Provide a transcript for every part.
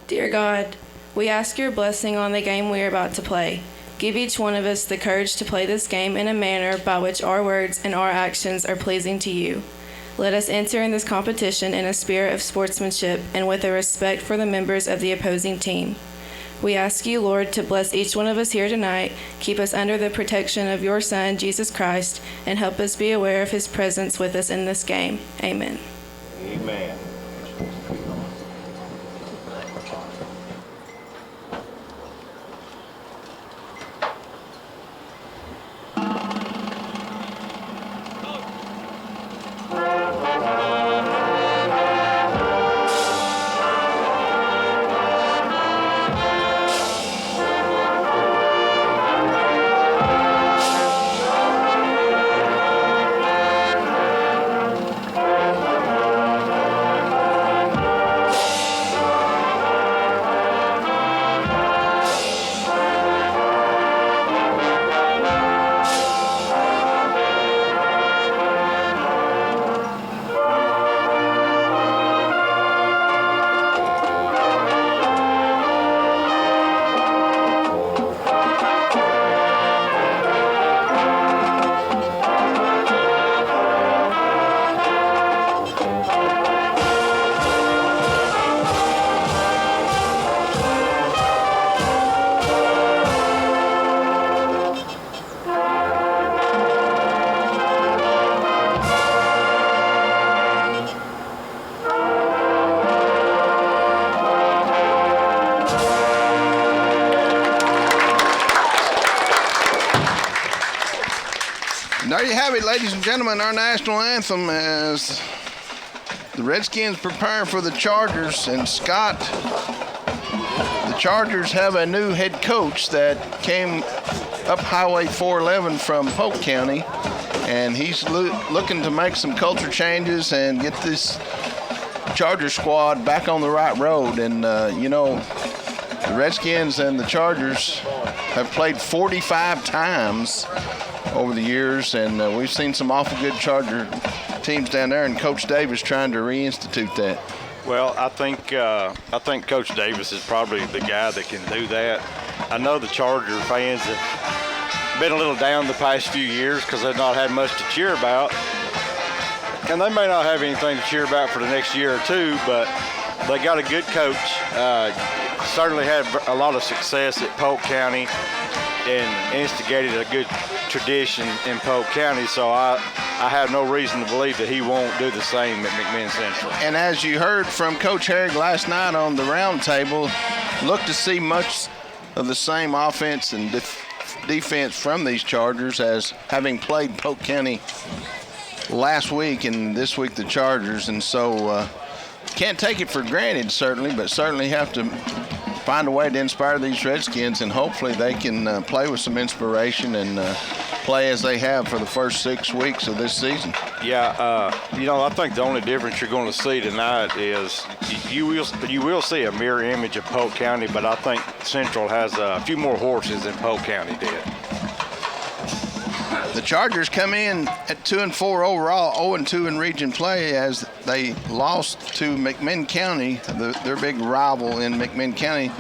Dear God, we ask your blessing on the game we are about to play. Give each one of us the courage to play this game in a manner by which our words and our actions are pleasing to you. Let us enter in this competition in a spirit of sportsmanship and with a respect for the members of the opposing team. We ask you, Lord, to bless each one of us here tonight, keep us under the protection of your Son, Jesus Christ, and help us be aware of his presence with us in this game. Amen. Amen. There you have it, ladies and gentlemen, our national anthem as the Redskins prepare for the Chargers. And Scott, the Chargers have a new head coach that came up Highway 411 from Polk County, and he's looking to make some culture changes and get this Charger squad back on the right road. And, the Redskins and the Chargers have played 45 times over the years, and we've seen some awful good Charger teams down there, and Coach Davis trying to reinstitute that. Well, I think Coach Davis is probably the guy that can do that. I know the Charger fans have been a little down the past few years because they've not had much to cheer about, and they may not have anything to cheer about for the next year or two, but they got a good coach. Certainly had a lot of success at Polk County and instigated a good tradition in Polk County, so I have no reason to believe that he won't do the same at McMinn Central. And as you heard from Coach Herrig last night on the round table, look to see much of the same offense and defense from these Chargers as having played Polk County last week and this week the Chargers. And so can't take it for granted, certainly, but certainly have to find a way to inspire these Redskins, and hopefully they can play with some inspiration and play as they have for the first 6 weeks of this season. Yeah, I think the only difference you're going to see tonight is you will see a mirror image of Polk County, but I think Central has a few more horses than Polk County did. The Chargers come in at 2-4 overall, 0-2 in region play as they lost to McMinn County, their big rival in McMinn County.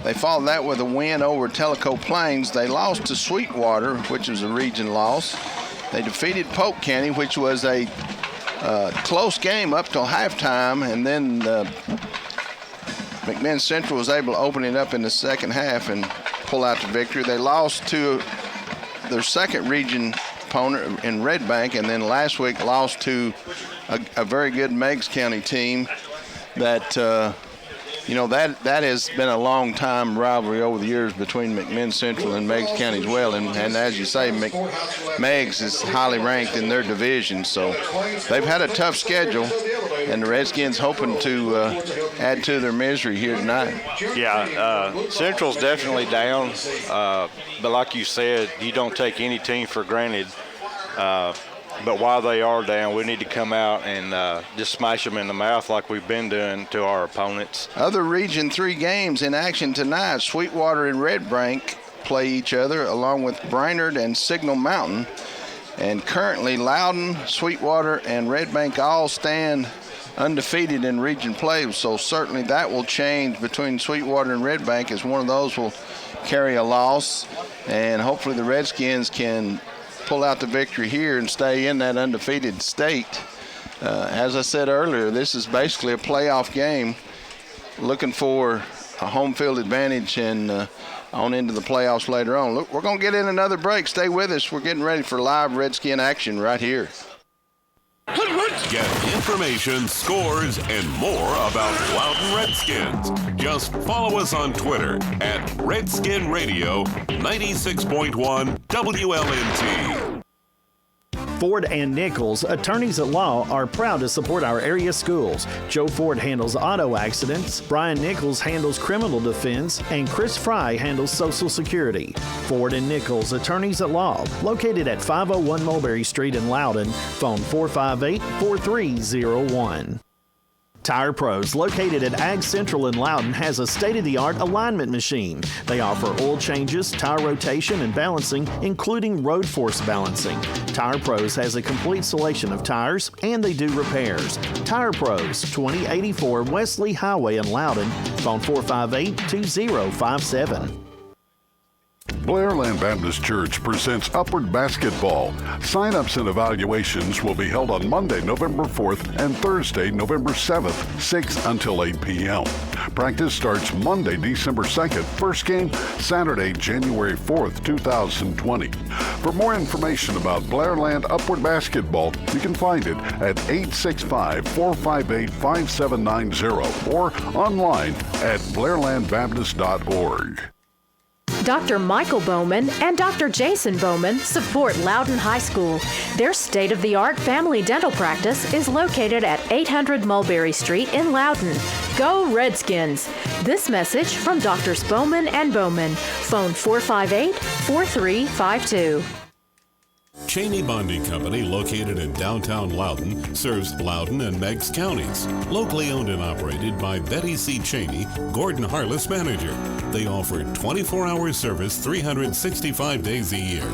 They followed that with a win over Tellico Plains. They lost to Sweetwater, which was a region loss. They defeated Polk County, which was a close game up till halftime, and then McMinn Central was able to open it up in the second half and pull out the victory. They lost to their second region opponent in Red Bank, and then last week lost to a very good Meigs County team that that has been a long time rivalry over the years between McMinn Central and Meigs County as well, and as you say, Meigs is highly ranked in their division, so they've had a tough schedule, and the Redskins hoping to add to their misery here tonight. Yeah, Central's definitely down, but like you said, you don't take any team for granted. But while they are down, we need to come out and just smash them in the mouth like we've been doing to our opponents. Other Region 3 games in action tonight. Sweetwater and Red Bank play each other along with Brainerd and Signal Mountain. And currently Loudon, Sweetwater, and Red Bank all stand undefeated in region play, so certainly that will change between Sweetwater and Red Bank, as one of those will carry a loss, and hopefully the Redskins can pull out the victory here and stay in that undefeated state. As I said earlier, this is basically a playoff game, looking for a home field advantage and on into the playoffs later on. Look, we're going to get in another break. Stay with us. We're getting ready for live Redskin action right here. Get information, scores, and more about Loudon Redskins. Just follow us on Twitter at Redskin Radio 96.1 WLNT. Ford and Nichols, attorneys at law, are proud to support our area schools. Joe Ford handles auto accidents, Brian Nichols handles criminal defense, and Chris Fry handles Social Security. Ford and Nichols, attorneys at law, located at 501 Mulberry Street in Loudon. Phone 458-4301. Tire Pros, located at Ag Central in Loudon, has a state-of-the-art alignment machine. They offer oil changes, tire rotation, and balancing, including road force balancing. Tire Pros has a complete selection of tires, and they do repairs. Tire Pros, 2084 Wesley Highway in Loudon. Phone 458-2057. Blairland Baptist Church presents Upward Basketball. Sign-ups and evaluations will be held on Monday, November 4th and Thursday, November 7th, 6 until 8 p.m. Practice starts Monday, December 2nd. First game, Saturday, January 4th, 2020. For more information about Blairland Upward Basketball, you can find it at 865-458-5790 or online at blairlandbaptist.org. Dr. Michael Bowman and Dr. Jason Bowman support Loudon High School. Their state-of-the-art family dental practice is located at 800 Mulberry Street in Loudon. Go Redskins! This message from Drs. Bowman and Bowman. Phone 458-4352. Cheney Bonding Company, located in downtown Loudon, serves Loudon and Meigs counties. Locally owned and operated by Betty C. Cheney, Gordon Harless manager. They offer 24-hour service 365 days a year.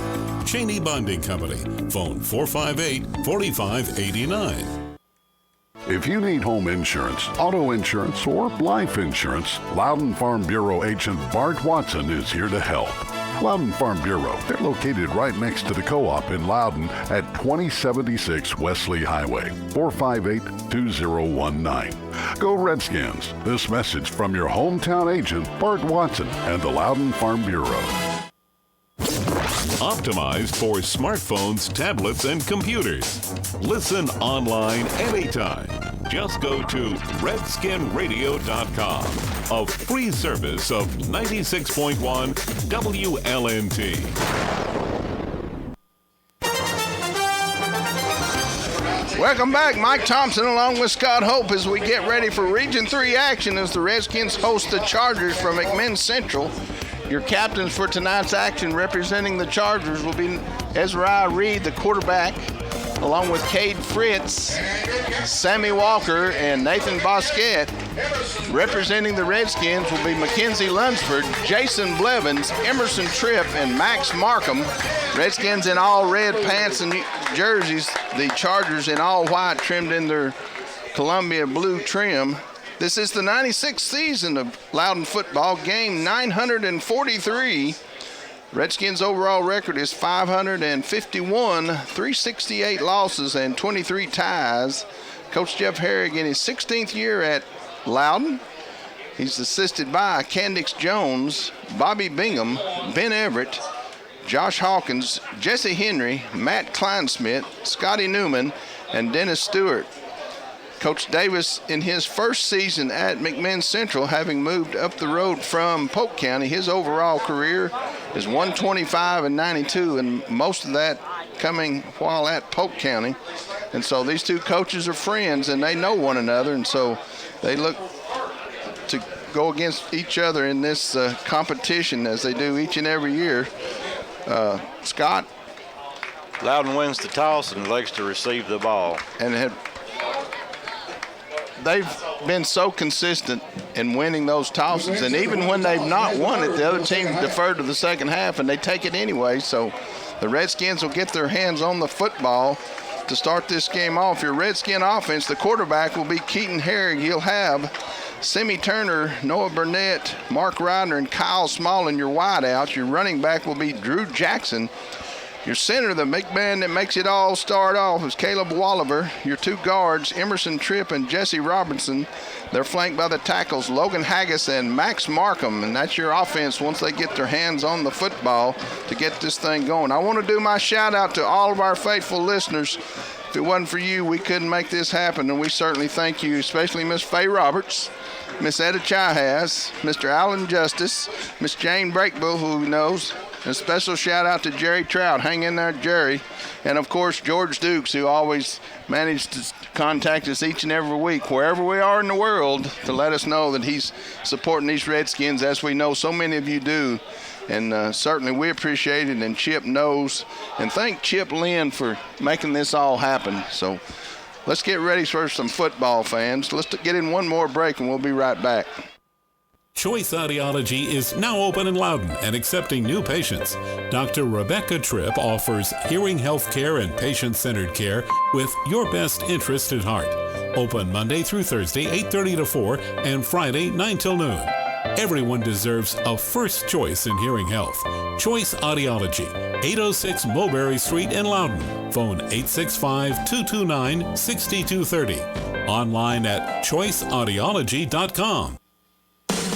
Cheney Bonding Company. Phone 458-4589. If you need home insurance, auto insurance, or life insurance, Loudon Farm Bureau agent Bart Watson is here to help. Loudon Farm Bureau, they're located right next to the co-op in Loudon at 2076 Wesley Highway, 458-2019. Go Redskins! This message from your hometown agent, Bart Watson, and the Loudon Farm Bureau. Optimized for smartphones, tablets, and computers. Listen online anytime. Just go to redskinradio.com, a free service of 96.1 WLNT. Welcome back. Mike Thompson along with Scott Hope as we get ready for Region 3 action as the Redskins host the Chargers from McMinn Central. Your captains for tonight's action representing the Chargers will be Ezra Reed, the quarterback, along with Cade Fritz, Sammy Walker, and Nathan Bosquet. Representing the Redskins will be Mackenzie Lunsford, Jason Blevins, Emerson Tripp, and Max Markham. Redskins in all red pants and jerseys. The Chargers in all white, trimmed in their Columbia blue trim. This is the 96th season of Loudon football, game 943. Redskins' overall record is 551, 368 losses, and 23 ties. Coach Jeff Herrig in his 16th year at Loudon. He's assisted by Candace Jones, Bobby Bingham, Ben Everett, Josh Hawkins, Jesse Henry, Matt Kleinsmith, Scotty Newman, and Dennis Stewart. Coach Davis, in his first season at McMinn Central, having moved up the road from Polk County, his overall career is 125 and 92, and most of that coming while at Polk County. And so these two coaches are friends, and they know one another, and so they look to go against each other in this competition as they do each and every year. Scott? Loudon wins the toss and elects to receive the ball. And they've been so consistent in winning those tosses, and even when they've not won it, the other team deferred to the second half, and they take it anyway. So the Redskins will get their hands on the football. to start this game off. Your Redskin offense, the quarterback will be Keaton Herrig. He'll have Simi Turner, Noah Burnett, Mark Ryder, and Kyle Small in your wideouts. Your running back will be Drew Jackson. Your center, the big man that makes it all start off, is Caleb Walliver. Your two guards, Emerson Tripp and Jesse Robinson. They're flanked by the tackles, Logan Haggis and Max Markham. And that's your offense once they get their hands on the football to get this thing going. I want to do my shout out to all of our faithful listeners. If it wasn't for you, we couldn't make this happen, and we certainly thank you, especially Miss Faye Roberts, Miss Etta Chihas, Mr. Alan Justice, Miss Jane Breakbill, who knows. And a special shout out to Jerry Trout. Hang in there, Jerry. And of course, George Dukes, who always managed to contact us each and every week, wherever we are in the world, to let us know that he's supporting these Redskins, as we know so many of you do. And certainly we appreciate it, and Chip knows. And thank Chip Lynn for making this all happen. So let's get ready for some football, fans. Let's get in one more break, and we'll be right back. Choice Audiology is now open in Loudon and accepting new patients. Dr. Rebecca Tripp offers hearing health care and patient-centered care with your best interest at heart. Open Monday through Thursday, 8:30 to 4, and Friday, 9 till noon. Everyone deserves a first choice in hearing health. Choice Audiology, 806 Mulberry Street in Loudon. Phone 865-229-6230. Online at choiceaudiology.com.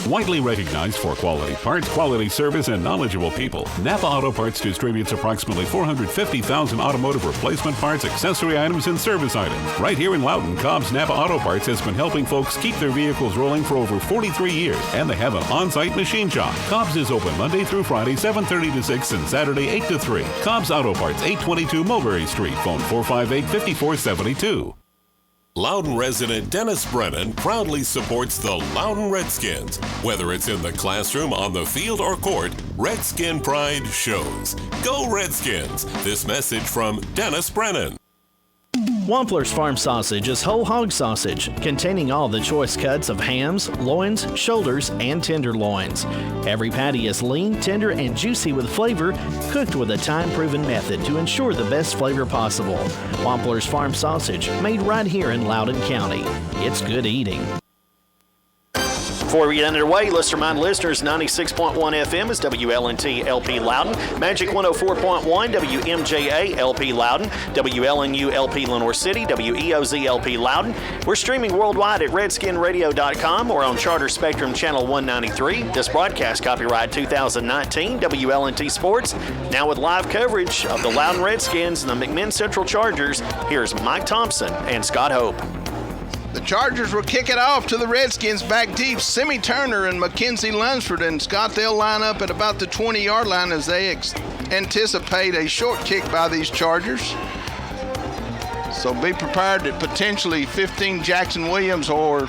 Widely recognized for quality parts, quality service, and knowledgeable people, Napa Auto Parts distributes approximately 450,000 automotive replacement parts, accessory items, and service items. Right here in Loudon, Cobb's Napa Auto Parts has been helping folks keep their vehicles rolling for over 43 years, and they have an on-site machine shop. Cobb's is open Monday through Friday, 7:30 to 6, and Saturday, 8 to 3. Cobb's Auto Parts, 822 Mulberry Street. Phone 458-5472. Loudon resident Dennis Brennan proudly supports the Loudon Redskins. Whether it's in the classroom, on the field, or court, Redskin pride shows. Go Redskins! This message from Dennis Brennan. Wampler's Farm Sausage is whole hog sausage, containing all the choice cuts of hams, loins, shoulders, and tenderloins. Every patty is lean, tender, and juicy with flavor, cooked with a time-proven method to ensure the best flavor possible. Wampler's Farm Sausage, made right here in Loudon County. It's good eating. Before we get underway, let's remind listeners 96.1 FM is WLNT LP Loudon, Magic 104.1 WMJA LP Loudon, WLNU LP Lenore City, WEOZ LP Loudon. We're streaming worldwide at redskinradio.com or on Charter Spectrum Channel 193. This broadcast copyright 2019 WLNT Sports. Now with live coverage of the Loudon Redskins and the McMinn Central Chargers, here's Mike Thompson and Scott Hope. The Chargers will kick it off to the Redskins back deep. Simi Turner and Mackenzie Lunsford, and Scott, they'll line up at about the 20-yard line as they anticipate a short kick by these Chargers. So be prepared that potentially 15 Jackson Williams or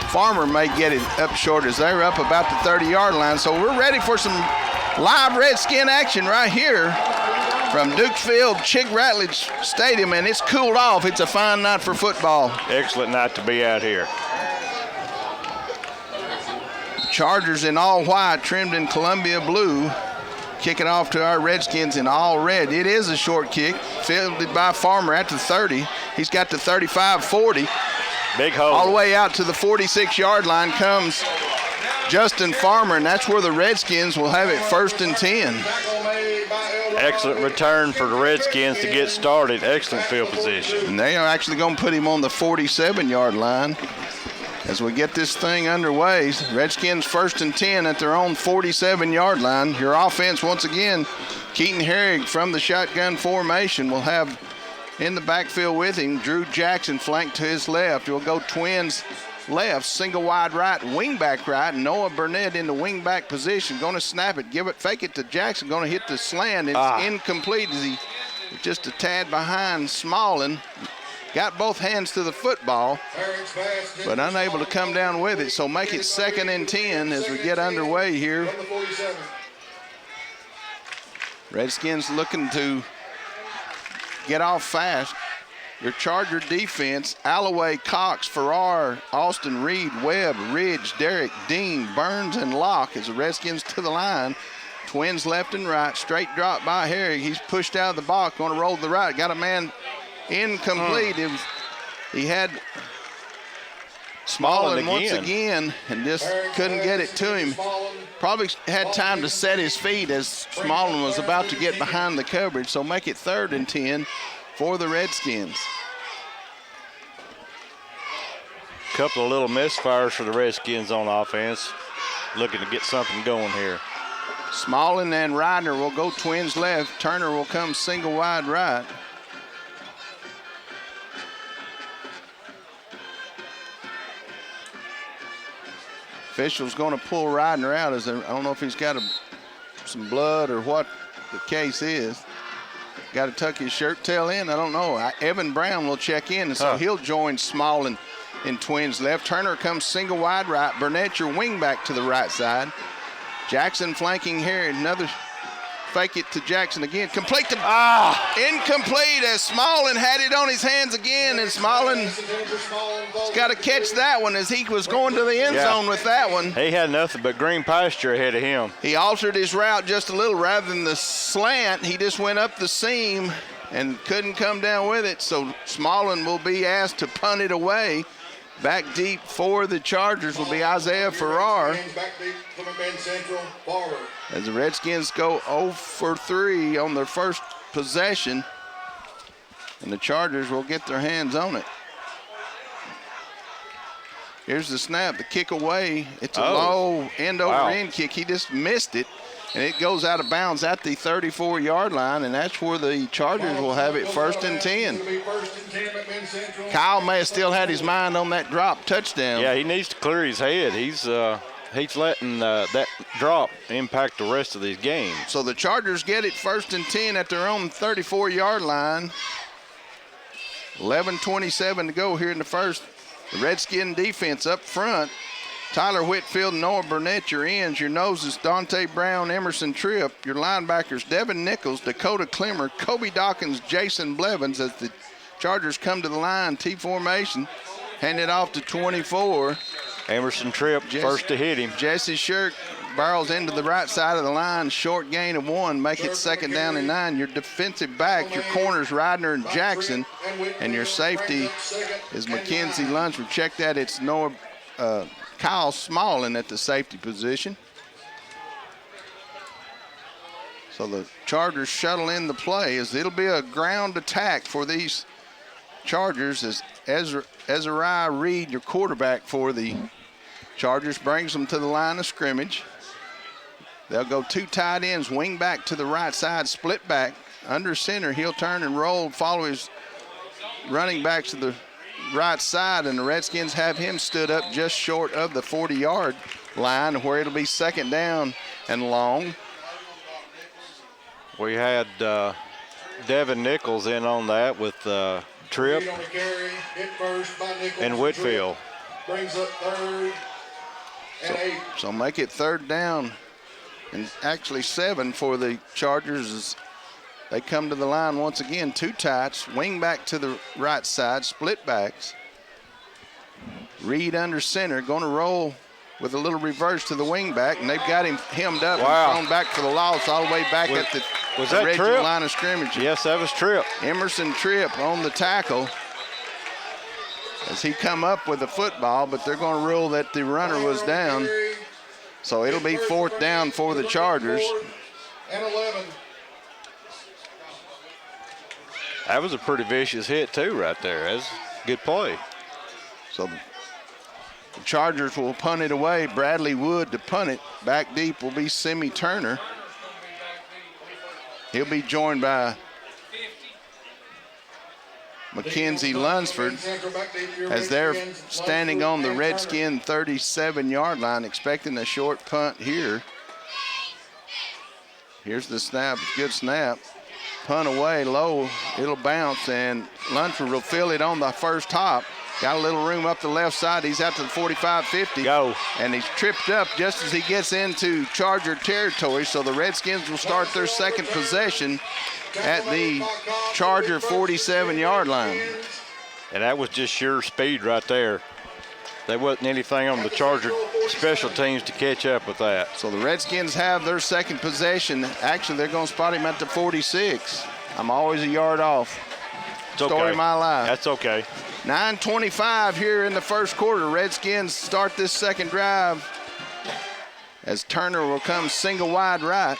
Farmer may get it up short as they're up about the 30-yard line. So we're ready for some live Redskin action right here from Duke Field, Chick Ratledge Stadium, and it's cooled off. It's a fine night for football. Excellent night to be out here. Chargers in all white, trimmed in Columbia blue, kicking off to our Redskins in all red. It is a short kick, fielded by Farmer at the 30. He's got the 35-40. Big hole. All the way out to the 46-yard line comes Justin Farmer, and that's where the Redskins will have it 1st and 10. Excellent return for the Redskins to get started. Excellent field position. And they are actually going to put him on the 47-yard line as we get this thing underway. Redskins 1st and 10 at their own 47-yard line. Your offense, once again, Keaton Herrig from the shotgun formation will have in the backfield with him Drew Jackson flanked to his left. We'll go twins left, single wide right, wing back right. Noah Burnett in the wing back position, going to snap it, fake it to Jackson, going to hit the slant. It's incomplete as he just a tad behind Smallin. Got both hands to the football, but unable to come down with it. So make it 2nd and 10 as we get underway here. Redskins looking to get off fast. Your Charger defense, Alloway, Cox, Farrar, Austin, Reed, Webb, Ridge, Derrick, Dean, Burns, and Locke as the Redskins to the line. Twins left and right, straight drop by Herrig. He's pushed out of the box, going to roll to the right. Got a man incomplete. He had Smallin once again and just couldn't get it to him. Probably had time to set his feet as Smallin was about to get behind the coverage, so make it 3rd and 10 for the Redskins. Couple of little misfires for the Redskins on offense. Looking to get something going here. Smallin and Ryder will go twins left. Turner will come single wide right. Official's going to pull Ryder out. I don't know if he's got some blood or what the case is. Got to tuck his shirt tail in. I don't know. Evan Brown will check in, and so he'll join Smallin in twins left. Turner comes single wide right. Burnett, your wing back to the right side. Jackson flanking here. Another fake it to Jackson again. Complete to incomplete as Smallin had it on his hands again, and Smallin has got to catch that one as he was going to the end zone with that one. He had nothing but green pasture ahead of him. He altered his route just a little. Rather than the slant, he just went up the seam and couldn't come down with it. So Smallin will be asked to punt it away. Back deep for the Chargers will be Isaiah Farrar. Back deep for McMinn Central, forward. As the Redskins go 0 for 3 on their first possession, and the Chargers will get their hands on it. Here's the snap, the kick away. It's a low end-over-end kick. He just missed it, and it goes out of bounds at the 34-yard line, and that's where the Chargers will have it 1st and 10. Kyle may have still had his mind on that drop touchdown. Yeah, he needs to clear his head. He's letting that drop impact the rest of these games. So the Chargers get it 1st and 10 at their own 34-yard line. 11:27 to go here in the first. The Redskin defense up front. Tyler Whitfield, Noah Burnett, your ends. Your noses, Dante Brown, Emerson Tripp. Your linebackers, Devin Nichols, Dakota Clemmer, Kobe Dawkins, Jason Blevins. As the Chargers come to the line, T formation. Hand it off to 24. Emerson Tripp, first to hit him. Jesse Shirk barrels into the right side of the line. Short gain of 1. Make it 2nd down and 9. Your defensive back, your corners, Ridner and Jackson. And your safety is Mackenzie Lunsford. Check that. It's Kyle Smallin at the safety position. So the Chargers shuttle in the play as it'll be a ground attack for these Chargers as Ezra Reed, your quarterback for the Chargers, brings them to the line of scrimmage. They'll go 2 tight ends, wing back to the right side, split back. Under center, he'll turn and roll, follow his running backs to the right side, and the Redskins have him stood up just short of the 40-yard line where it'll be 2nd down and long. We had Devin Nichols in on that with Tripp and Whitfield. Brings up 3rd and 8. So make it 3rd down and actually 7 for the Chargers as they come to the line once again. 2 tights, wing back to the right side, split backs. Reed under center, going to roll with a little reverse to the wing back, and they've got him hemmed up and thrown back for the loss all the way back at the original line of scrimmage. Yes, that was Tripp. Emerson Tripp on the tackle as he come up with the football, but they're going to rule that the runner was down. So it'll be 4th down for the Chargers. And 11. That was a pretty vicious hit too right there. That's a good play. So the Chargers will punt it away. Bradley Wood to punt it. Back deep will be Simi Turner. He'll be joined by Mackenzie Lunsford as they're standing on the Redskin 37-yard line, expecting a short punt here. Here's the snap, good snap. Punt away low, it'll bounce, and Lunsford will fill it on the first hop. Got a little room up the left side. He's out to the 45-50. Go. And he's tripped up just as he gets into Charger territory. So the Redskins will start their 2nd possession at the Charger 47-yard line. And that was just sheer speed right there. There wasn't anything on the Charger special teams to catch up with that. So the Redskins have their 2nd possession. Actually, they're going to spot him at the 46. I'm always a yard off. Story of my life. That's okay. 9:25 here in the first quarter. Redskins start this second drive as Turner will come single wide right.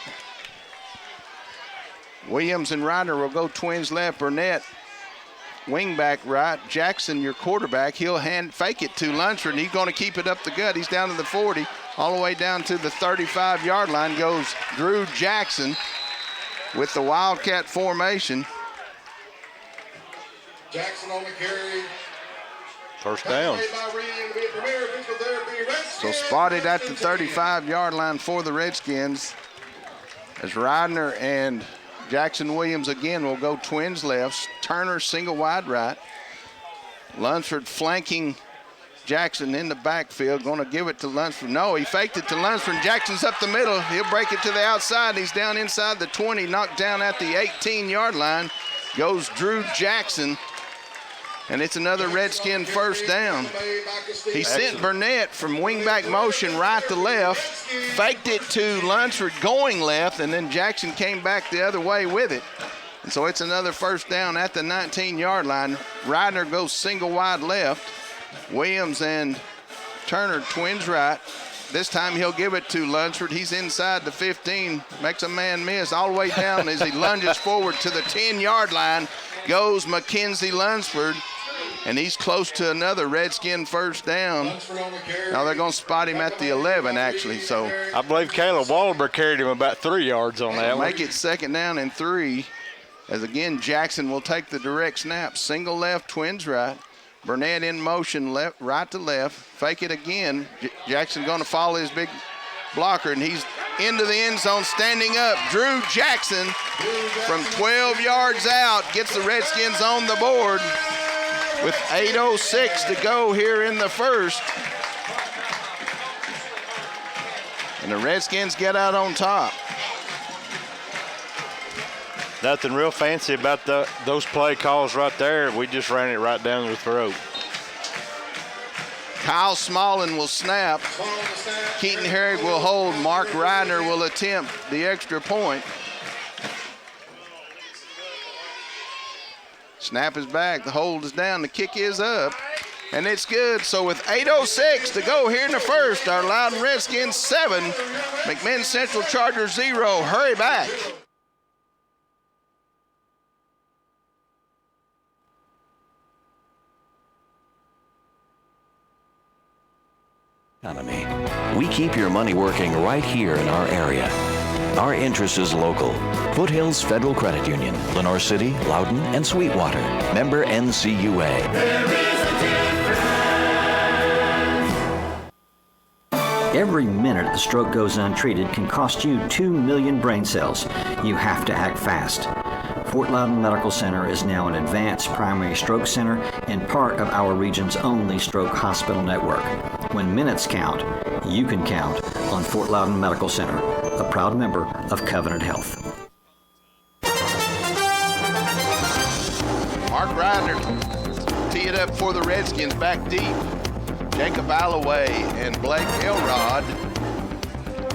Williams and Ryder will go twins left. Burnett, wing back right. Jackson, your quarterback, he'll hand fake it to Lunsford. He's going to keep it up the gut. He's down to the 40, all the way down to the 35-yard line goes Drew Jackson with the Wildcat formation. Jackson on the carry. First down. So spotted at the 35-yard line for the Redskins as Ridner and Jackson Williams again will go twins left. Turner single wide right. Lunsford flanking Jackson in the backfield. Going to give it to Lunsford. No, he faked it to Lunsford. Jackson's up the middle. He'll break it to the outside. He's down inside the 20, knocked down at the 18-yard line. Goes Drew Jackson. And it's another Redskin first down. He sent Burnett from wingback motion right to left, faked it to Lunsford going left, and then Jackson came back the other way with it. And so it's another first down at the 19-yard line. Ryder goes single wide left. Williams and Turner twins right. This time he'll give it to Lunsford. He's inside the 15, makes a man miss all the way down as he lunges forward to the 10-yard line. Goes Mackenzie Lunsford. And he's close to another Redskin first down. Now they're going to spot him at the 11, actually. So I believe Caleb Wahlberg carried him about 3 yards on that one. Make it second down and 3. As again, Jackson will take the direct snap. Single left, twins right. Burnett in motion, left, right to left. Fake it again. Jackson going to follow his big blocker, and he's into the end zone, standing up. Drew Jackson from 12 yards out gets the Redskins on the board. With 8:06 to go here in the first. And the Redskins get out on top. Nothing real fancy about those play calls right there. We just ran it right down their throat. Kyle Smallin will snap. Keaton Herrick will hold. Mark Ridner will attempt the extra point. Snap is back, the hold is down, the kick is up, and it's good. So with 8:06 to go here in the first, our Loudon Redskins 7, McMinn Central Chargers 0. Hurry back. Economy. We keep your money working right here in our area. Our interest is local. Foothills Federal Credit Union, Lenore City, Loudon, and Sweetwater. Member NCUA. Every minute the stroke goes untreated can cost you 2 million brain cells. You have to act fast. Fort Loudon Medical Center is now an advanced primary stroke center and part of our region's only stroke hospital network. When minutes count, you can count on Fort Loudon Medical Center, a proud member of Covenant Health. Mark Ryder tee it up for the Redskins back deep. Jacob Alloway and Blake Elrod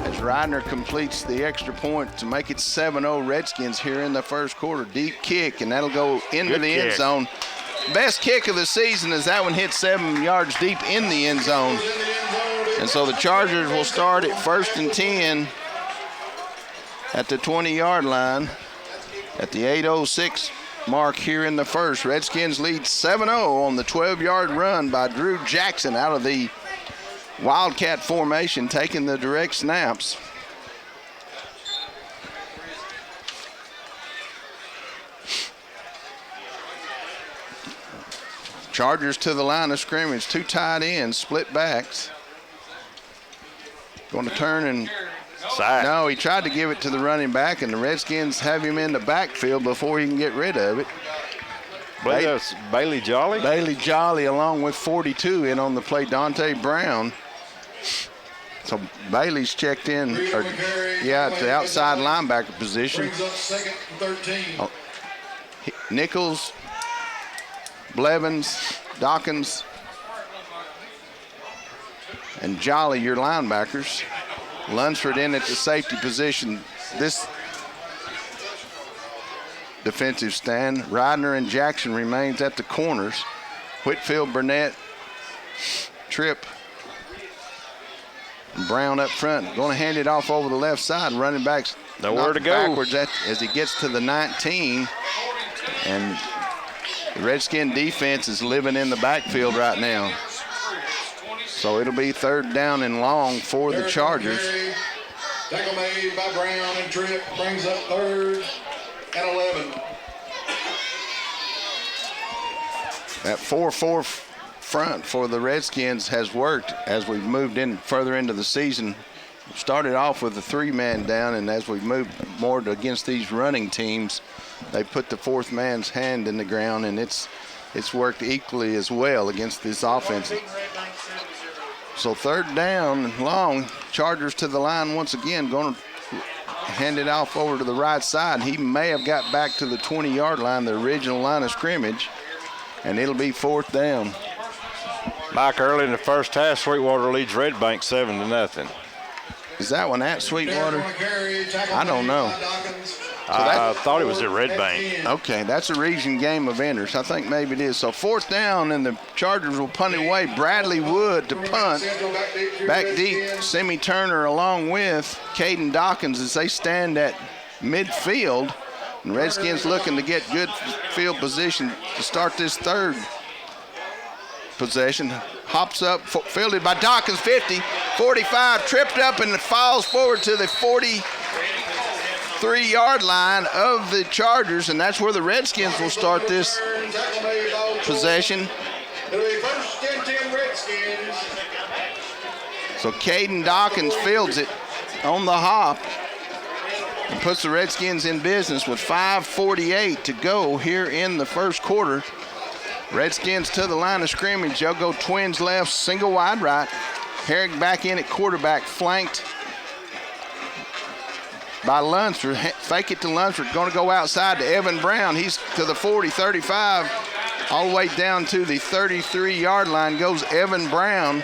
as Ryder completes the extra point to make it 7-0 Redskins here in the first quarter. Deep kick, and that'll go into the end zone. Best kick of the season as that one hit 7 yards deep in the end zone. And so the Chargers will start at 1st and 10 at the 20-yard line at the 8:06 mark here in the first. Redskins lead 7-0 on the 12-yard run by Drew Jackson out of the Wildcat formation, taking the direct snaps. Chargers to the line of scrimmage, 2 tight ends, split backs. Going to turn and no, he tried to give it to the running back, and the Redskins have him in the backfield before he can get rid of it. Bailey Jolly? Bailey Jolly along with 42 in on the play, Dante Brown. So Bailey's checked in, at the outside linebacker position. Brings up 2nd and 13. Nichols, Blevins, Dawkins, and Jolly, your linebackers. Lunsford in at the safety position. defensive stand. Ridner and Jackson remains at the corners. Whitfield, Burnett, Tripp, Brown up front. Going to hand it off over the left side. Running backs nowhere to go backwards as he gets to the 19. And the Redskin defense is living in the backfield right now. So it'll be 3rd down and long for the Chargers. Tackle made by Brown and Tripp brings up 3rd and 11. That 4-4 front for the Redskins has worked as we've moved in further into the season. Started off with a 3-man down, and as we've moved more against these running teams, they put the 4th man's hand in the ground, and it's worked equally as well against this offense. So 3rd down and long. Chargers to the line once again. Going to hand it off over to the right side. He may have got back to the 20-yard line, the original line of scrimmage, and it'll be 4th down. Mike, early in the first half, Sweetwater leads Red Bank 7-0. Is that one at Sweetwater? I don't know. I thought it was at Red Bank. Okay, that's a region game of enters. I think maybe it is. So 4th down, and the Chargers will punt it away. Bradley Wood to punt. Back deep, Simi Turner along with Caden Dawkins as they stand at midfield. And Redskins looking to get good field position to start this 3rd possession. Hops up, fielded by Dawkins, 50, 45, tripped up and falls forward to the 43-yard line of the Chargers, and that's where the Redskins will start this possession. So Caden Dawkins fields it on the hop and puts the Redskins in business with 5:48 to go here in the first quarter. Redskins to the line of scrimmage. They'll go twins left, single wide right. Herrick back in at quarterback, flanked by Lunsford. Fake it to Lunsford. Going to go outside to Evan Brown. He's to the 40, 35, all the way down to the 33-yard line goes Evan Brown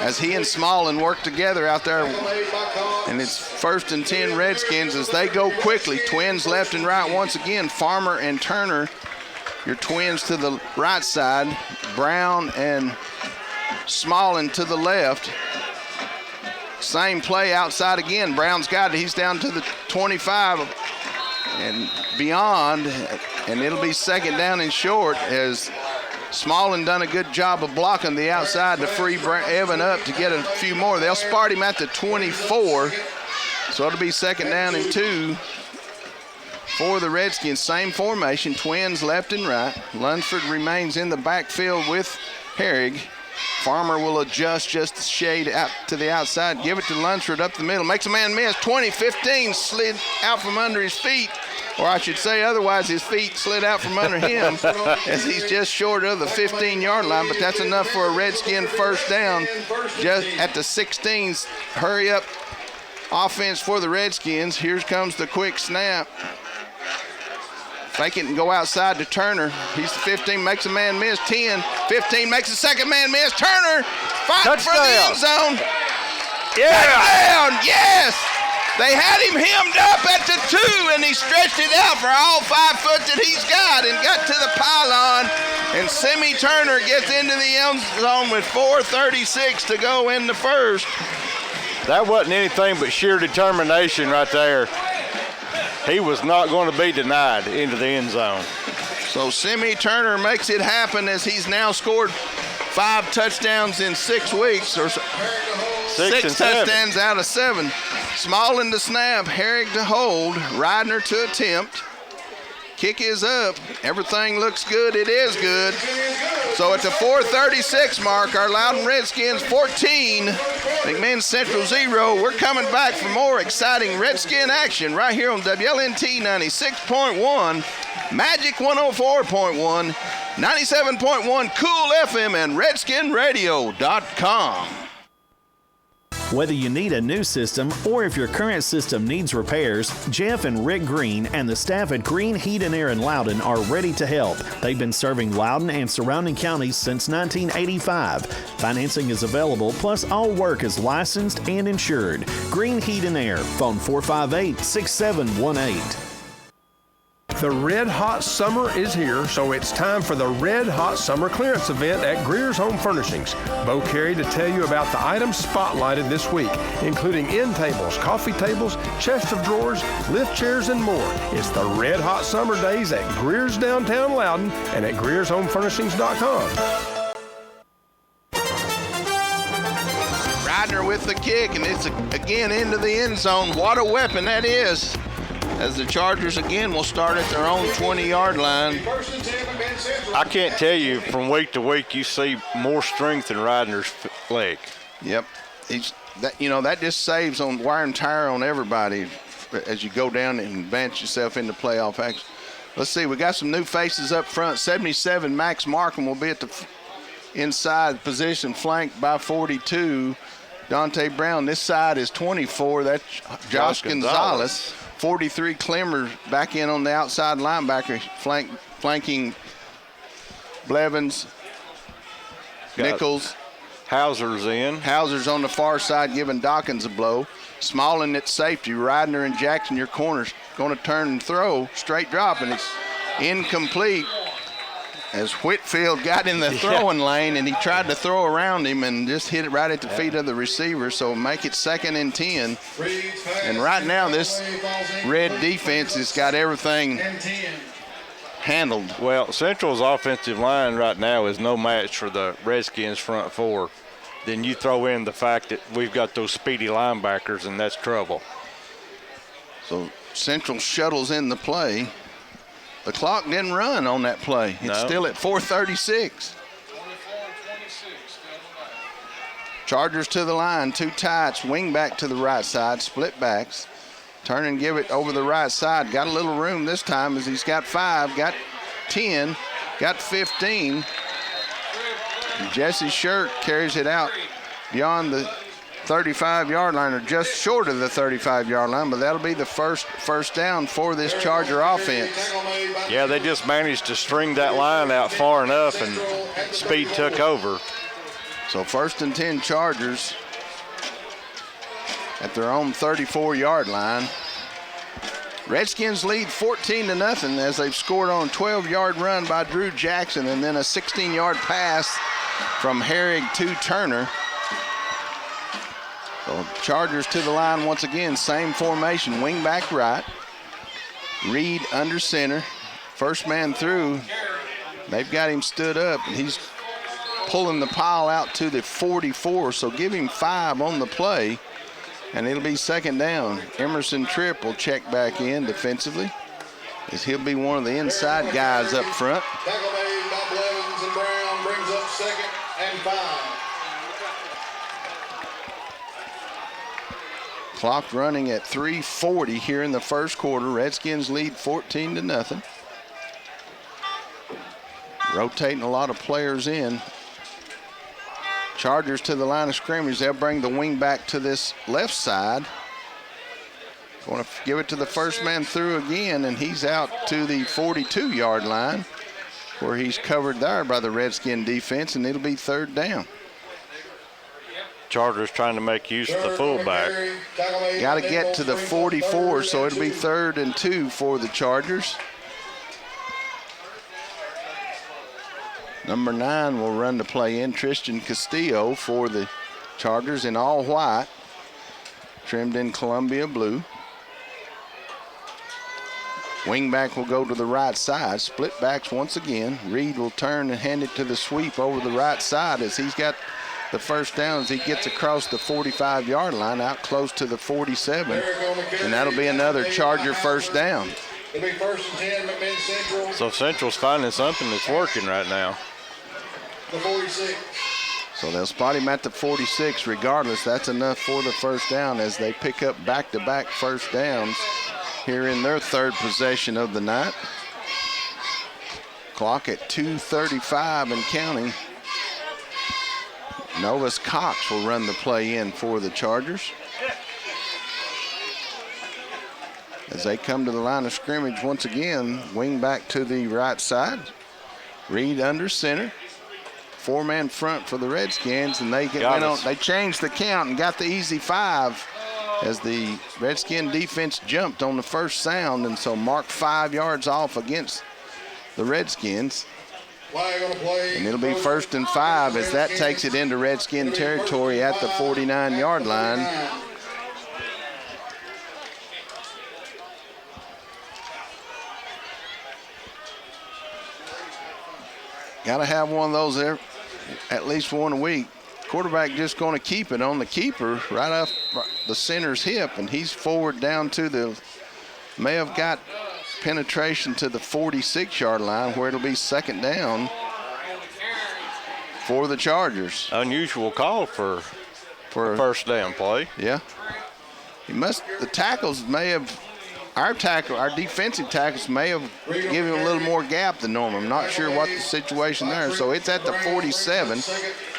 as he and Smallin work together out there. And it's 1st and 10 Redskins as they go quickly. Twins left and right once again. Farmer and Turner, your twins to the right side. Brown and Smallin to the left. Same play outside again. Brown's got it. He's down to the 25 and beyond. And it'll be 2nd down and short as Smallin done a good job of blocking the outside to free Evan up to get a few more. They'll spart him at the 24. So it'll be 2nd down and 2 for the Redskins. Same formation, twins left and right. Lunsford remains in the backfield with Herrig. Farmer will adjust just a shade out to the outside. Give it to Lunsford up the middle. Makes a man miss. 20-15 slid out from under his feet. Or I should say otherwise his feet slid out from under him as he's just short of the 15-yard line. But that's enough for a Redskin 1st down. Just at the 16s, hurry up offense for the Redskins. Here comes the quick snap. Fake it and go outside to Turner. He's the 15, makes a man miss. 10, 15, makes a 2nd man miss. Turner fighting for the end zone. Yeah. Touchdown, yes. They had him hemmed up at the 2, and he stretched it out for all 5 foot that he's got and got to the pylon. And Simi Turner gets into the end zone with 4:36 to go in the first. That wasn't anything but sheer determination right there. He was not going to be denied into the end zone. So Simi Turner makes it happen as he's now scored 5 touchdowns in 6 weeks, or 6 touchdowns out of 7. Smallin to snap, Herrig to hold, Ridner to attempt. Kick is up. Everything looks good. It is good. So at the 4:36 mark, our Loudon Redskins 14, McMinn Central 0. We're coming back for more exciting Redskin action right here on WLNT 96.1, Magic 104.1, 97.1 Cool FM, and RedskinRadio.com. Whether you need a new system or if your current system needs repairs, Jeff and Rick Green and the staff at Green Heat and Air in Loudon are ready to help. They've been serving Loudon and surrounding counties since 1985. Financing is available, plus all work is licensed and insured. Green Heat and Air, phone 458-6718. The Red Hot Summer is here, so it's time for the Red Hot Summer Clearance event at Greer's Home Furnishings. Bo Carey to tell you about the items spotlighted this week, including end tables, coffee tables, chest of drawers, lift chairs, and more. It's the Red Hot Summer Days at Greer's downtown Loudon and at GreersHomeFurnishings.com. Ridner with the kick, and it's again into the end zone. What a weapon that is, as the Chargers again will start at their own 20-yard line. I can't tell you, from week to week, you see more strength in Ridner's leg. Yep. That just saves on wear and tear on everybody as you go down and advance yourself into playoff action. Let's see, we got some new faces up front. 77, Max Markham will be at the inside position, flanked by 42, Dante Brown. This side is 24, that's Josh Gonzalez. 43, Clemmer back in on the outside linebacker, flanking Blevins, Nichols. Hauser's in. Hauser's on the far side giving Dawkins a blow. Smalling at safety. Ridner and Jackson, your corners, going to turn and throw. Straight drop, and it's incomplete as Whitfield got in the throwing lane, and he tried to throw around him and just hit it right at the feet of the receiver, so make it 2nd and 10. And right now this Red defense has got everything handled. Well, Central's offensive line right now is no match for the Redskins front four. Then you throw in the fact that we've got those speedy linebackers, and that's trouble. So Central shuttles in the play. The clock didn't run on that play. It's still at 4:36. Chargers to the line, 2 tights, wing back to the right side, split backs. Turn and give it over the right side. Got a little room this time as he's got 5, got 10, got 15. Jesse Shirk carries it out beyond the 35-yard line, or just short of the 35-yard line, but that'll be the first down for this Charger offense. Yeah, they just managed to string that line out far enough, and speed took over. So 1st and 10 Chargers at their own 34-yard line. Redskins lead 14-0 as they've scored on a 12-yard run by Drew Jackson and then a 16-yard pass from Herrig to Turner. So Chargers to the line once again, same formation, wing back right. Reed under center, first man through. They've got him stood up, and he's pulling the pile out to the 44, so give him 5 on the play, and it'll be 2nd down. Emerson Tripp will check back in defensively, as he'll be one of the inside guys up front. Tackle made by Blevins, and Brown brings up 2nd and 5. Clock running at 3:40 here in the first quarter. Redskins lead 14-0. Rotating a lot of players in. Chargers to the line of scrimmage. They'll bring the wing back to this left side. Going to give it to the first man through again, and he's out to the 42-yard line, where he's covered there by the Redskin defense, and it'll be 3rd down. Chargers trying to make use of the fullback. Got to get to the 44, so it'll be 3rd and 2 for the Chargers. Number 9 will run the play in, Tristan Castillo for the Chargers in all white, trimmed in Columbia blue. Wingback will go to the right side, split backs once again. Reed will turn and hand it to the sweep over the right side as he's got the first down as he gets across the 45-yard line out close to the 47, and that'll be another Charger first down. It'll be 1st and 10, McMinn Central. So Central's finding something that's working right now. The 46. So they'll spot him at the 46 regardless. That's enough for the first down as they pick up back-to-back first downs here in their 3rd possession of the night. Clock at 2:35 and counting. Novus Cox will run the play in for the Chargers. As they come to the line of scrimmage once again, wing back to the right side. Reed under center. 4-man front for the Redskins, and they changed the count and got the easy 5 as the Redskin defense jumped on the first sound, and so marked 5 yards off against the Redskins. And it'll be 1st and 5 as that takes it into Redskin territory at the 49-yard line. Got to have one of those there, at least one a week. Quarterback just going to keep it on the keeper right up the center's hip, and he's forward down to the, may have got penetration to the 46-yard line where it'll be 2nd down for the Chargers. Unusual call for a 1st down play. Yeah. The tackles may have, our defensive tackles may have given him a little more gap than normal. I'm not sure what the situation there. So it's at the 47.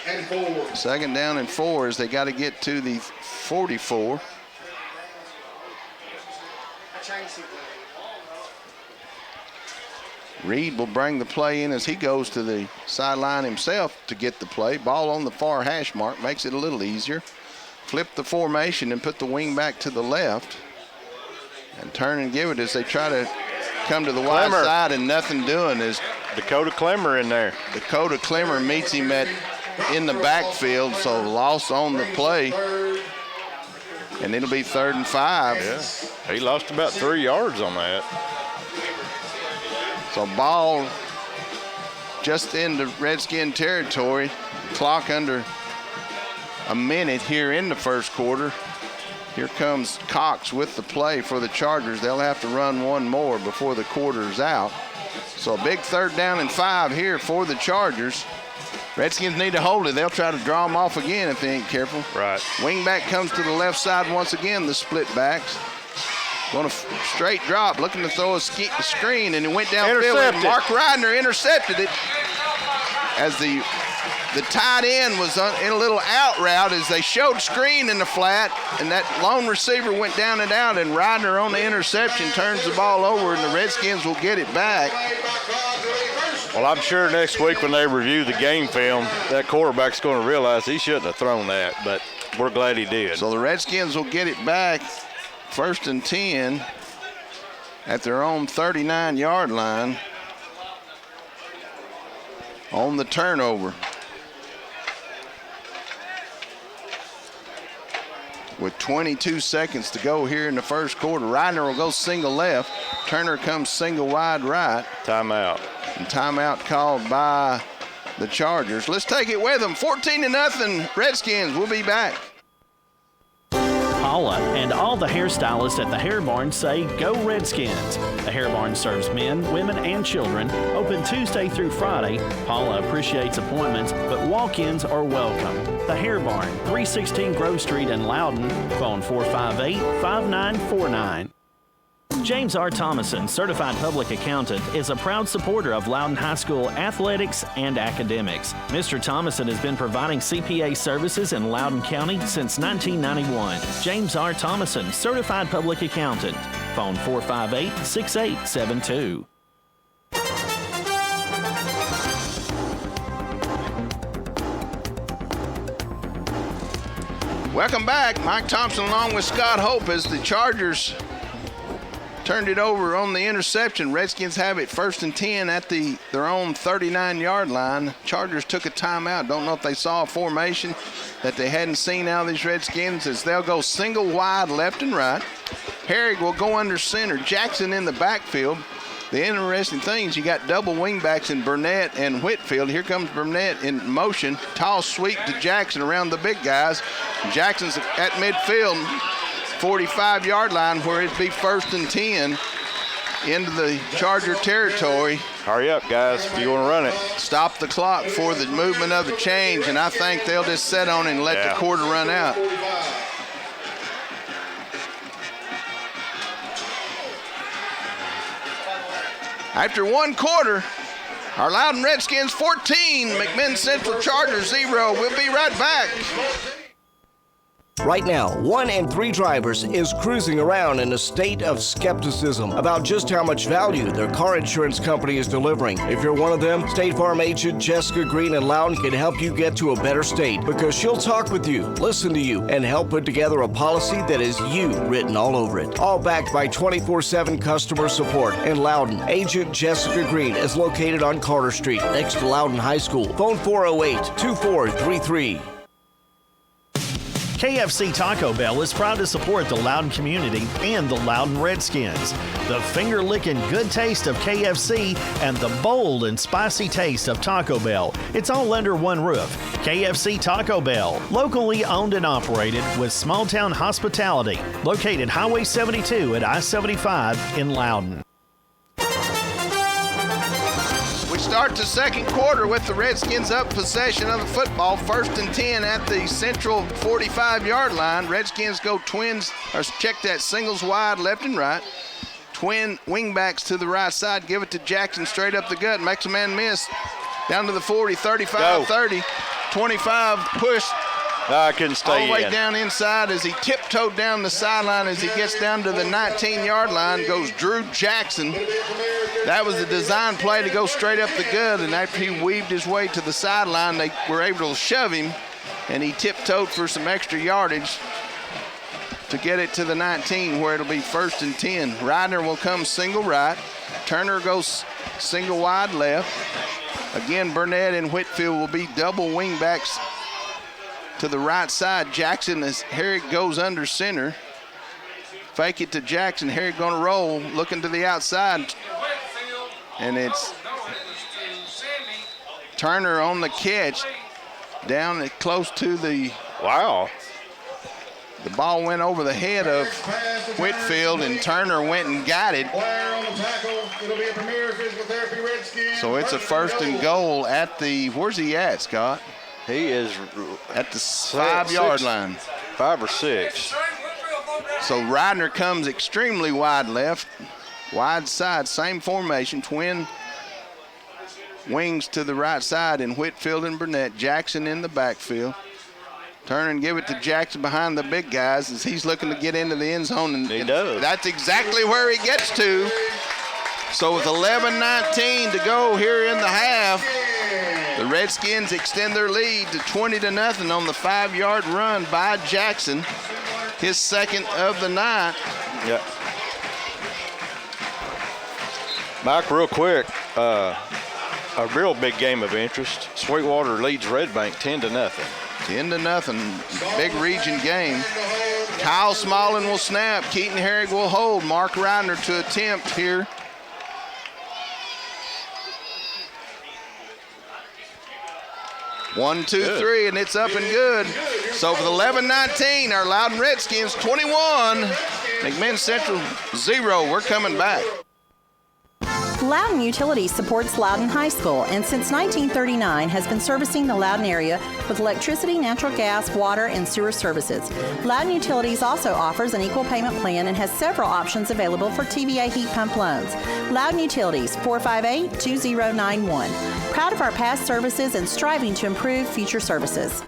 2nd down and 4 as they got to get to the 44. Reed will bring the play in as he goes to the sideline himself to get the play. Ball on the far hash mark makes it a little easier. Flip the formation and put the wing back to the left. And turn and give it as they try to come to the wide side, and nothing doing is Dakota Clemmer in there. Dakota Clemmer meets him in the backfield, so loss on the play. And it'll be 3rd and 5. Yeah, he lost about 3 yards on that. So ball just into Redskin territory. Clock under a minute here in the 1st quarter. Here comes Cox with the play for the Chargers. They'll have to run one more before the quarter's out. So a big 3rd down and 5 here for the Chargers. Redskins need to hold it. They'll try to draw them off again if they ain't careful. Right. Wing back comes to the left side once again, the split backs. Going to straight drop, looking to throw a screen, and it went downfield. Mark Reidner intercepted it as the tight end was in a little out route as they showed screen in the flat, and that lone receiver went down and out, and Reidner on the interception turns the ball over, and the Redskins will get it back. Well, I'm sure next week when they review the game film, that quarterback's going to realize he shouldn't have thrown that, but we're glad he did. So the Redskins will get it back, 1st and 10 at their own 39-yard line on the turnover. With 22 seconds to go here in the 1st quarter, Reidner will go single left. Turner comes single wide right. Timeout. And timeout called by the Chargers. Let's take it with them. 14-0 Redskins. We'll be back. Paula and all the hairstylists at the Hair Barn say, go Redskins. The Hair Barn serves men, women, and children. Open Tuesday through Friday. Paula appreciates appointments, but walk-ins are welcome. The Hair Barn, 316 Grove Street in Loudon. Phone 458-5949. James R. Thomason, Certified Public Accountant, is a proud supporter of Loudon High School athletics and academics. Mr. Thomason has been providing CPA services in Loudon County since 1991. James R. Thomason, Certified Public Accountant. Phone 458-6872. Welcome back. Mike Thompson along with Scott Hope as the Chargers turned it over on the interception. Redskins have it 1st and 10 at their own 39-yard line. Chargers took a timeout. Don't know if they saw a formation that they hadn't seen out of these Redskins as they'll go single wide left and right. Herrig will go under center. Jackson in the backfield. The interesting thing is you got double wingbacks in Burnett and Whitfield. Here comes Burnett in motion. Tall sweep to Jackson around the big guys. Jackson's at midfield. 45-yard line where it'd be 1st and 10 into the Charger territory. Hurry up, guys, if you want to run it. Stop the clock for the movement of the change, and I think they'll just sit on it and let the quarter run out. After 1 quarter, our Loudon Redskins 14, McMinn Central Chargers 0. We'll be right back. Right now, 1 in 3 drivers is cruising around in a state of skepticism about just how much value their car insurance company is delivering. If you're one of them, State Farm agent Jessica Green in Loudon can help you get to a better state because she'll talk with you, listen to you, and help put together a policy that is you written all over it. All backed by 24/7 customer support. In Loudon, agent Jessica Green is located on Carter Street next to Loudon High School. Phone 408-2433. KFC Taco Bell is proud to support the Loudon community and the Loudon Redskins. The finger-licking good taste of KFC and the bold and spicy taste of Taco Bell. It's all under one roof. KFC Taco Bell, locally owned and operated with small-town hospitality, located Highway 72 at I-75 in Loudon. Start the second quarter with the Redskins up possession of the football. 1st and 10 at the central 45-yard line. Redskins go twins, or check that, singles wide left and right. Twin wingbacks to the right side. Give it to Jackson straight up the gut. Makes a man miss. Down to the 40, 35, 30, 25, push. I couldn't stay all the way down inside as he tiptoed down the sideline. As he gets down to the 19-yard line, goes Drew Jackson. That was the design play to go straight up the gut, and after he weaved his way to the sideline, they were able to shove him, and he tiptoed for some extra yardage to get it to the 19, where it'll be 1st and 10. Ryder will come single right. Turner goes single wide left. Again, Burnett and Whitfield will be double wingbacks to the right side. Jackson, as Herrick goes under center. Fake it to Jackson. Herrick gonna roll, looking to the outside. And it's Turner on the catch, down at close to the, wow. The ball went over the head of Whitfield, and Turner went and got it. So it's a 1st and goal at the, where's he at, Scott? He is at the 5-yard line. 5 or 6. So Ryder comes extremely wide left, wide side, same formation, twin wings to the right side in Whitfield and Burnett. Jackson in the backfield. Turn and give it to Jackson behind the big guys as he's looking to get into the end zone. And he does. That's exactly where he gets to. So with 11:19 to go here in the half, the Redskins extend their lead to 20-0 on the 5-yard run by Jackson, his second of the night. Yeah. Mike, real quick, a real big game of interest. Sweetwater leads Red Bank 10-0. 10-0, big region game. Kyle Smallin will snap. Keaton Herrick will hold. Mark Ryder to attempt here. One, two, three, and it's up and good. So for the 11-19, our Loudon Redskins 21, McMinn Central 0. We're coming back. Loudon Utilities supports Loudon High School and since 1939 has been servicing the Loudon area with electricity, natural gas, water, and sewer services. Loudon Utilities also offers an equal payment plan and has several options available for TVA heat pump loans. Loudon Utilities, 458-2091. Proud of our past services and striving to improve future services.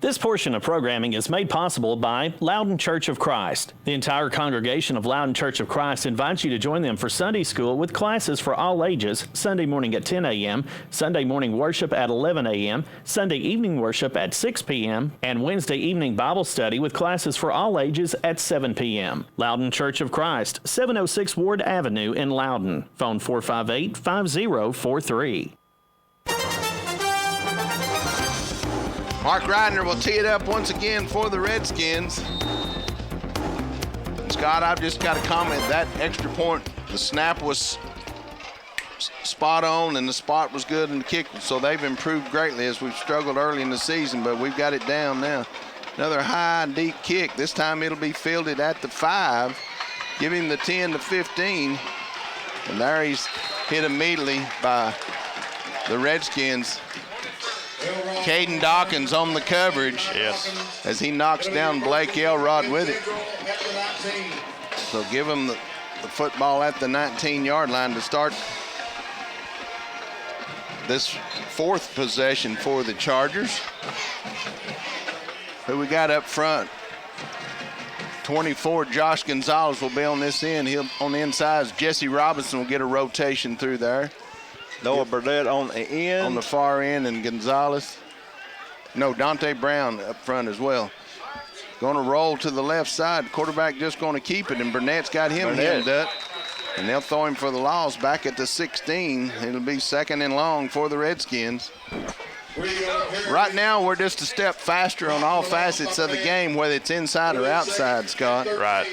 This portion of programming is made possible by Loudon Church of Christ. The entire congregation of Loudon Church of Christ invites you to join them for Sunday school with classes for all ages, Sunday morning at 10 a.m., Sunday morning worship at 11 a.m., Sunday evening worship at 6 p.m., and Wednesday evening Bible study with classes for all ages at 7 p.m. Loudon Church of Christ, 706 Ward Avenue in Loudon. Phone 458-5043. Mark Ryder will tee it up once again for the Redskins. Scott, I've just got to comment, that extra point, the snap was spot on and the spot was good in the kick, so they've improved greatly as we've struggled early in the season, but we've got it down now. Another high and deep kick. This time it'll be fielded at the 5, giving the 10-15. And there he's hit immediately by the Redskins. Caden Dawkins on the coverage, yes, as he knocks down Blake Elrod with it. So give him the football at the 19-yard line to start this 4th possession for the Chargers. Who we got up front? 24, Josh Gonzalez will be on this end. He'll on the inside. Jesse Robinson will get a rotation through there. Noah Burnett on the end. On the far end, and Gonzalez. No, Dante Brown up front as well. Going to roll to the left side. Quarterback just going to keep it, and Burnett's got him hemmed up. And they'll throw him for the loss back at the 16. It'll be second and long for the Redskins. Right now, we're just a step faster on all facets of the game, whether it's inside or outside, Scott. Right.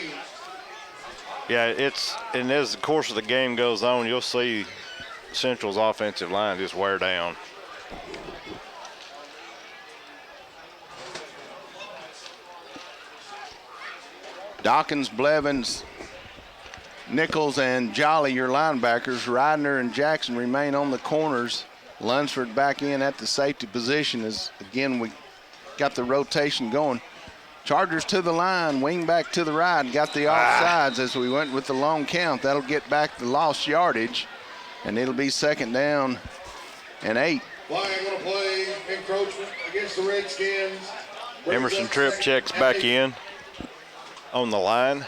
Yeah, and as the course of the game goes on, you'll see Central's offensive line just wear down. Dawkins, Blevins, Nichols, and Jolly, your linebackers. Ridner and Jackson remain on the corners. Lunsford back in at the safety position as, again, we got the rotation going. Chargers to the line, wing back to the right, got the offsides as we went with the long count. That'll get back the lost yardage, and it'll be second down and 8. Lion going to play encroachment against the Redskins. Emerson Tripp checks back in on the line.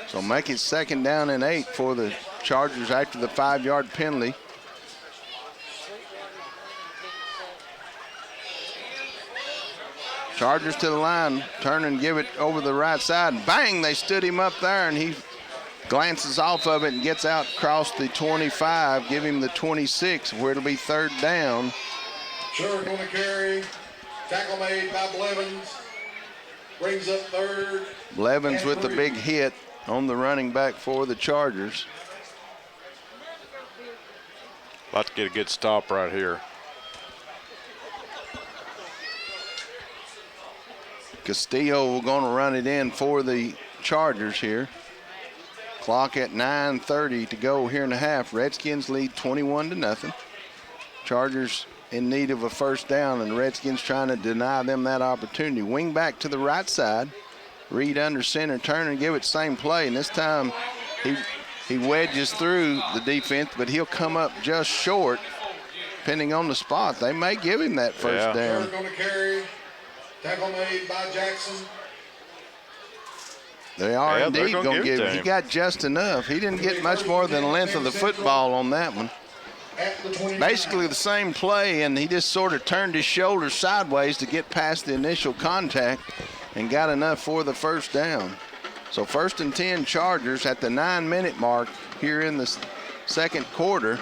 So make it second down and 8 for the Chargers after the 5-yard penalty. Chargers to the line, turn and give it over the right side. Bang, they stood him up there, and he glances off of it and gets out across the 25, give him the 26, where it'll be third down. Sure going to carry. Tackle made by Blevins. Brings up third. Blevins with the big hit on the running back for the Chargers. About to get a good stop right here. Castillo going to run it in for the Chargers here. Clock at 9:30 to go here in the half. Redskins lead 21-0. Chargers in need of a first down, and the Redskins trying to deny them that opportunity. Wing back to the right side. Reed under center, turn and give it same play, and this time he wedges through the defense, but he'll come up just short, depending on the spot. They may give him that first down. Going to carry. Tackle made by Jackson. They are indeed going to give him. He got just enough. He didn't get much more than the length of the football on that one. Basically the same play, and he just sort of turned his shoulders sideways to get past the initial contact and got enough for the first down. So first and 10 Chargers at the 9-minute mark here in the second quarter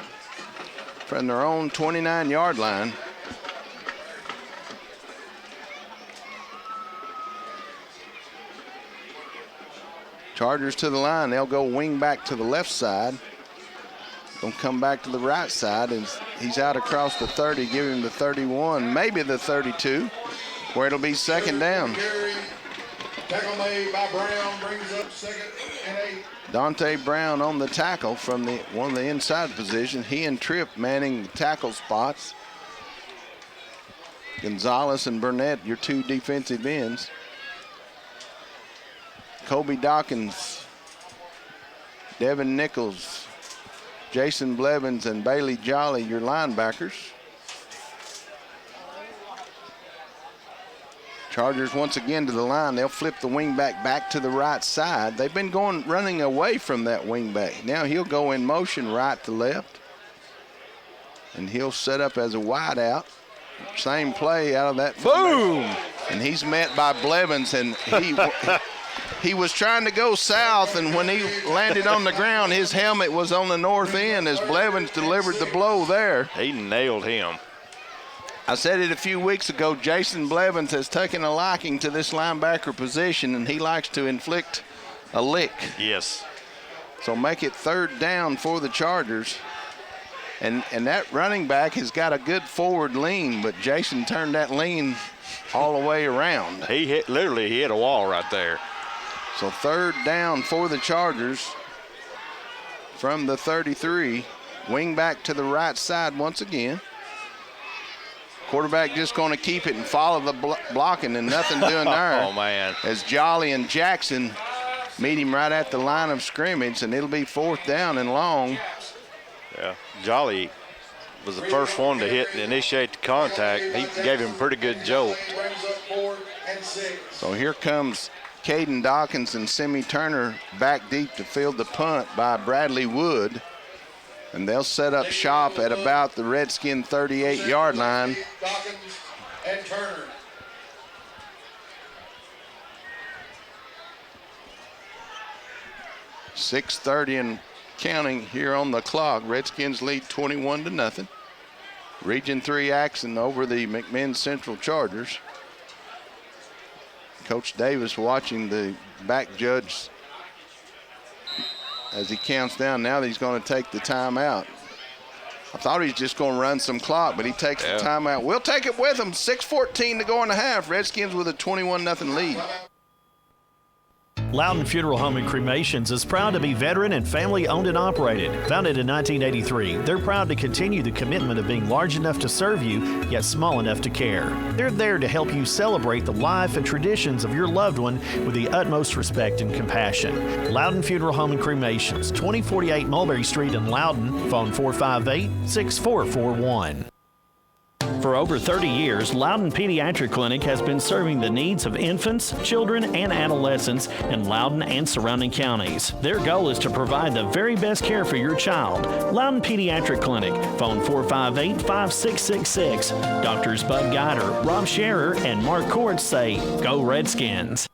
from their own 29-yard line. Chargers to the line. They'll go wing back to the left side. Gonna come back to the right side, and he's out across the 30, give him the 31, maybe the 32, where it'll be second down. Tackle made by Brown, brings up second and 8. Dante Brown on the tackle from one of the inside positions. He and Tripp manning the tackle spots. Gonzalez and Burnett, your two defensive ends. Kobe Dawkins, Devin Nichols, Jason Blevins, and Bailey Jolly, your linebackers. Chargers once again to the line. They'll flip the wingback back to the right side. They've been running away from that wingback. Now he'll go in motion right to left, and he'll set up as a wideout. Same play out of that. Boom! And he's met by Blevins, and he was trying to go south, and when he landed on the ground, his helmet was on the north end as Blevins delivered the blow there. He nailed him. I said it a few weeks ago, Jason Blevins has taken a liking to this linebacker position, and he likes to inflict a lick. Yes. So make it third down for the Chargers. And that running back has got a good forward lean, but Jason turned that lean all the way around. He hit a wall right there. So third down for the Chargers from the 33. Wing back to the right side once again. Quarterback just going to keep it and follow the blocking, and nothing doing there. Oh, man. As Jolly and Jackson meet him right at the line of scrimmage, and it'll be fourth down and long Yeah, Jolly was the first one to initiate the contact. He gave him a pretty good jolt. So here comes Caden Dawkins and Simi Turner back deep to field the punt by Bradley Wood. And they'll set up shop at about the Redskin 38-yard line. Dawkins and Turner. .6:30 and counting here on the clock. Redskins lead 21-0. Region 3 action over the McMinn Central Chargers. Coach Davis watching the back judge as he counts down. Now that he's going to take the timeout. I thought he was just going to run some clock, but he takes the timeout. We'll take it with him. 6:14 to go in the half. Redskins with a 21-0 lead. Loudon Funeral Home and Cremations is proud to be veteran and family owned and operated. Founded in 1983, they're proud to continue the commitment of being large enough to serve you, yet small enough to care. They're there to help you celebrate the life and traditions of your loved one with the utmost respect and compassion. Loudon Funeral Home and Cremations, 2048 Mulberry Street in Loudon, phone 458-6441. For over 30 years, Loudon Pediatric Clinic has been serving the needs of infants, children, and adolescents in Loudon and surrounding counties. Their goal is to provide the very best care for your child. Loudon Pediatric Clinic, phone 458-5666. Doctors Bud Guider, Rob Scherer, and Mark Kortz say, "Go Redskins."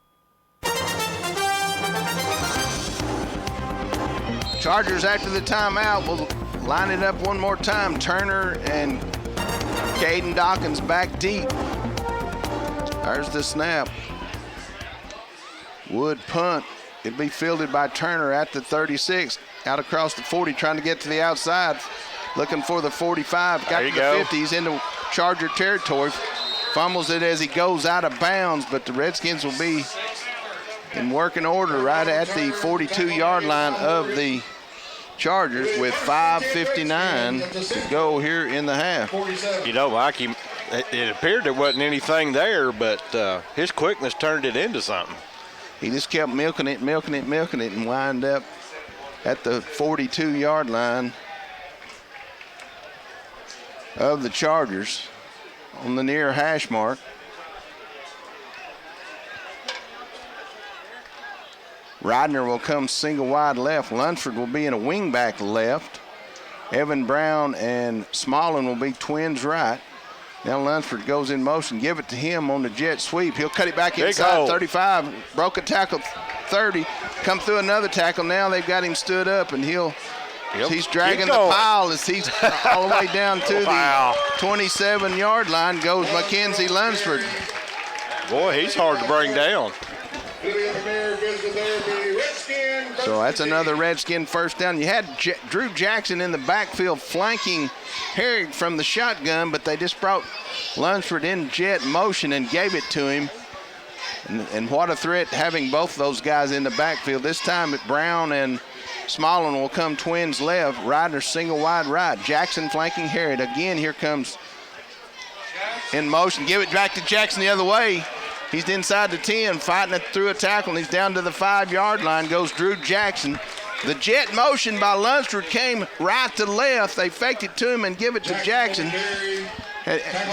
Chargers after the timeout will line it up one more time. Turner and Caden Dawkins back deep. There's the snap. Wood punt. It'll be fielded by Turner at the 36. Out across the 40, trying to get to the outside. Looking for the 45. Got to the 50. He's into Charger territory. Fumbles it as he goes out of bounds, but the Redskins will be in working order right at the 42-yard line of the Chargers with 5:59 to go here in the half. You know, Mike, it appeared there wasn't anything there, but his quickness turned it into something. He just kept milking it, and wind up at the 42-yard line of the Chargers on the near hash mark. Rodner will come single wide left. Lunsford will be in a wingback left. Evan Brown and Smallin will be twins right. Now Lunsford goes in motion. Give it to him on the jet sweep. He'll cut it back inside 35. Broke a tackle 30. Come through another tackle. Now they've got him stood up, and he's dragging the pile as he's all the way down to the 27-yard line goes Mackenzie Lunsford. Boy, he's hard to bring down. So that's another Redskin first down. You had Drew Jackson in the backfield flanking Herrick from the shotgun, but they just brought Lunsford in jet motion and gave it to him. And what a threat having both those guys in the backfield. This time Brown and Smallin will come twins left. Ryder single wide right. Jackson flanking Herrick. Again, here comes in motion. Give it back to Jackson the other way. He's inside the 10, fighting it through a tackle, and he's down to the 5-yard line. Goes Drew Jackson. The jet motion by Lunsford came right to left. They faked it to him and give it to Jackson.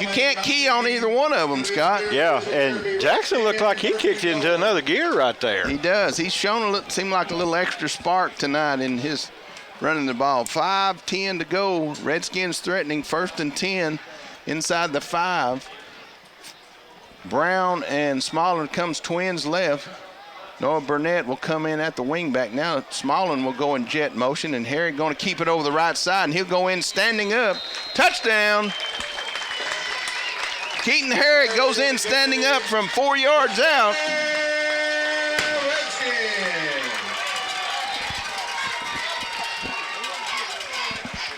You can't key on either one of them, Scott. Yeah, and Jackson looked like he kicked into another gear right there. He does. He's shown seemed like a little extra spark tonight in his running the ball. 5:10 to go. Redskins threatening 1st and 10 inside the 5. Brown and Smallin comes twins left. Noah Burnett will come in at the wingback. Now Smallin will go in jet motion, and Harry going to keep it over the right side, and he'll go in standing up. Touchdown. Keaton Herrick goes in standing up from 4 yards out.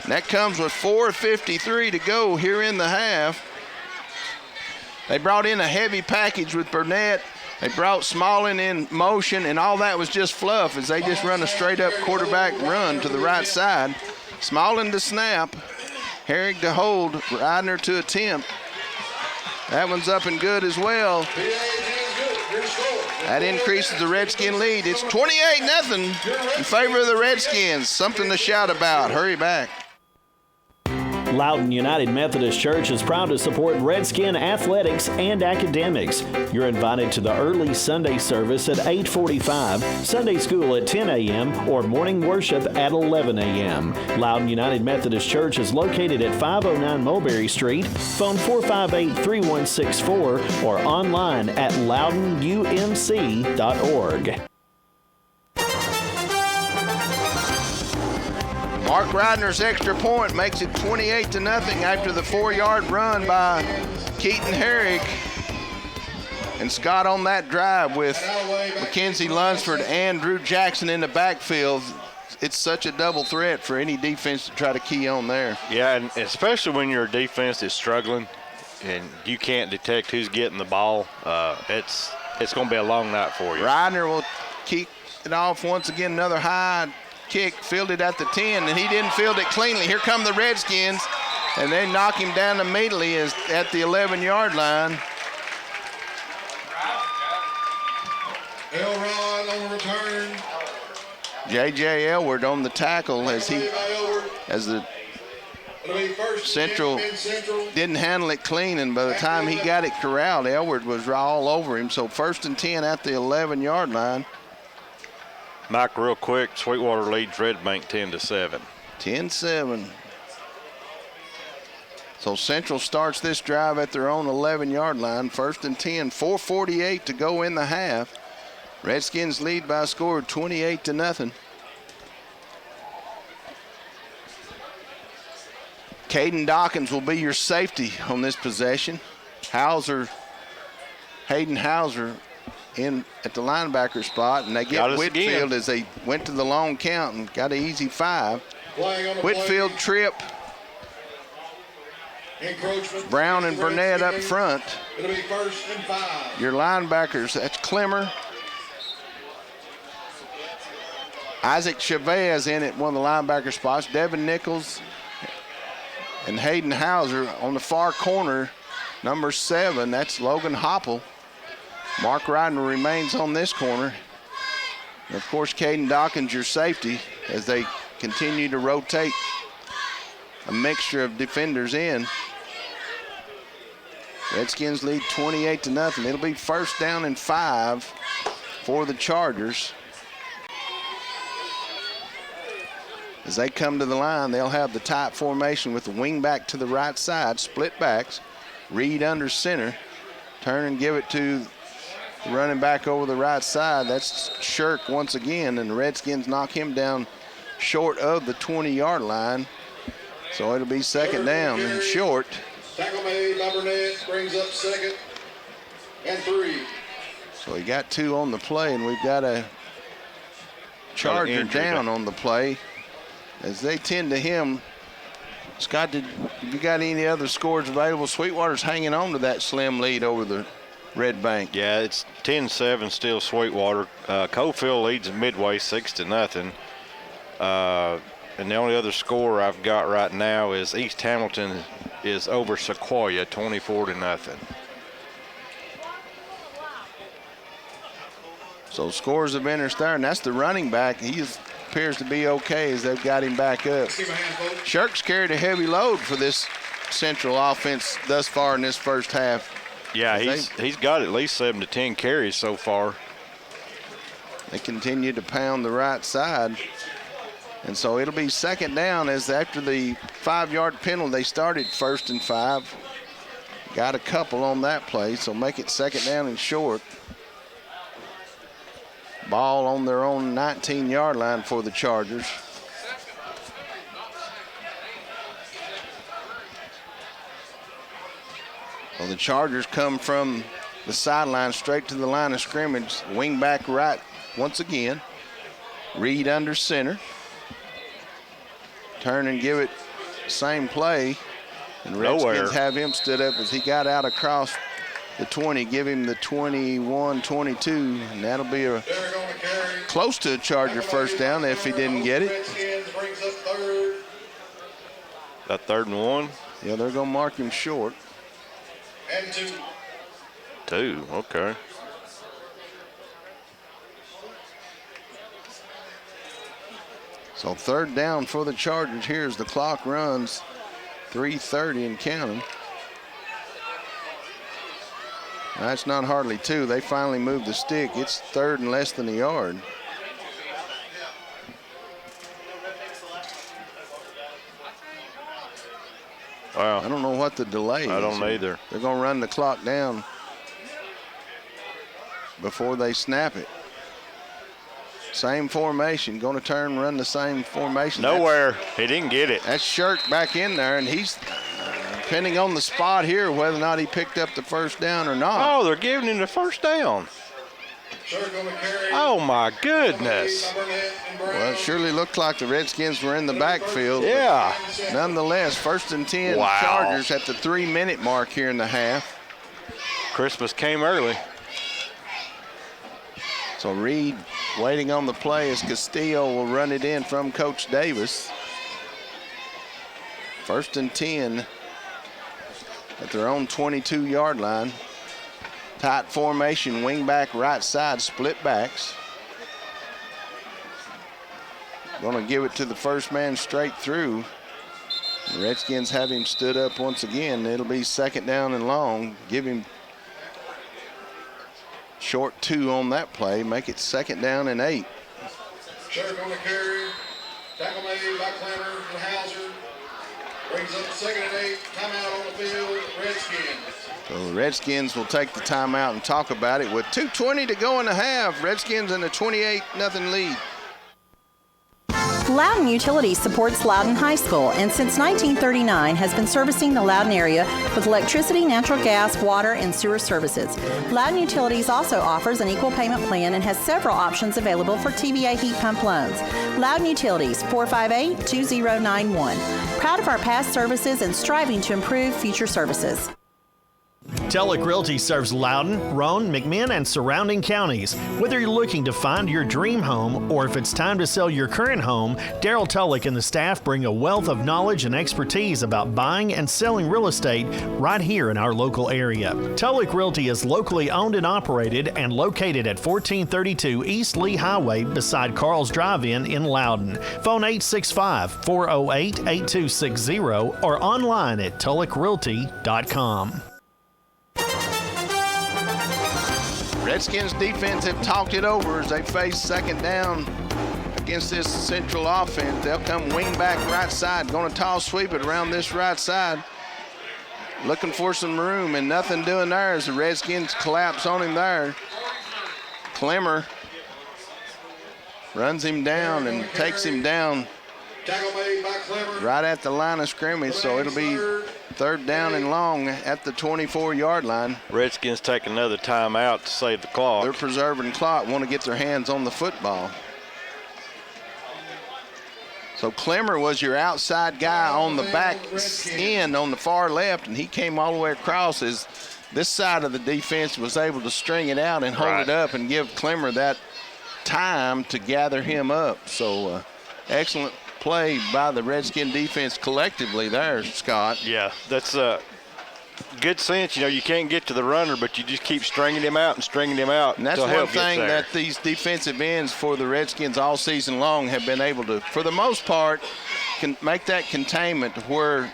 And that comes with 4:53 to go here in the half. They brought in a heavy package with Burnett. They brought Smallin in motion, and all that was just fluff as they just run a straight-up quarterback run to the right side. Smallin to snap. Herrick to hold. Ridner to attempt. That one's up and good as well. That increases the Redskin lead. It's 28-0 in favor of the Redskins. Something to shout about. Hurry back. Loudon United Methodist Church is proud to support Redskin athletics and academics. You're invited to the early Sunday service at 8:45, Sunday school at 10 a.m., or morning worship at 11 a.m. Loudon United Methodist Church is located at 509 Mulberry Street. Phone 458-3164 or online at loudonumc.org. Mark Ridner's extra point makes it 28-0 after the 4-yard run by Keaton Herrick. And Scott on that drive with Mackenzie Lunsford and Drew Jackson in the backfield. It's such a double threat for any defense to try to key on there. Yeah, and especially when your defense is struggling and you can't detect who's getting the ball, it's going to be a long night for you. Ridner will keep it off once again, another high kick, fielded at the 10, and he didn't field it cleanly. Here come the Redskins, and they knock him down immediately at the 11-yard line. Elrod on the return. J.J. Elward on the tackle as the Central didn't handle it clean, and by the time he got it corralled, Elward was all over him. So 1st and 10 at the 11-yard line. Mike, real quick, Sweetwater leads Red Bank 10-7. 10-7. So Central starts this drive at their own 11-yard line. 1st and 10, 4:48 to go in the half. Redskins lead by a score of 28-0. Caden Dawkins will be your safety on this possession. Hayden Hauser in at the linebacker spot, and they get Whitfield as they went to the long count and got an easy 5. Whitfield trip. Brown and Burnett up front. It'll be 1st and 5. Your linebackers, that's Clemmer. Isaac Chavez in at one of the linebacker spots. Devin Nichols and Hayden Hauser on the far corner. Number 7, that's Logan Hopple. Mark Ridner remains on this corner. And of course, Caden Dawkins, your safety, as they continue to rotate a mixture of defenders in. Redskins lead 28-0. It'll be 1st down and 5 for the Chargers. As they come to the line, they'll have the tight formation with the wing back to the right side, split backs, Reed under center, turn and give it to the running back over the right side. That's Shirk once again, and the Redskins knock him down short of the 20-yard line. So it'll be 2nd down and short. Tackle made by Burnett, brings up 2nd and 3. So he got 2 on the play, and we've got a Charger down on the play. As they tend to him, Scott, have you got any other scores available? Sweetwater's hanging on to that slim lead over the Red Bank. Yeah, it's 10-7 still Sweetwater. Cofield leads in Midway 6-0. And the only other score I've got right now is East Hamilton is over Sequoia 24-0. So scores of interest there, and that's the running back. He appears to be okay as they've got him back up. Shirk's carried a heavy load for this Central offense thus far in this first half. Yeah, he's got at least 7 to 10 carries so far. They continue to pound the right side. And so it'll be 2nd down as after the 5-yard penalty, they started 1st and 5. Got a couple on that play, so make it 2nd down and short. Ball on their own 19-yard line for the Chargers. Well, the Chargers come from the sideline straight to the line of scrimmage. Wing back right once again. Reed under center. Turn and give it same play. And Redskins have him stood up as he got out across the 20. Give him the 21-22, and that'll be close to a Charger 1st down if he didn't get it. That 3rd and 1? Yeah, they're going to mark him short. And 2. 2, okay. So 3rd down for the Chargers here as the clock runs 3:30 and counting. That's not hardly two. They finally moved the stick. It's third and less than a yard. Wow. I don't know what the delay is. I don't either. They're going to run the clock down before they snap it. Same formation. Going to turn and run the same formation. Nowhere. He didn't get it. That's Shirk back in there, and he's depending on the spot here whether or not he picked up the first down or not. Oh, they're giving him the first down. Oh, my goodness. Well, it surely looked like the Redskins were in the backfield. Yeah. Nonetheless, 1st and 10, wow. Chargers at the 3-minute mark here in the half. Christmas came early. So Reed waiting on the play as Castillo will run it in from Coach Davis. 1st and 10 at their own 22-yard line. Tight formation, wing back, right side, split backs. Going to give it to the first man straight through. The Redskins have him stood up once again. It'll be 2nd down and long. Give him short 2 on that play. Make it 2nd down and 8. Sherk on the carry. Tackle made by Clammer and Hauser. Brings up 2nd and 8. Timeout on the field. Redskins. So the Redskins will take the timeout and talk about it with 2:20 to go in the half. Redskins in a 28-0 lead. Loudon Utilities supports Loudon High School and since 1939 has been servicing the Loudon area with electricity, natural gas, water, and sewer services. Loudon Utilities also offers an equal payment plan and has several options available for TVA heat pump loans. Loudon Utilities, 458-2091. Proud of our past services and striving to improve future services. Tulloch Realty serves Loudon, Roane, McMinn, and surrounding counties. Whether you're looking to find your dream home or if it's time to sell your current home, Daryl Tulloch and the staff bring a wealth of knowledge and expertise about buying and selling real estate right here in our local area. Tulloch Realty is locally owned and operated and located at 1432 East Lee Highway beside Carl's Drive-In in Loudon. Phone 865-408-8260 or online at tullochrealty.com. Redskins defense have talked it over as they face 2nd down against this Central offense. They'll come wing back right side, going to toss sweep it around this right side. Looking for some room and nothing doing there as the Redskins collapse on him there. Clemmer runs him down and takes him down right at the line of scrimmage, so it'll be 3rd down and long at the 24-yard line. Redskins take another timeout to save the clock. They're preserving clock, want to get their hands on the football. So Clemmer was your outside guy on the back end on the far left, and he came all the way across as this side of the defense was able to string it out and hold it up and give Clemmer that time to gather him up. So excellent play by the Redskin defense collectively there, Scott. Yeah, that's good sense. You know, you can't get to the runner, but you just keep stringing him out and stringing him out. And that's one thing that these defensive ends for the Redskins all season long have been able to, for the most part, can make that containment where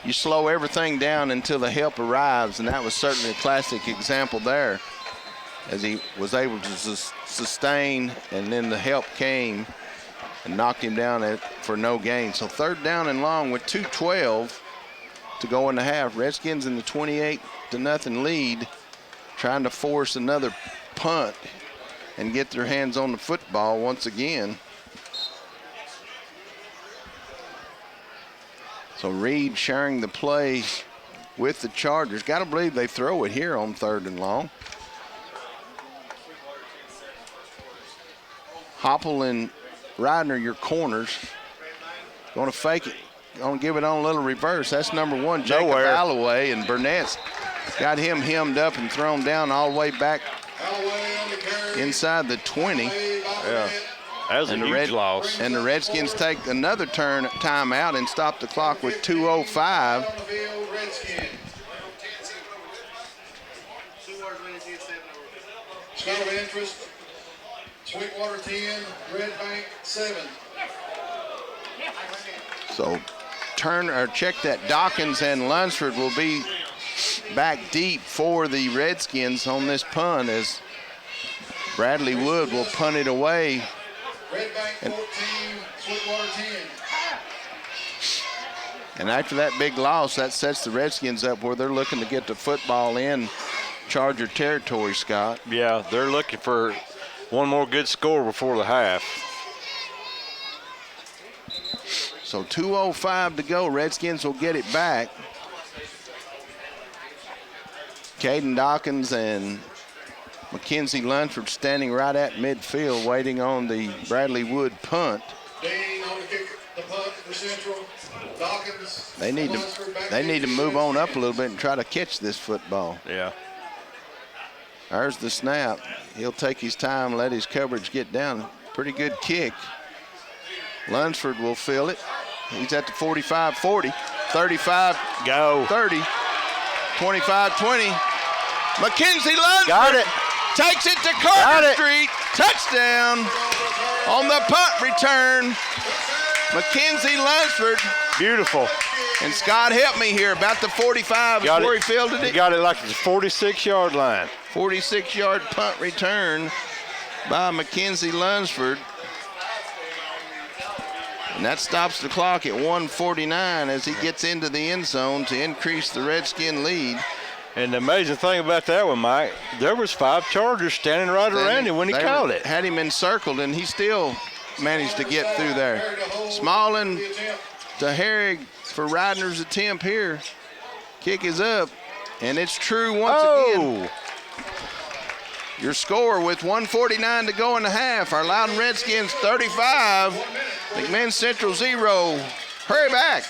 you slow everything down until the help arrives, and that was certainly a classic example there as he was able to sustain, and then the help came and knocked him down for no gain. So 3rd down and long with 2:12 to go in the half. Redskins in the 28-0 lead, trying to force another punt and get their hands on the football once again. So Reed sharing the play with the Chargers. Got to believe they throw it here on 3rd and long. Hopple and Ridner, your corners. Going to fake it. Going to give it on a little reverse. That's number 1, Jacob Alloway, and Burnett's got him hemmed up and thrown down all the way back inside the 20. Yeah, that was a huge loss. And the Redskins take another timeout and stop the clock with 2:05. Spell of interest. Sweetwater 10, Red Bank 7. So check that Dawkins and Lunsford will be back deep for the Redskins on this punt as Bradley Wood will punt it away. Red Bank 14, Sweetwater 10. And after that big loss, that sets the Redskins up where they're looking to get the football in Charger territory, Scott. Yeah, they're looking for one more good score before the half. So 2:05 to go. Redskins will get it back. Caden Dawkins and Mackenzie Lunsford standing right at midfield waiting on the Bradley Wood punt. Dean on the kick, the punt for Central. Dawkins. They need to move on up a little bit and try to catch this football. Yeah. There's the snap. He'll take his time, let his coverage get down. Pretty good kick. Lunsford will fill it. He's at the 45-40, 35-30, 25-20. Mackenzie Lunsford got it. Takes it to Carter Street. Touchdown on the punt return. Mackenzie Lunsford. Beautiful. And Scott helped me here. About the 45 is where he fielded it. He got it like the 46-yard line. 46-yard punt return by Mackenzie Lunsford. And that stops the clock at 1:49 as he gets into the end zone to increase the Redskin lead. And the amazing thing about that one, Mike, there was 5 Chargers standing right around him when he caught it. Had him encircled, and he still managed to get through there. Smalling to Herrig for Ridner's attempt here. Kick is up, and it's true once again. Your score with 1:49 to go in the half. Our Loudon Redskins 35, McMinn Central 0. Hurry back.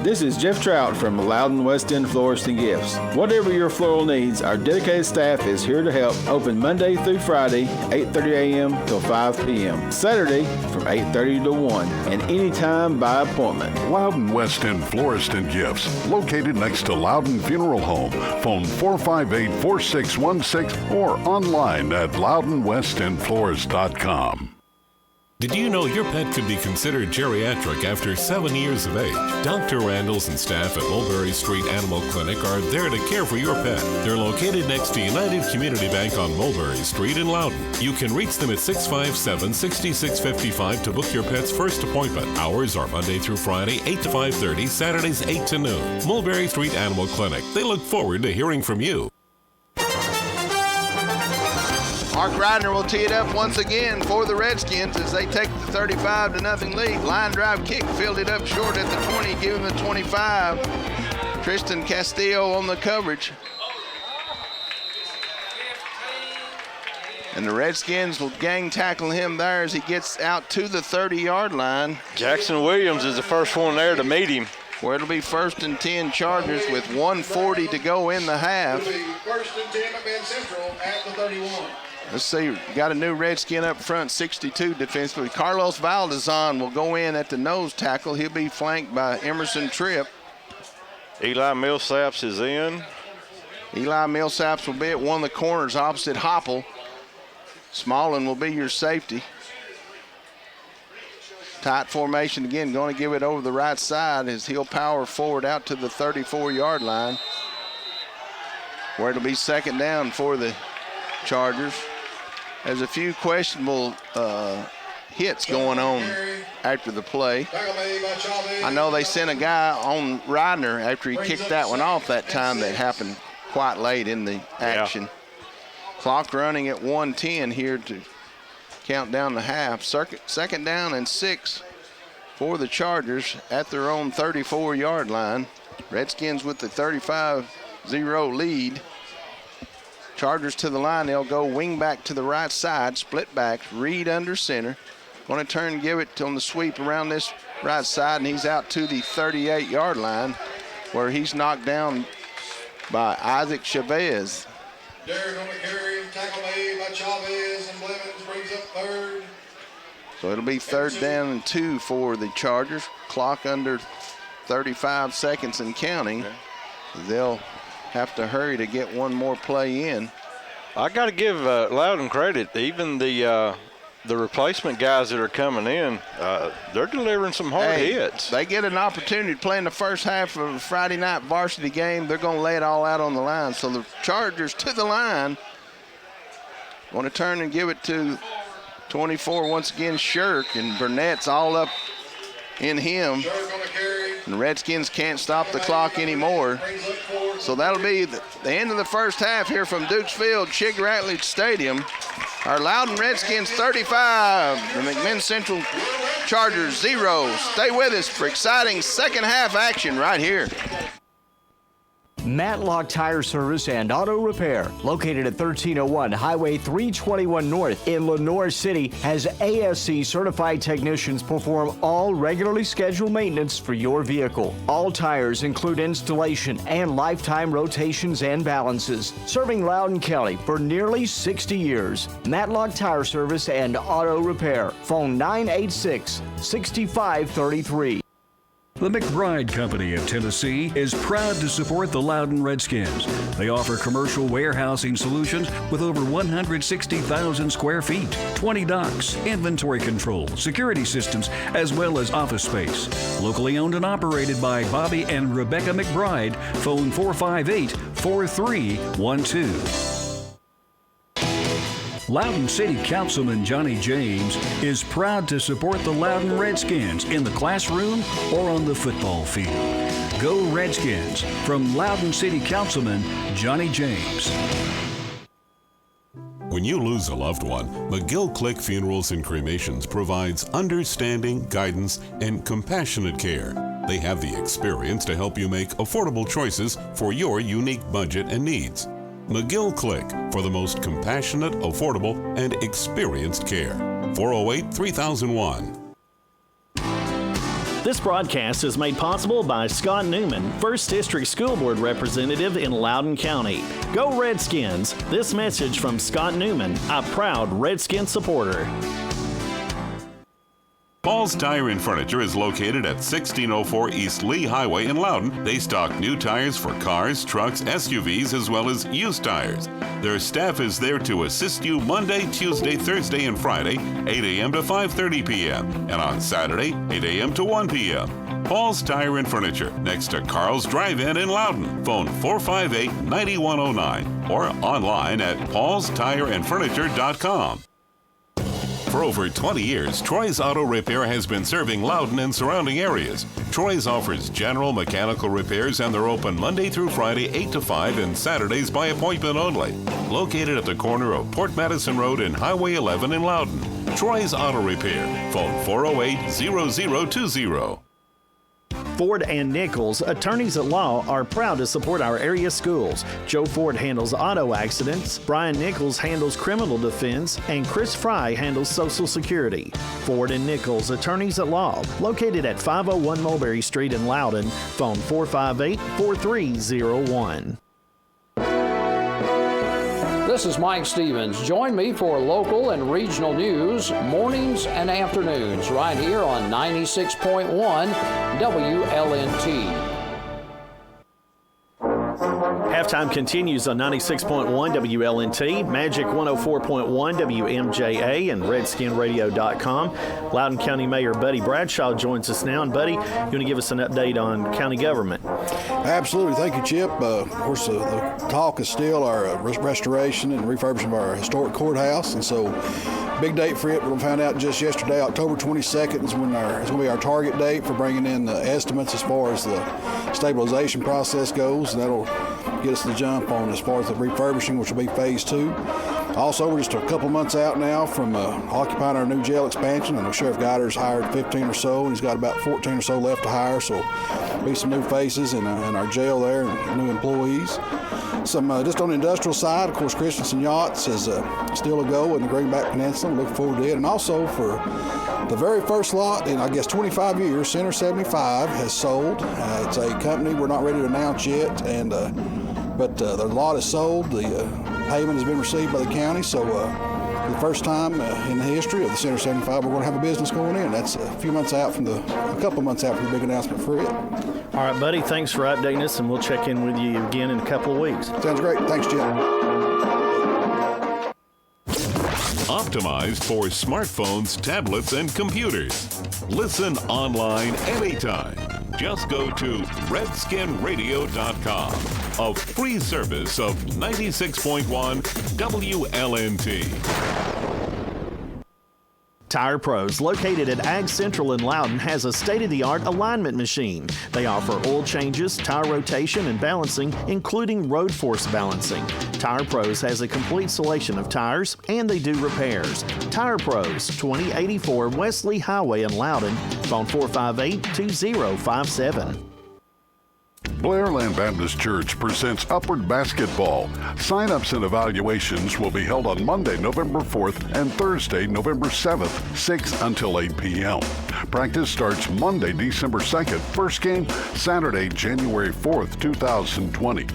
This is Jeff Trout from Loudon West End Florist and Gifts. Whatever your floral needs, our dedicated staff is here to help. Open Monday through Friday, 8:30 a.m. till 5 p.m. Saturday from 8:30 to 1, and anytime by appointment. Loudon West End Florist and Gifts, located next to Loudon Funeral Home. Phone 458-4616 or online at loudonwestendflorist.com. Did you know your pet could be considered geriatric after 7 years of age? Dr. Randalls and staff at Mulberry Street Animal Clinic are there to care for your pet. They're located next to United Community Bank on Mulberry Street in Loudon. You can reach them at 657-6655 to book your pet's first appointment. Hours are Monday through Friday, 8 to 5:30, Saturdays 8 to noon. Mulberry Street Animal Clinic. They look forward to hearing from you. Mark Ridner will tee it up once again for the Redskins as they take the 35-0 lead. Line drive kick fielded up short at the 20, give him the 25. Tristan Castillo on the coverage. And the Redskins will gang tackle him there as he gets out to the 30-yard line. Jackson Williams is the first one there to meet him. Where it'll be 1st and 10 Chargers with 1:40 to go in the half. It'll be 1st and 10 McMinn Central at the 31. Let's see, got a new Redskin up front, 62 defensively. Carlos Valdezon will go in at the nose tackle. He'll be flanked by Emerson Tripp. Eli Millsaps is in. Eli Millsaps will be at one of the corners opposite Hopple. Smallin will be your safety. Tight formation again, going to give it over the right side as he'll power forward out to the 34-yard line, where it'll be 2nd down for the Chargers. There's a few questionable hits going on after the play. I know they sent a guy on Ridner after he kicked that one off that time that happened quite late in the action. Yeah. Clock running at 1:10 here to count down the half. 2nd down and 6 for the Chargers at their own 34-yard line. Redskins with the 35-0 lead. Chargers to the line. They'll go wing back to the right side, split back, Reed under center. Going to turn and give it on the sweep around this right side, and he's out to the 38-yard line where he's knocked down by Isaac Chavez. Derek on the carry, tackle made by Chavez, and Blevins brings up 3rd. So it'll be 3rd down and 2 for the Chargers. Clock under 35 seconds and counting. Okay. They'll have to hurry to get one more play in. I got to give Loudon credit. Even the the replacement guys that are coming in, they're delivering some hard hits. They get an opportunity to play in the first half of a Friday night varsity game. They're going to lay it all out on the line. So the Chargers to the line. Want to turn and give it to 24 once again, Shirk, and Burnett's all up in him. And the Redskins can't stop the clock anymore. So that'll be the end of the first half here from Dukes Field, Chig Ratledge Stadium. Our Loudon Redskins 35, the McMinn Central Chargers 0. Stay with us for exciting second half action right here. Matlock Tire Service and Auto Repair, located at 1301 Highway 321 North in Lenoir City, has ASC certified technicians perform all regularly scheduled maintenance for your vehicle. All tires include installation and lifetime rotations and balances. Serving Loudoun County for nearly 60 years. Matlock Tire Service and Auto Repair. Phone 986-6533. The McBride Company of Tennessee is proud to support the Loudon Redskins. They offer commercial warehousing solutions with over 160,000 square feet, 20 docks, inventory control, security systems, as well as office space. Locally owned and operated by Bobby and Rebecca McBride. Phone 458-4312. Loudon City Councilman Johnny James is proud to support the Loudon Redskins in the classroom or on the football field. Go Redskins! From Loudon City Councilman Johnny James. When you lose a loved one, McGill Click Funerals and Cremations provides understanding, guidance, and compassionate care. They have the experience to help you make affordable choices for your unique budget and needs. McGill Click for the most compassionate, affordable, and experienced care. 408-3001. This broadcast is made possible by Scott Newman, 1st District School Board Representative in Loudoun County. Go Redskins! This message from Scott Newman, a proud Redskin supporter. Paul's Tire and Furniture is located at 1604 East Lee Highway in Loudon. They stock new tires for cars, trucks, SUVs, as well as used tires. Their staff is there to assist you Monday, Tuesday, Thursday, and Friday, 8 a.m. to 5:30 p.m. and on Saturday, 8 a.m. to 1 p.m. Paul's Tire and Furniture, next to Carl's Drive-In in Loudon. Phone 458-9109 or online at paulstireandfurniture.com. For over 20 years, Troy's Auto Repair has been serving Loudon and surrounding areas. Troy's offers general mechanical repairs and they're open Monday through Friday 8 to 5 and Saturdays by appointment only. Located at the corner of Port Madison Road and Highway 11 in Loudon. Troy's Auto Repair. Phone 408-0020. Ford and Nichols, attorneys at law, are proud to support our area schools. Joe Ford handles auto accidents, Brian Nichols handles criminal defense, and Chris Fry handles Social Security. Ford and Nichols, attorneys at law, located at 501 Mulberry Street in Loudon. Phone 458-4301. This is Mike Stevens. Join me for local and regional news, mornings and afternoons, right here on 96.1 WLNT. Halftime continues on 96.1 WLNT, Magic 104.1 WMJA, and RedskinRadio.com. Loudoun County Mayor Buddy Bradshaw joins us now. And Buddy, you want to give us an update on county government? Absolutely. Thank you, Chip. Of course, the talk is still our restoration and refurbishment of our historic courthouse. And so, big date for it. We found out just yesterday, October 22nd is when it's going to be our target date for bringing in the estimates as far as the stabilization process goes. And that'll get us the jump on as far as the refurbishing, which will be phase 2. Also, we're just a couple months out now from occupying our new jail expansion. I know Sheriff Guider's hired 15 or so, and he's got about 14 or so left to hire. So, be some new faces in our jail there and new employees. Some just on the industrial side, of course, Christensen Yachts is still a go in the Greenback Peninsula. Look forward to it. And also for the very first lot in, I guess, 25 years, Center 75 has sold. It's a company we're not ready to announce yet, and but the lot is sold. The payment has been received by the county, so for the first time in the history of the Center 75, we're going to have a business going in. That's a couple months out from the big announcement for it. All right, buddy, thanks for updating us, and we'll check in with you again in a couple of weeks. Sounds great. Thanks, Jim. optimized for smartphones, tablets, and computers. Listen online anytime. Just go to redskinradio.com, a free service of 96.1 WLNT. Tire Pros, located at Ag Central in Loudon, has a state-of-the-art alignment machine. They offer oil changes, tire rotation, and balancing, including road force balancing. Tire Pros has a complete selection of tires, and they do repairs. Tire Pros, 2084 Wesley Highway in Loudon. Phone 458-2057. Blairland Baptist Church presents Upward Basketball. Sign-ups and evaluations will be held on Monday, November 4th and Thursday, November 7th, 6 until 8 p.m. Practice starts Monday, December 2nd. First game, Saturday, January 4th, 2020.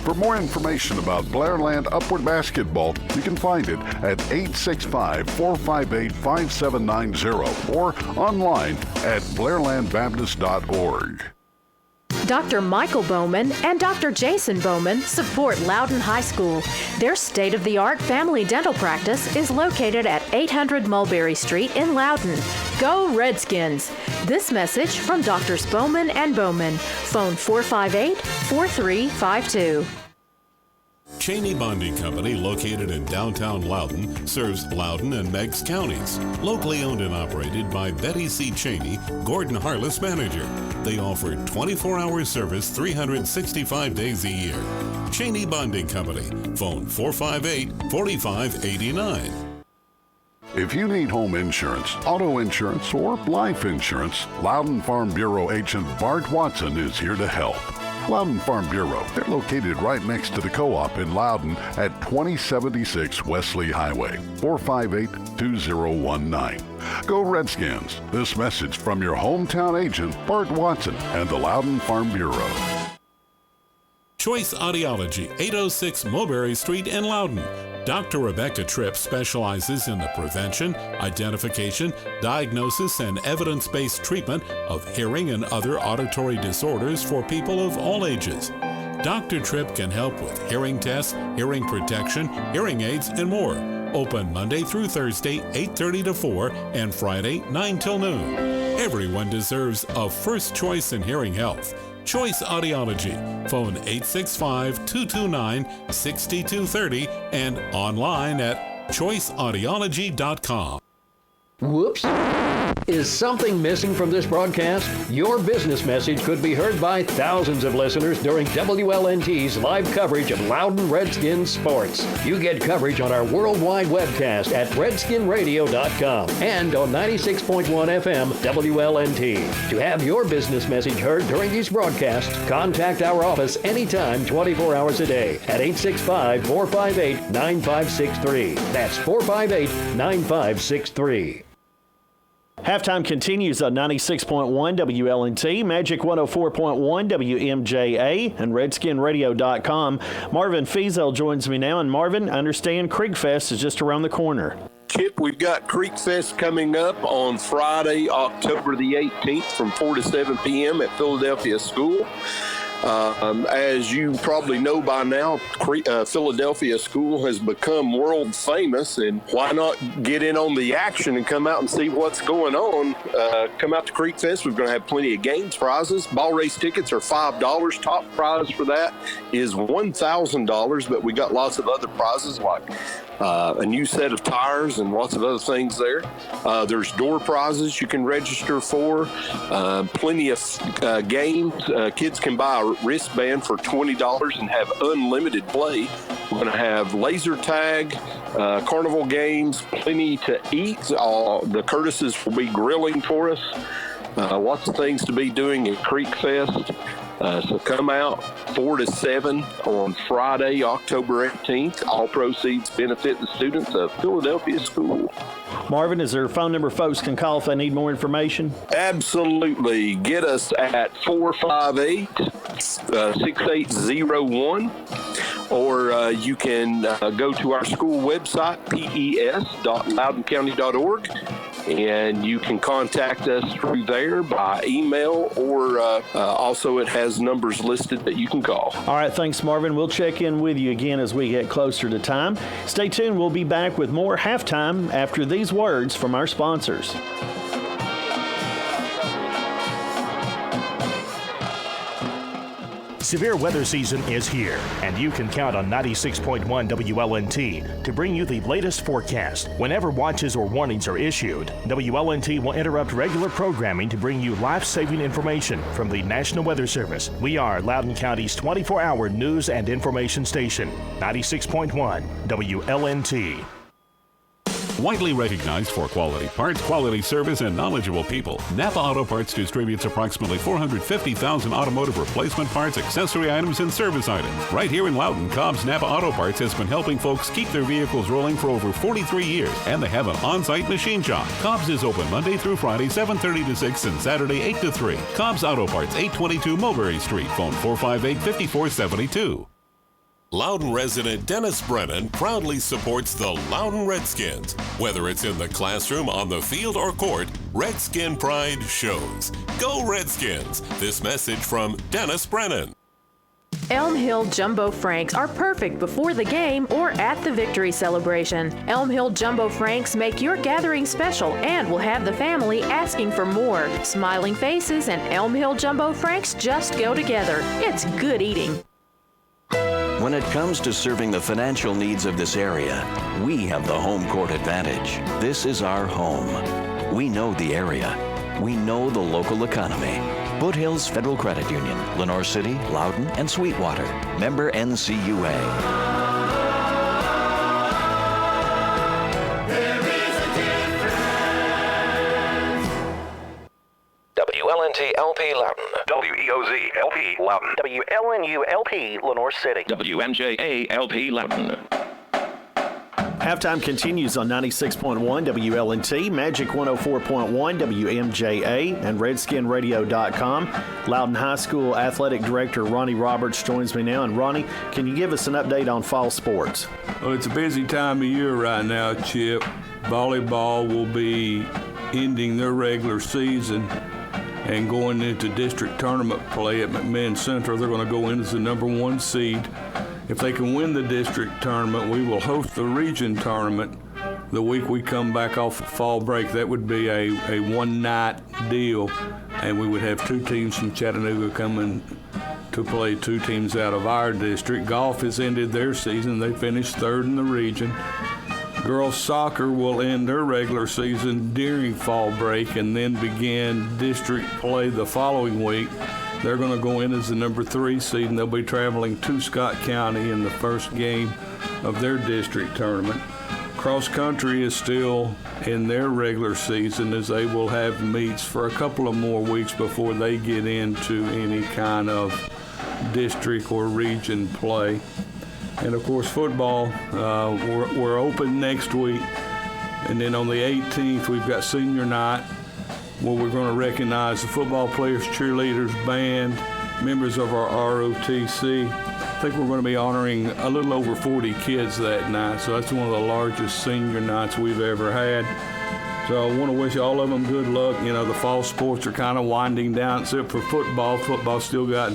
For more information about Blairland Upward Basketball, you can find it at 865-458-5790 or online at blairlandbaptist.org. Dr. Michael Bowman and Dr. Jason Bowman support Loudon High School. Their state-of-the-art family dental practice is located at 800 Mulberry Street in Loudon. Go Redskins! This message from Drs. Bowman and Bowman. Phone 458-4352. Cheney Bonding Company, located in downtown Loudon, serves Loudon and Meigs counties. Locally owned and operated by Betty C. Cheney, Gordon Harless manager. They offer 24-hour service 365 days a year. Cheney Bonding Company. Phone 458-4589. If you need home insurance, auto insurance, or life insurance, Loudon Farm Bureau agent Bart Watson is here to help. Loudon Farm Bureau. They're located right next to the co-op in Loudon at 2076 Wesley Highway, 458-2019. Go Redskins. This message from your hometown agent, Bart Watson, and the Loudon Farm Bureau. Choice Audiology, 806 Mulberry Street in Loudon. Dr. Rebecca Tripp specializes in the prevention, identification, diagnosis, and evidence-based treatment of hearing and other auditory disorders for people of all ages. Dr. Tripp can help with hearing tests, hearing protection, hearing aids, and more. Open Monday through Thursday, 8:30 to 4, and Friday, 9 till noon. Everyone deserves a first choice in hearing health. Choice Audiology. Phone 865-229-6230 and online at choiceaudiology.com. Whoops. Is something missing from this broadcast? Your business message could be heard by thousands of listeners during WLNT's live coverage of Loudon Redskins sports. You get coverage on our worldwide webcast at redskinradio.com and on 96.1 FM WLNT. To have your business message heard during these broadcasts, contact our office anytime, 24 hours a day at 865-458-9563. That's 458-9563. Halftime continues on 96.1 WLNT, Magic 104.1 WMJA, and RedskinRadio.com. Marvin Fiesel joins me now. And Marvin, I understand Creek Fest is just around the corner. Chip, we've got Creek Fest coming up on Friday, October the 18th from 4 to 7 p.m. at Philadelphia School. As you probably know by now, Philadelphia School has become world famous, and why not get in on the action and come out and see what's going on? Come out to Creek Fest. We're going to have plenty of games, prizes. Ball race tickets are $5. Top prize for that is $1,000, but we got lots of other prizes like a new set of tires and lots of other things there. There's door prizes you can register for. Plenty of games. Kids can buy a wristband for $20 and have unlimited play. We're going to have laser tag, carnival games, plenty to eat. The Curtises will be grilling for us. Lots of things to be doing at Creek Fest. So come out 4 to 7 on Friday, October 18th. All proceeds benefit the students of Philadelphia School. Marvin, is there a phone number folks can call if they need more information? Absolutely. Get us at 458-6801. Or you can go to our school website, pes.loudouncounty.org. and you can contact us through there by email, or also it has numbers listed that you can call. All right, thanks, Marvin. We'll check in with you again as we get closer to time. Stay tuned. We'll be back with more Halftime after these words from our sponsors. Severe weather season is here, and you can count on 96.1 WLNT to bring you the latest forecast. Whenever watches or warnings are issued, WLNT will interrupt regular programming to bring you life-saving information from the National Weather Service. We are Loudon County's 24-hour news and information station, 96.1 WLNT. Widely recognized for quality parts, quality service, and knowledgeable people, Napa Auto Parts distributes approximately 450,000 automotive replacement parts, accessory items, and service items. Right here in Loudon, Cobb's Napa Auto Parts has been helping folks keep their vehicles rolling for over 43 years, and they have an on-site machine shop. Cobb's is open Monday through Friday, 7:30 to 6, and Saturday, 8 to 3. Cobb's Auto Parts, 822 Mulberry Street. Phone 458-5472. Loudon resident Dennis Brennan proudly supports the Loudon Redskins. Whether it's in the classroom, on the field, or court, Redskin pride shows. Go Redskins! This message from Dennis Brennan. Elm Hill Jumbo Franks are perfect before the game or at the victory celebration. Elm Hill Jumbo Franks make your gathering special and will have the family asking for more. Smiling faces and Elm Hill Jumbo Franks just go together. It's good eating. When it comes to serving the financial needs of this area, we have the home court advantage. This is our home. We know the area. We know the local economy. Foothills Federal Credit Union, Lenore City, Loudon, and Sweetwater. Member NCUA. WLNT LP Loudon. WEOZ LP Loudon. WLNU LP Lenore City. WMJA LP Loudon. Halftime continues on 96.1 WLNT, Magic 104.1 WMJA, and RedskinRadio.com. Loudon High School Athletic Director Ronnie Roberts joins me now. And Ronnie, can you give us an update on fall sports? Well, it's a busy time of year right now, Chip. Volleyball will be ending their regular season and going into district tournament play at McMinn Central. They're going to go in as the number 1 seed. If they can win the district tournament, we will host the region tournament the week we come back off fall break. That would be a one-night deal, and we would have 2 teams from Chattanooga coming to play 2 teams out of our district. Golf has ended their season. They finished 3rd in the region. Girls soccer will end their regular season during fall break and then begin district play the following week. They're going to go in as the number 3 seed, and they'll be traveling to Scott County in the first game of their district tournament. Cross country is still in their regular season, as they will have meets for a couple of more weeks before they get into any kind of district or region play. And of course, football, we're open next week. And then on the 18th, we've got senior night, where we're going to recognize the football players, cheerleaders, band, members of our ROTC. I think we're going to be honoring a little over 40 kids that night. So that's one of the largest senior nights we've ever had. So I want to wish all of them good luck. You know, the fall sports are kind of winding down, except for football. Football's still got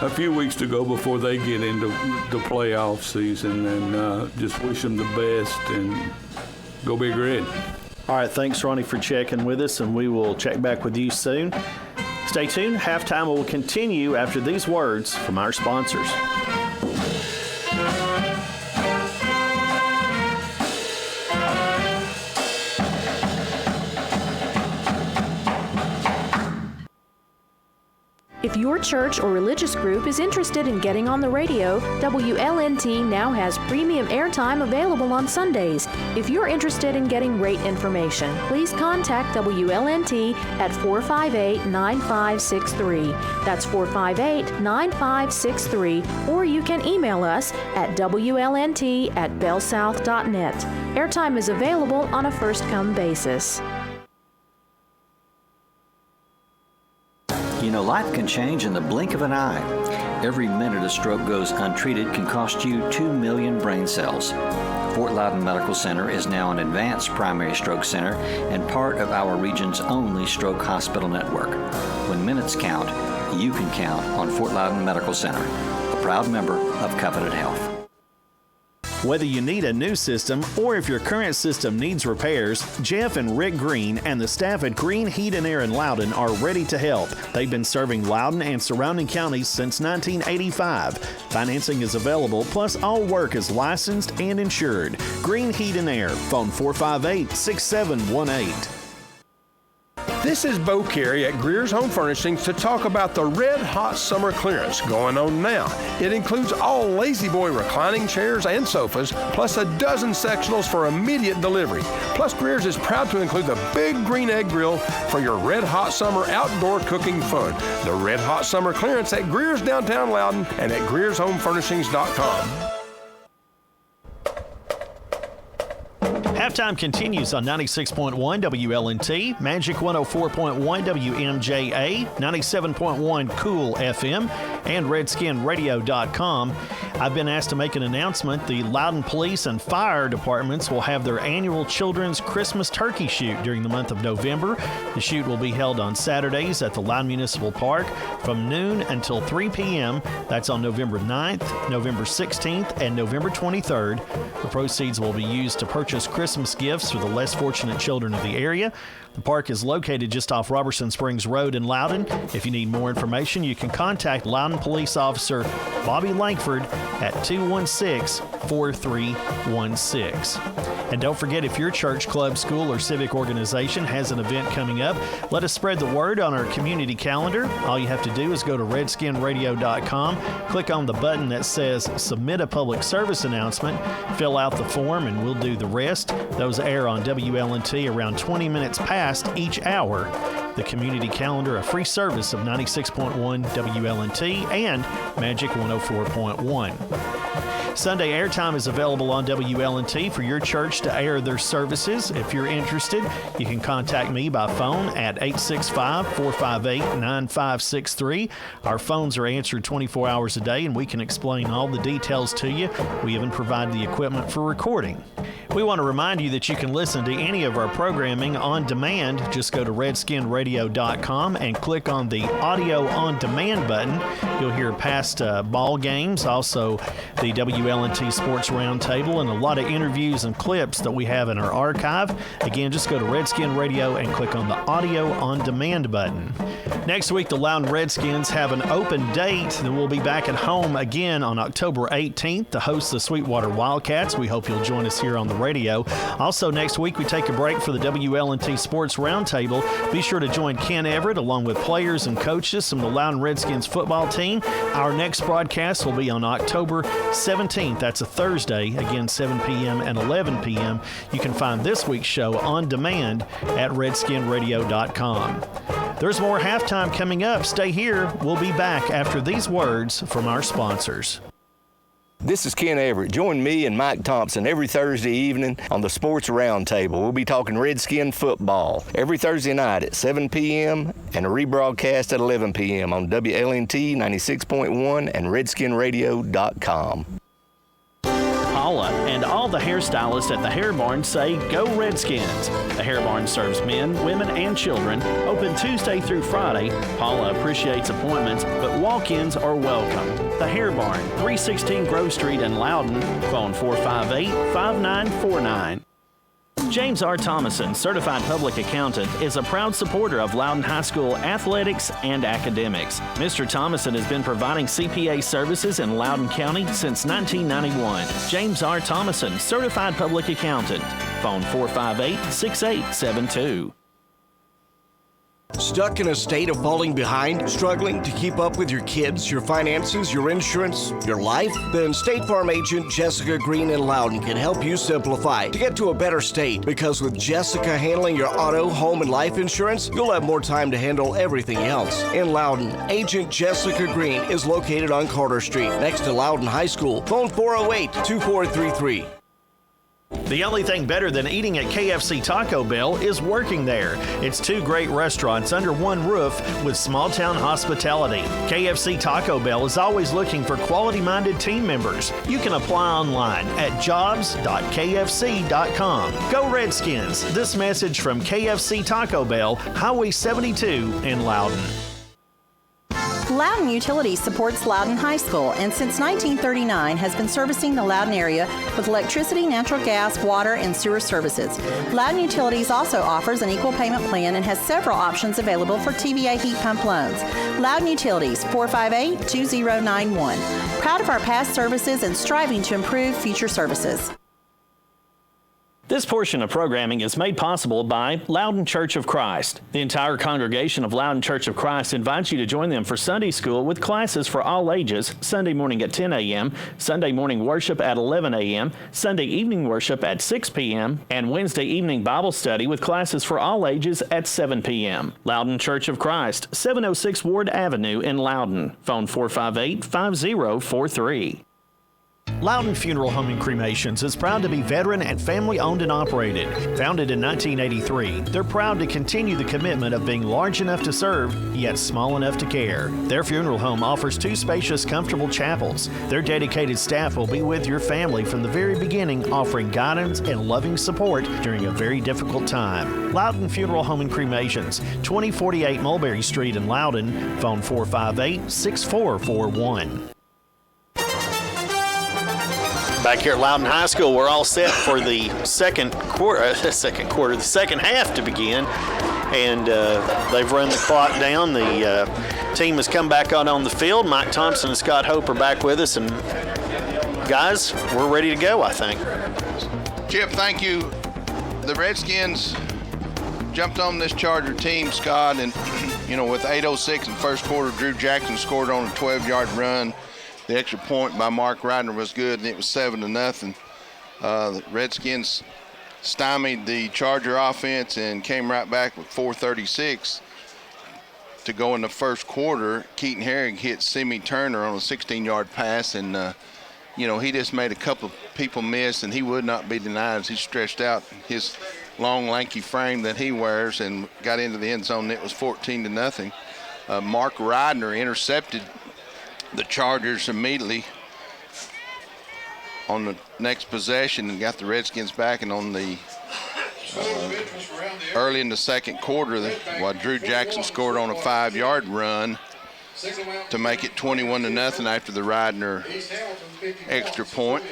a few weeks to go before they get into the playoff season, and just wish them the best and go Big Red. All right, thanks, Ronnie, for checking with us, and we will check back with you soon. Stay tuned. Halftime will continue after these words from our sponsors. If your church or religious group is interested in getting on the radio, WLNT now has premium airtime available on Sundays. If you're interested in getting rate information, please contact WLNT at 458-9563. That's 458-9563, or you can email us at WLNT@bellsouth.net. Airtime is available on a first-come basis. You know, life can change in the blink of an eye. Every minute a stroke goes untreated can cost you 2 million brain cells. Fort Loudon Medical Center is now an advanced primary stroke center and part of our region's only stroke hospital network. When minutes count, you can count on Fort Loudon Medical Center, a proud member of Covenant Health. Whether you need a new system or if your current system needs repairs, Jeff and Rick Green and the staff at Green Heat and Air in Loudon are ready to help. They've been serving Loudon and surrounding counties since 1985. Financing is available, plus all work is licensed and insured. Green Heat and Air, phone 458-6718. This is Bo Carey at Greer's Home Furnishings to talk about the Red Hot Summer Clearance going on now. It includes all Lazy Boy reclining chairs and sofas, plus a dozen sectionals for immediate delivery. Plus, Greer's is proud to include the Big Green Egg Grill for your Red Hot Summer outdoor cooking fun. The Red Hot Summer Clearance at Greer's downtown Loudon and at GreersHomeFurnishings.com. Halftime continues on 96.1 WLNT, Magic 104.1 WMJA, 97.1 Cool FM, and RedskinRadio.com. I've been asked to make an announcement. The Loudon Police and Fire Departments will have their annual Children's Christmas Turkey Shoot during the month of November. The shoot will be held on Saturdays at the Loudon Municipal Park from noon until 3 p.m. That's on November 9th, November 16th, and November 23rd. The proceeds will be used to purchase Christmas gifts for the less fortunate children of the area. The park is located just off Robertson Springs Road in Loudon. If you need more information, you can contact Loudon Police Officer Bobby Langford at 216-4316. And don't forget, if your church, club, school, or civic organization has an event coming up, let us spread the word on our community calendar. All you have to do is go to RedskinRadio.com, click on the button that says Submit a Public Service Announcement, fill out the form, and we'll do the rest. Those air on WLNT around 20 minutes past each hour. The community calendar, a free service of 96.1 WLNT and Magic 104.1. Sunday airtime is available on WLNT for your church to air their services. If you're interested, you can contact me by phone at 865-458-9563. Our phones are answered 24 hours a day, and we can explain all the details to you. We even provide the equipment for recording. We want to remind you that you can listen to any of our programming on demand. Just go to RedskinRadio.com and click on the Audio on Demand button. You'll hear past ball games, also the WLNT Sports Roundtable, and a lot of interviews and clips that we have in our archive. Again, just go to Redskin Radio and click on the Audio on Demand button. Next week, the Loudon Redskins have an open date. Then we'll be back at home again on October 18th to host the Sweetwater Wildcats. We hope you'll join us here on the radio. Also, next week, we take a break for the WLNT Sports Roundtable. Be sure to join Ken Everett along with players and coaches from the Loudon Redskins football team. Our next broadcast will be on October 17th. That's a Thursday, again, 7 p.m. and 11 p.m. You can find this week's show on demand at RedskinRadio.com. There's more halftime coming up. Stay here. We'll be back after these words from our sponsors. This is Ken Everett. Join me and Mike Thompson every Thursday evening on the Sports Roundtable. We'll be talking Redskin football every Thursday night at 7 p.m. and a rebroadcast at 11 p.m. on WLNT 96.1 and RedskinRadio.com. Paula and all the hairstylists at the Hair Barn say, go Redskins. The Hair Barn serves men, women, and children. Open Tuesday through Friday. Paula appreciates appointments, but walk-ins are welcome. The Hair Barn, 316 Grove Street in Loudon. Phone 458-5949. James R. Thomason, Certified Public Accountant, is a proud supporter of Loudon High School athletics and academics. Mr. Thomason has been providing CPA services in Loudon County since 1991. James R. Thomason, Certified Public Accountant. Phone 458-6872. Stuck in a state of falling behind? Struggling to keep up with your kids, your finances, your insurance, your life? Then State Farm agent Jessica Green in Loudon can help you simplify to get to a better state. Because with Jessica handling your auto, home, and life insurance, you'll have more time to handle everything else. In Loudon, agent Jessica Green is located on Carter Street next to Loudon High School. Phone 408-2433. The only thing better than eating at KFC Taco Bell is working there. It's 2 great restaurants under one roof with small-town hospitality. KFC Taco Bell is always looking for quality-minded team members. You can apply online at jobs.kfc.com. Go Redskins! This message from KFC Taco Bell, Highway 72 in Loudon. Loudon Utilities supports Loudon High School and since 1939 has been servicing the Loudon area with electricity, natural gas, water, and sewer services. Loudon Utilities also offers an equal payment plan and has several options available for TVA heat pump loans. Loudon Utilities, 458-2091. Proud of our past services and striving to improve future services. This portion of programming is made possible by Loudon Church of Christ. The entire congregation of Loudon Church of Christ invites you to join them for Sunday school with classes for all ages, Sunday morning at 10 a.m., Sunday morning worship at 11 a.m., Sunday evening worship at 6 p.m., and Wednesday evening Bible study with classes for all ages at 7 p.m. Loudon Church of Christ, 706 Ward Avenue in Loudon. Phone 458-5043. Loudon Funeral Home and Cremations is proud to be veteran and family owned and operated. Founded in 1983, they're proud to continue the commitment of being large enough to serve, yet small enough to care. Their funeral home offers 2 spacious, comfortable chapels. Their dedicated staff will be with your family from the very beginning, offering guidance and loving support during a very difficult time. Loudon Funeral Home and Cremations, 2048 Mulberry Street in Loudon. Phone 458-6441. Back here at Loudon High School, we're all set for the second half to begin, and they've run the clock down. The team has come back on the field. Mike Thompson and Scott Hope are back with us, and guys, we're ready to go, I think. Chip, thank you. The Redskins jumped on this Charger team, Scott, and with 8:06 in the first quarter, Drew Jackson scored on a 12-yard run. The extra point by Mark Ryder was good, and it was 7-0. The Redskins stymied the Charger offense and came right back with 4:36 to go in the first quarter. Keaton Herring hit Simi Turner on a 16-yard pass, and he just made a couple of people miss, and he would not be denied as he stretched out his long, lanky frame that he wears and got into the end zone. It was 14-0. Mark Ryder intercepted the Chargers immediately on the next possession and got the Redskins back, and on the early in the second quarter, while Drew Jackson scored on a 5-yard run to make it 21-0 after the Ridner extra point.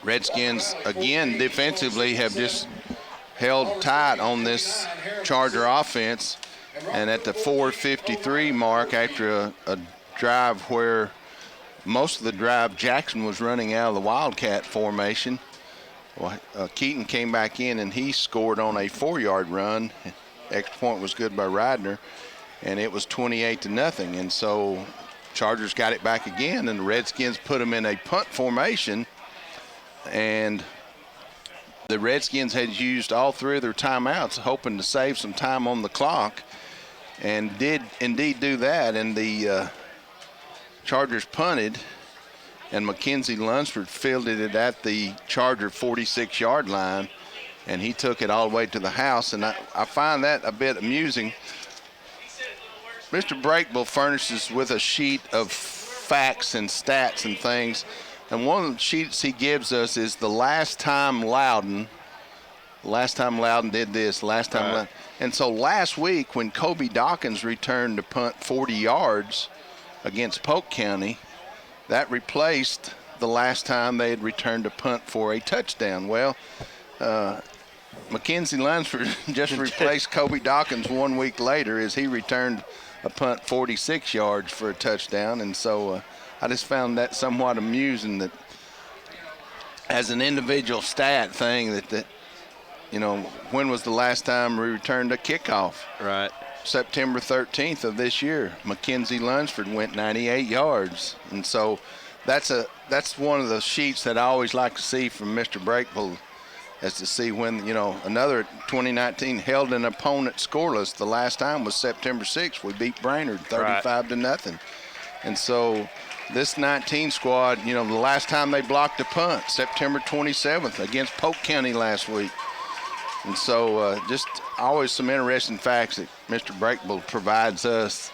Redskins again defensively have just held tight on this Charger offense, and at the 4:53 mark, after a drive where most of the drive Jackson was running out of the Wildcat formation, Keaton came back in and he scored on a 4-yard run. Extra point was good by Ridner, and it was 28-0. And so Chargers got it back again, and the Redskins put them in a punt formation, and the Redskins had used all 3 of their timeouts hoping to save some time on the clock, and did indeed do that. And the Chargers punted, and Mackenzie Lunsford fielded it at the Charger 46-yard line, and he took it all the way to the house. And I find that a bit amusing. Mr. Breakville furnishes with a sheet of facts and stats and things, and one of the sheets he gives us is the last time Loudon did this, Loudon. And so last week when Kobe Dawkins returned to punt 40 yards against Polk County, that replaced the last time they had returned to punt for a touchdown. Well, Mackenzie Lunsford just replaced Kobe Dawkins 1 week later as he returned a punt 46 yards for a touchdown. And so I just found that somewhat amusing, that as an individual stat thing, that when was the last time we returned a kickoff? Right. September 13th of this year. Mackenzie Lunsford went 98 yards. And so that's one of the sheets that I always like to see from Mr. Breakville, as to see when, another 2019 held an opponent scoreless. The last time was September 6th. We beat Brainerd 35-0. And so this 19 squad, the last time they blocked a punt, September 27th against Polk County last week. And so just always some interesting facts that Mr. Breakable provides us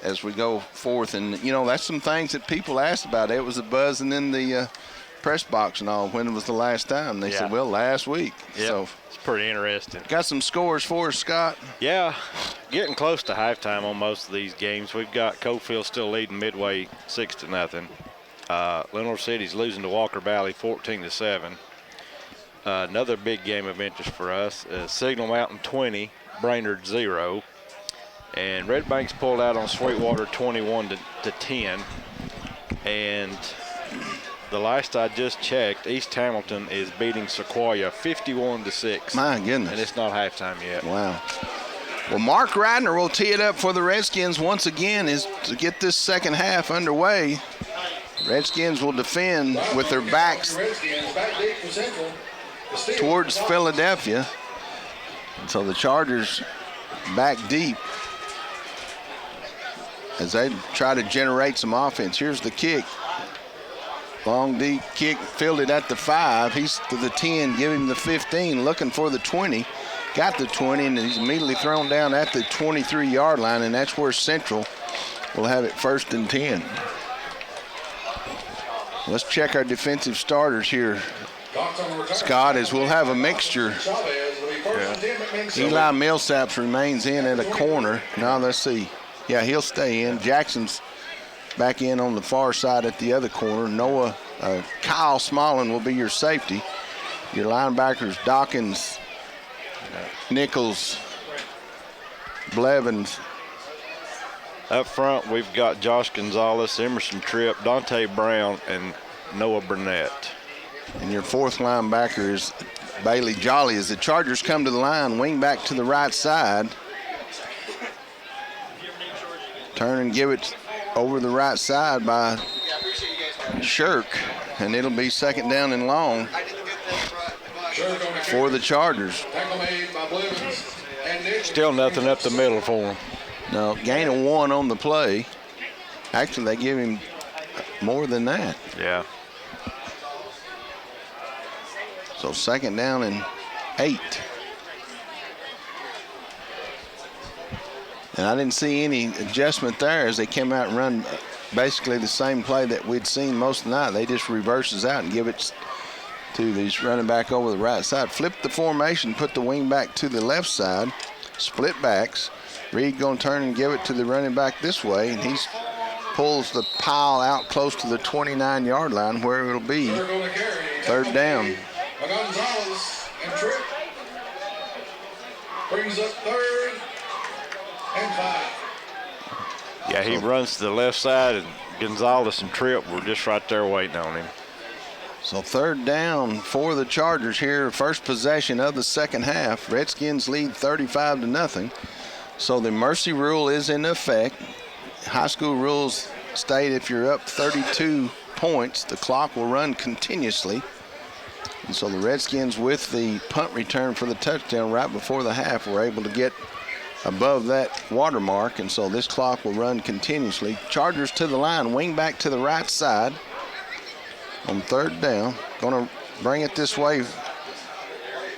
as we go forth. And, that's some things that people asked about. It was a buzzing in the press box and all. When was the last time? They said, well, last week. Yep. So it's pretty interesting. Got some scores for us, Scott? Yeah, getting close to halftime on most of these games. We've got Cofield still leading Midway 6-0. Lenore City's losing to Walker Valley 14-7. Another big game of interest for us is Signal Mountain 20, Brainerd 0. And Red Bank's pulled out on Sweetwater 21-10. And the last I just checked, East Hamilton is beating Sequoia 51-6. My goodness. And it's not halftime yet. Wow. Well, Mark Radner will tee it up for the Redskins once again is to get this second half underway. Redskins will defend with their backs towards Philadelphia. And so the Chargers back deep as they try to generate some offense. Here's the kick. Long deep kick, fielded at the 5. He's to the 10, give him the 15, looking for the 20. Got the 20, and he's immediately thrown down at the 23-yard line, and that's where Central will have it 1st and 10. Let's check our defensive starters here, Scott, as we'll have a mixture. Eli Millsaps remains in at a corner. Now let's see. Yeah, he'll stay in. Jackson's back in on the far side at the other corner. Kyle Smallin will be your safety. Your linebackers, Dawkins, Nichols, Blevins. Up front, we've got Josh Gonzalez, Emerson Tripp, Dante Brown, and Noah Burnett. And your 4th linebacker is Bailey Jolly. As the Chargers come to the line, wing back to the right side. Turn and give it over the right side by Shirk, and it'll be 2nd down and long for the Chargers. Still nothing up the middle for him. No, gain of 1 on the play. Actually, they give him more than that. Yeah. So 2nd down and 8. And I didn't see any adjustment there as they came out and run basically the same play that we'd seen most of the night. They just reverses out and give it to these running back over the right side. Flip the formation, put the wing back to the left side, split backs. Reed going to turn and give it to the running back this way, and he pulls the pile out close to the 29-yard line where it'll be 3rd down. Gonzalez and Tripp brings up 3rd and 5. Yeah, he runs to the left side, and Gonzalez and Tripp were just right there waiting on him. So 3rd down for the Chargers here. First possession of the second half. Redskins lead 35-0. So the mercy rule is in effect. High school rules state if you're up 32 points, the clock will run continuously. And so the Redskins, with the punt return for the touchdown right before the half, were able to get above that watermark, and so this clock will run continuously. Chargers to the line, wing back to the right side on 3rd down. Going to bring it this way,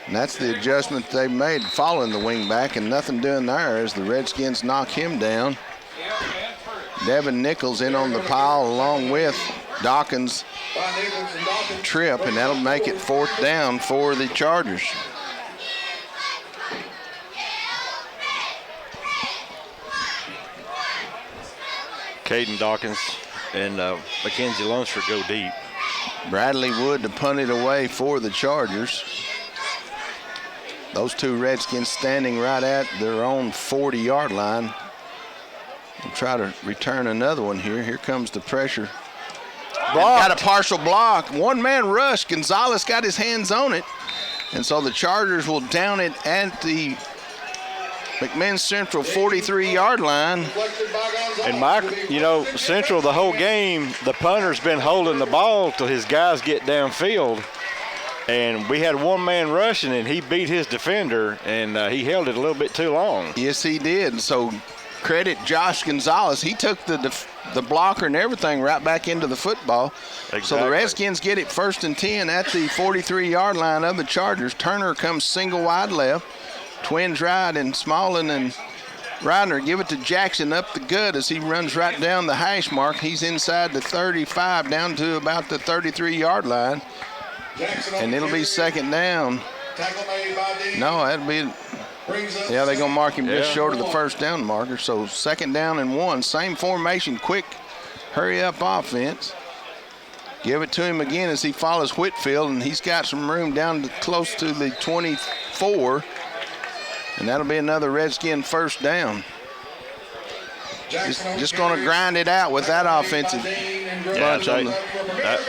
and that's the adjustment they made following the wing back, and nothing doing there as the Redskins knock him down. Devin Nichols in on the pile along with Dawkins, Tripp, and that'll make it 4th down for the Chargers. Caden Dawkins and Mackenzie Lunsford go deep. Bradley Wood to punt it away for the Chargers. Those two Redskins standing right at their own 40-yard line. We'll try to return another one here. Here comes the pressure. Got a partial block. 1-man rush. Gonzalez got his hands on it. And so the Chargers will down it at the McMinn Central 43-yard line. And Mike, Central the whole game, the punter's been holding the ball till his guys get downfield. And we had 1-man rushing, and he beat his defender, and he held it a little bit too long. Yes, he did. So credit Josh Gonzalez. He took the blocker and everything right back into the football. Exactly. So the Redskins get it 1st and 10 at the 43-yard line of the Chargers. Turner comes single wide left. Twins right, and Smallin and Ryder give it to Jackson up the gut as he runs right down the hash mark. He's inside the 35 down to about the 33-yard line. And it'll be 2nd down. No, that'll be, yeah, they're going to mark him just short of the 1st down marker. So 2nd down and 1. Same formation, quick, hurry-up offense. Give it to him again as he follows Whitfield, and he's got some room down to close to the 24. And that'll be another Redskin 1st down. Just going to grind it out with that offensive bunch.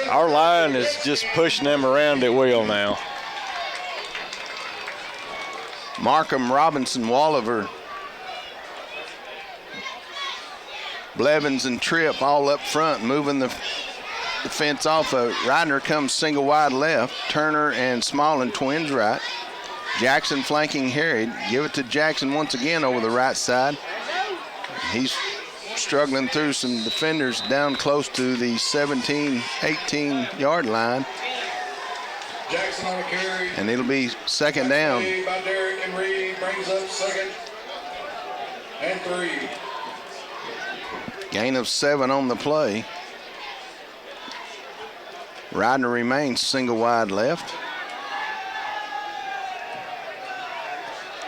Our line is just pushing them around at will now. Markham, Robinson, Walliver, Blevins, and Tripp all up front, moving the defense off of it. Ryder comes single wide left. Turner and Smallin twins right. Jackson flanking Harry. Give it to Jackson once again over the right side. He's struggling through some defenders down close to the 17, 18-yard line. Jackson on a carry. And it'll be 2nd down. By Derek and Reed brings up 2nd and 3. Gain of 7 on the play. Ryder remains single wide left.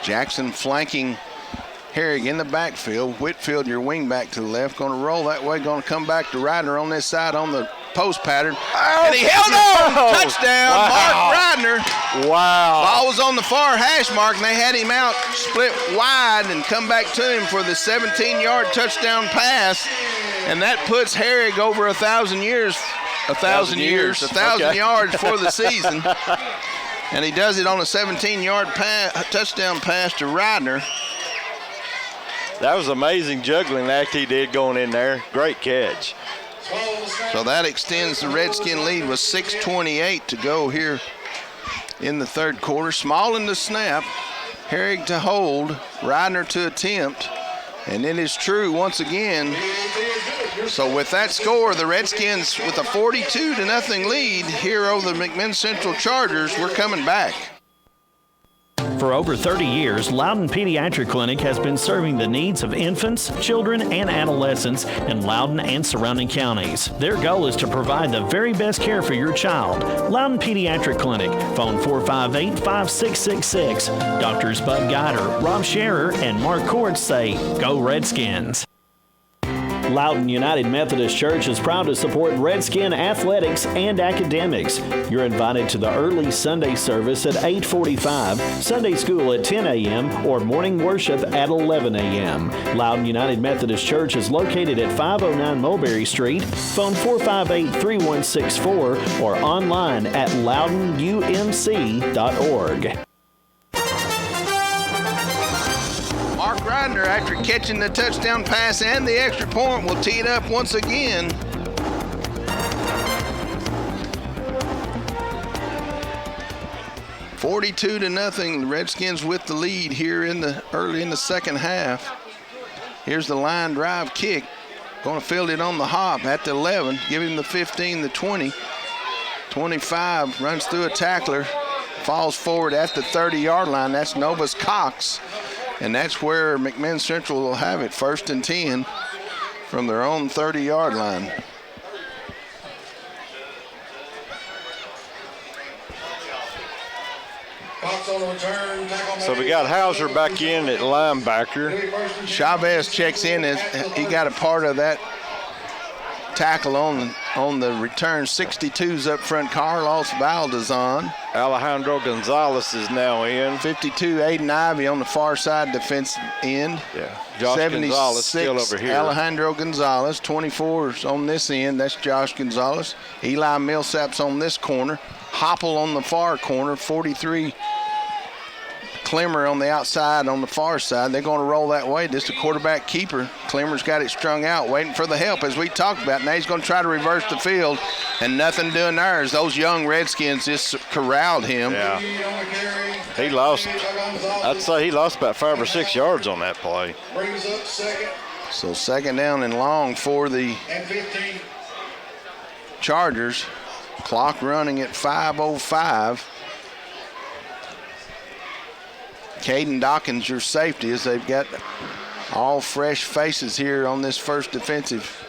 Jackson flanking Herrig in the backfield. Whitfield, your wing back to the left, going to roll that way, going to come back to Ryder on this side on the post pattern. Oh, and he held on. Touchdown, Mark Ryder. Wow. Ball was on the far hash mark, and they had him out, split wide, and come back to him for the 17-yard touchdown pass. And that puts Herrig over 1,000 years. 1,000 yards for the season. And he does it on a 17-yard touchdown pass to Ryder. That was amazing juggling act he did going in there. Great catch. So that extends the Redskin lead with 6:28 to go here in the 3rd quarter. Small in the snap. Herrig to hold. Ryder to attempt. And it is true once again. So with that score, the Redskins with a 42-0 lead here over the McMinn Central Chargers. We're coming back. For over 30 years, Loudon Pediatric Clinic has been serving the needs of infants, children, and adolescents in Loudon and surrounding counties. Their goal is to provide the very best care for your child. Loudon Pediatric Clinic, phone 458-5666. Doctors Bud Guider, Rob Scherer, and Mark Courts say, "Go Redskins." Loudon United Methodist Church is proud to support Redskin athletics and academics. You're invited to the early Sunday service at 8:45, Sunday school at 10 a.m., or morning worship at 11 a.m. Loudon United Methodist Church is located at 509 Mulberry Street. Phone 458-3164 or online at loudonumc.org. Mark Ryder, after catching the touchdown pass and the extra point, will tee it up once again. $42-0. The Redskins with the lead here early in the 2nd half. Here's the line drive kick. Going to field it on the hop at the 11. Give him the 15, the 20. 25, runs through a tackler. Falls forward at the 30-yard line. That's Novus Cox. And that's where McMinn Central will have it, 1st and 10 from their own 30-yard line. So we got Hauser back in at linebacker. Chavez checks in. He got a part of that tackle on the return. 62's up front, Carlos Valdezon. Alejandro Gonzalez is now in. 52, Aiden Ivey on the far side defensive end. Yeah, Josh Gonzalez still over here. Alejandro Gonzalez. 24's on this end. That's Josh Gonzalez. Eli Millsap's on this corner. Hopple on the far corner. 43, Clemmer on the outside on the far side. They're going to roll that way. Just a quarterback keeper. Clemmer's got it strung out, waiting for the help, as we talked about. Now he's going to try to reverse the field, and nothing doing there as those young Redskins just corralled him. Yeah. He lost, I'd say he lost about 5 or 6 yards on that play. Brings up second. So second down and long for the And 15. Chargers. Clock running at 5:05. Caden Dawkins, your safety, as they've got all fresh faces here on this first defensive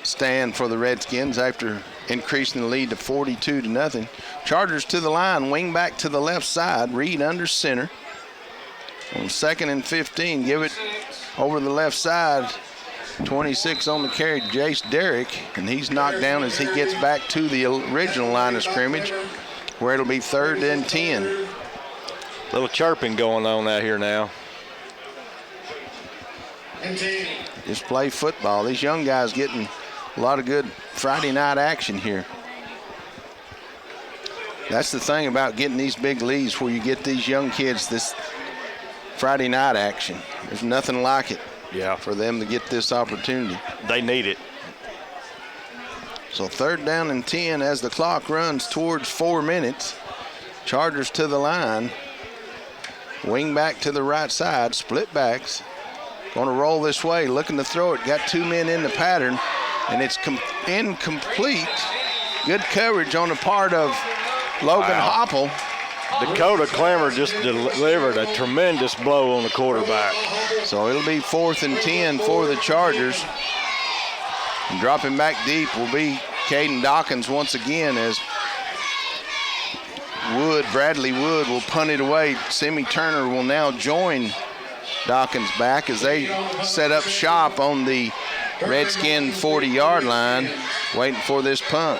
stand for the Redskins after increasing the lead to 42-0. Chargers to the line, wing back to the left side. Reed under center. On 2nd and 15, give it over the left side. 26 on the carry, Jace Derrick, and he's knocked down as he gets back to the original line of scrimmage, where it'll be 3rd and 10. Little chirping going on out here now. Just play football. These young guys getting a lot of good Friday night action here. That's the thing about getting these big leads, where you get these young kids this Friday night action. There's nothing like it. Yeah. For them to get this opportunity. They need it. So 3rd down and 10 as the clock runs towards 4 minutes. Chargers to the line. Wing back to the right side, split backs. Going to roll this way, looking to throw it. Got 2 men in the pattern, and it's incomplete. Good coverage on the part of Logan Hopple. Dakota Clemmer just delivered a tremendous blow on the quarterback. So it'll be 4th and 10 for the Chargers. And dropping back deep will be Caden Dawkins once again, as Bradley Wood will punt it away. Simi Turner will now join Dawkins back as they set up shop on the Redskin 40-yard line, waiting for this punt.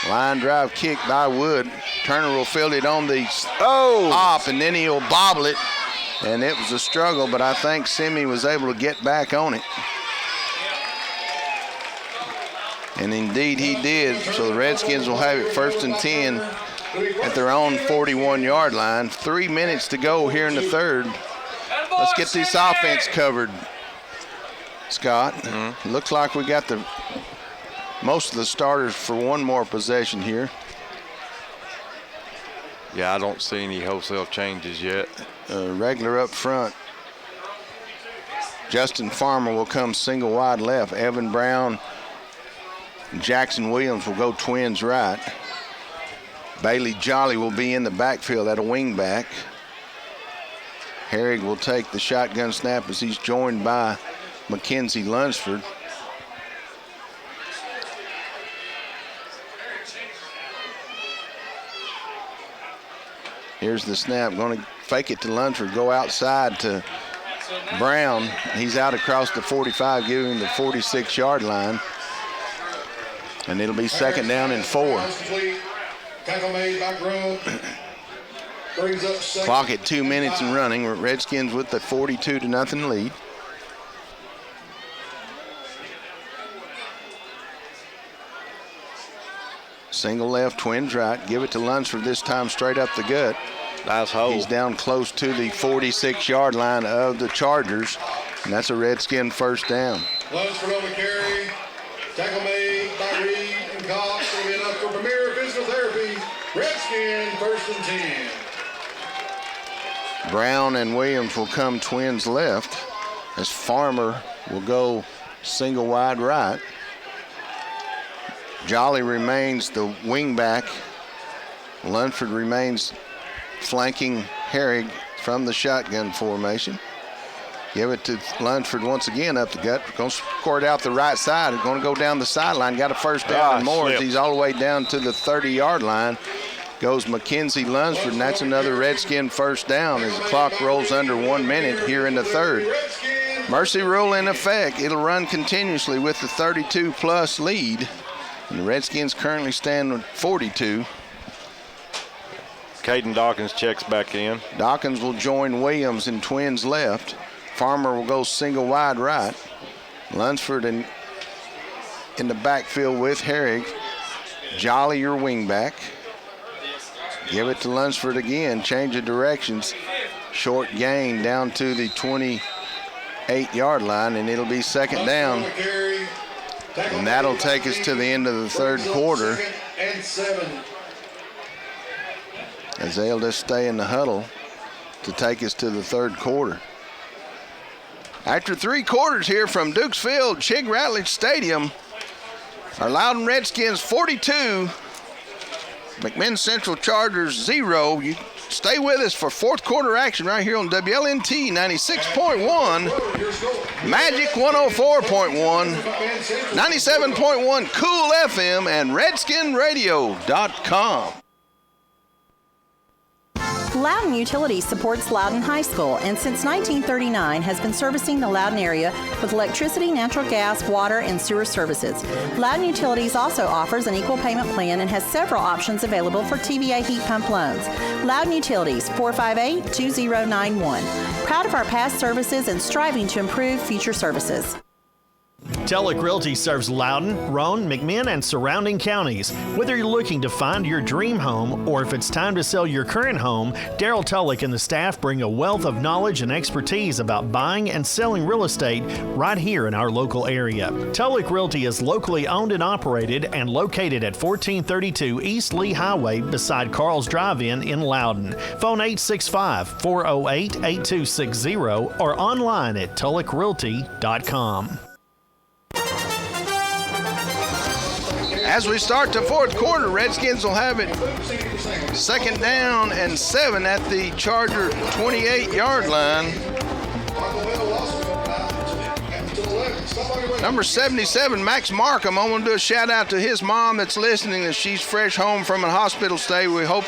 Line drive kick by Wood. Turner will field it on the hop, and then he'll bobble it. And it was a struggle, but I think Simi was able to get back on it. And indeed he did. So the Redskins will have it 1st and 10 at their own 41-yard line. 3 minutes to go here in the 3rd. Let's get this offense covered, Scott. Looks like we got most of the starters for one more possession here. Yeah, I don't see any wholesale changes yet. Regular up front. Justin Farmer will come single wide left. Evan Brown, Jackson Williams will go twins right. Bailey Jolly will be in the backfield at a wing back. Herrig will take the shotgun snap as he's joined by Mackenzie Lunsford. Here's the snap, going to fake it to Lunsford, go outside to Brown. He's out across the 45, giving him the 46-yard line. And it'll be 2nd down and 4. Tackle made by Grove. Brings up second. Clock at 2 minutes and running. Redskins with the 42-0 lead. Single left, twins right. Give it to Lunsford this time straight up the gut. Nice hole. He's down close to the 46-yard line of the Chargers, and that's a Redskin 1st down. Lunsford on the carry. Tackle made by Reed and Cox. Going to be enough for Premier Physical Therapy. Redskin 1st and 10. Brown and Williams will come twins left, as Farmer will go single wide right. Jolly remains the wing back. Lunsford remains flanking Herrig from the shotgun formation. Give it to Lunsford once again up the gut. Going to score it out the right side. Going to go down the sideline. Got a 1st down and more. He's all the way down to the 30-yard line. Goes Mackenzie Lunsford, and that's another Redskin 1st down as the clock rolls under 1 minute here in the 3rd. Mercy rule in effect. It'll run continuously with the 32-plus lead. And the Redskins currently stand with 42. Caden Dawkins checks back in. Dawkins will join Williams in twins left. Farmer will go single wide right. Lunsford in the backfield with Herrig. Jolly, your wingback. Give it to Lunsford again. Change of directions. Short gain down to the 28-yard line, and it'll be second down. And that'll take us to the end of the third quarter. As they'll just stay in the huddle to take us to the third quarter. After 3 quarters here from Dukes Field, Chig Ratledge Stadium, our Loudon Redskins 42, McMinn Central Chargers 0. You stay with us for fourth quarter action right here on WLNT 96.1, Magic 104.1, 97.1 Cool FM, and RedskinRadio.com. Loudon Utilities supports Loudon High School and since 1939 has been servicing the Loudon area with electricity, natural gas, water, and sewer services. Loudon Utilities also offers an equal payment plan and has several options available for TVA heat pump loans. Loudon Utilities, 458-2091. Proud of our past services and striving to improve future services. Tulloch Realty serves Loudon, Roane, McMinn, and surrounding counties. Whether you're looking to find your dream home or if it's time to sell your current home, Daryl Tulloch and the staff bring a wealth of knowledge and expertise about buying and selling real estate right here in our local area. Tulloch Realty is locally owned and operated and located at 1432 East Lee Highway beside Carl's Drive-In in Loudon. Phone 865-408-8260 or online at tullochrealty.com. As we start the fourth quarter, Redskins will have it second down and 7 at the Charger 28-yard line. Number 77, Max Markham. I want to do a shout out to his mom that's listening, that she's fresh home from a hospital stay. We hope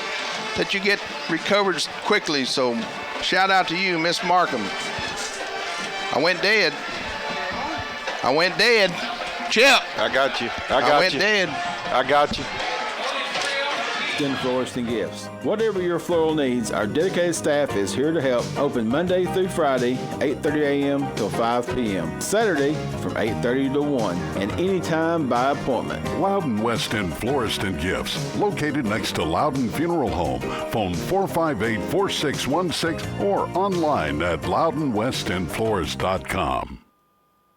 that you get recovered quickly. So shout out to you, Miss Markham. I went dead. Chip. I got you. I went dead. I got you. Skin Florist and Gifts. Whatever your floral needs, our dedicated staff is here to help. Open Monday through Friday, 8:30 a.m. till 5 p.m. Saturday from 8:30 to 1, and anytime by appointment. Loudon West End Florist and Gifts, located next to Loudon Funeral Home. Phone 458-4616 or online at loudonwestendflorist.com.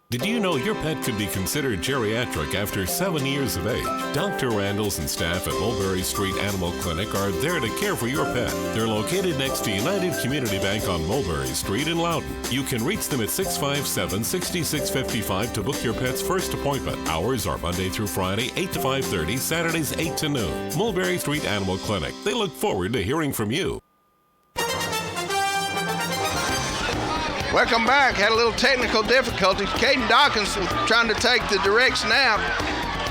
Did you know your pet could be considered geriatric after 7 years of age? Dr. Randalls and staff at Mulberry Street Animal Clinic are there to care for your pet. They're located next to United Community Bank on Mulberry Street in Loudon. You can reach them at 657-6655 to book your pet's first appointment. Hours are Monday through Friday, 8 to 5:30, Saturdays 8 to noon. Mulberry Street Animal Clinic. They look forward to hearing from you. Welcome back. Had a little technical difficulty. Caden Dawkins was trying to take the direct snap.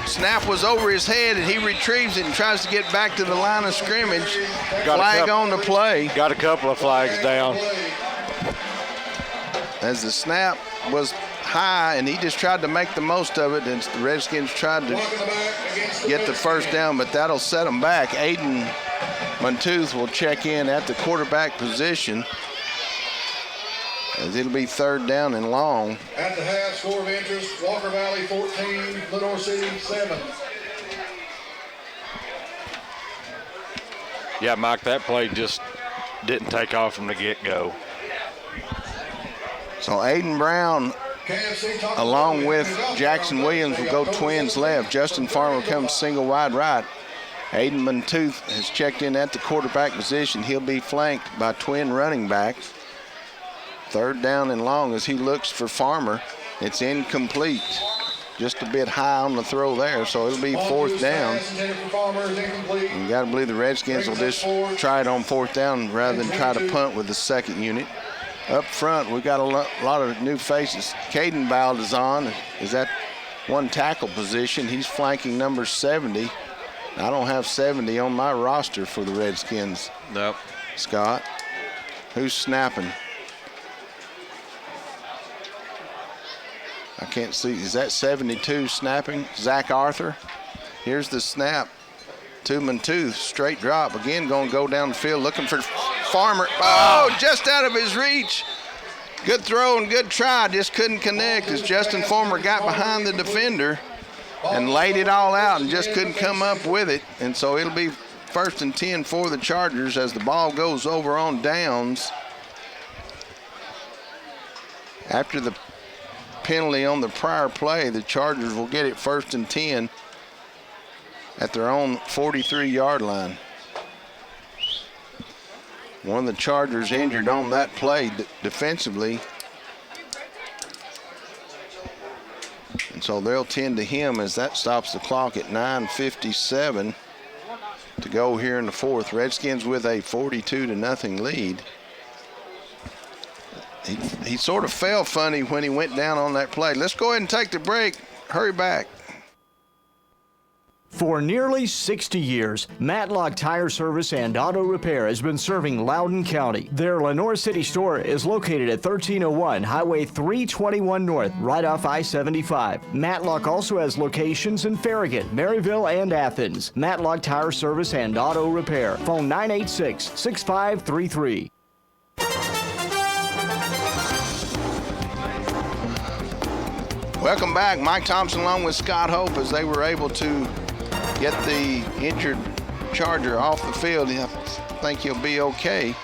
Snap was over his head, and he retrieves it and tries to get back to the line of scrimmage. Flag on the play. Got a couple of flags down. As the snap was high, and he just tried to make the most of it, and the Redskins tried to get the first down, but that'll set them back. Aiden Montooth will check in at the quarterback position, as it'll be third down and long. At the half, score of interest, Walker Valley 14, Lenore City 7. Yeah, Mike, that play just didn't take off from the get-go. So Aiden Brown, along with Jackson Williams, will go twins left. Justin Farmer comes single wide right. Aiden Montooth has checked in at the quarterback position. He'll be flanked by twin running backs. Third down and long as he looks for Farmer. It's incomplete. Just a bit high on the throw there, so it'll be fourth down. You got to believe the Redskins will just try it on fourth down rather than try to punt with the second unit. Up front, we got a lot of new faces. Caden Baldazan is at one tackle position. He's flanking number 70. I don't have 70 on my roster for the Redskins. Nope. Scott, who's snapping? I can't see. Is that 72 snapping? Zach Arthur. Here's the snap to Montooth. Straight drop. Again, going to go down the field looking for Farmer. Oh, just out of his reach. Good throw and good try. Just couldn't connect as Justin Farmer got behind the defender. and laid it all out and just couldn't come up with it. And so it'll be 1st and 10 for the Chargers as the ball goes over on downs. After the penalty on the prior play, the Chargers will get it 1st and 10 at their own 43-yard line. One of the Chargers injured on that play defensively. And so they'll tend to him as that stops the clock at 9:57 to go here in the 4th. Redskins with a 42-0 lead. He sort of fell funny when he went down on that play. Let's go ahead and take the break. Hurry back. For nearly 60 years, Matlock Tire Service and Auto Repair has been serving Loudon County. Their Lenore City store is located at 1301 Highway 321 North, right off I-75. Matlock also has locations in Farragut, Maryville, and Athens. Matlock Tire Service and Auto Repair. Phone 986-6533. Welcome back. Mike Thompson along with Scott Hope as they were able to get the injured Charger off the field. I think he'll be okay.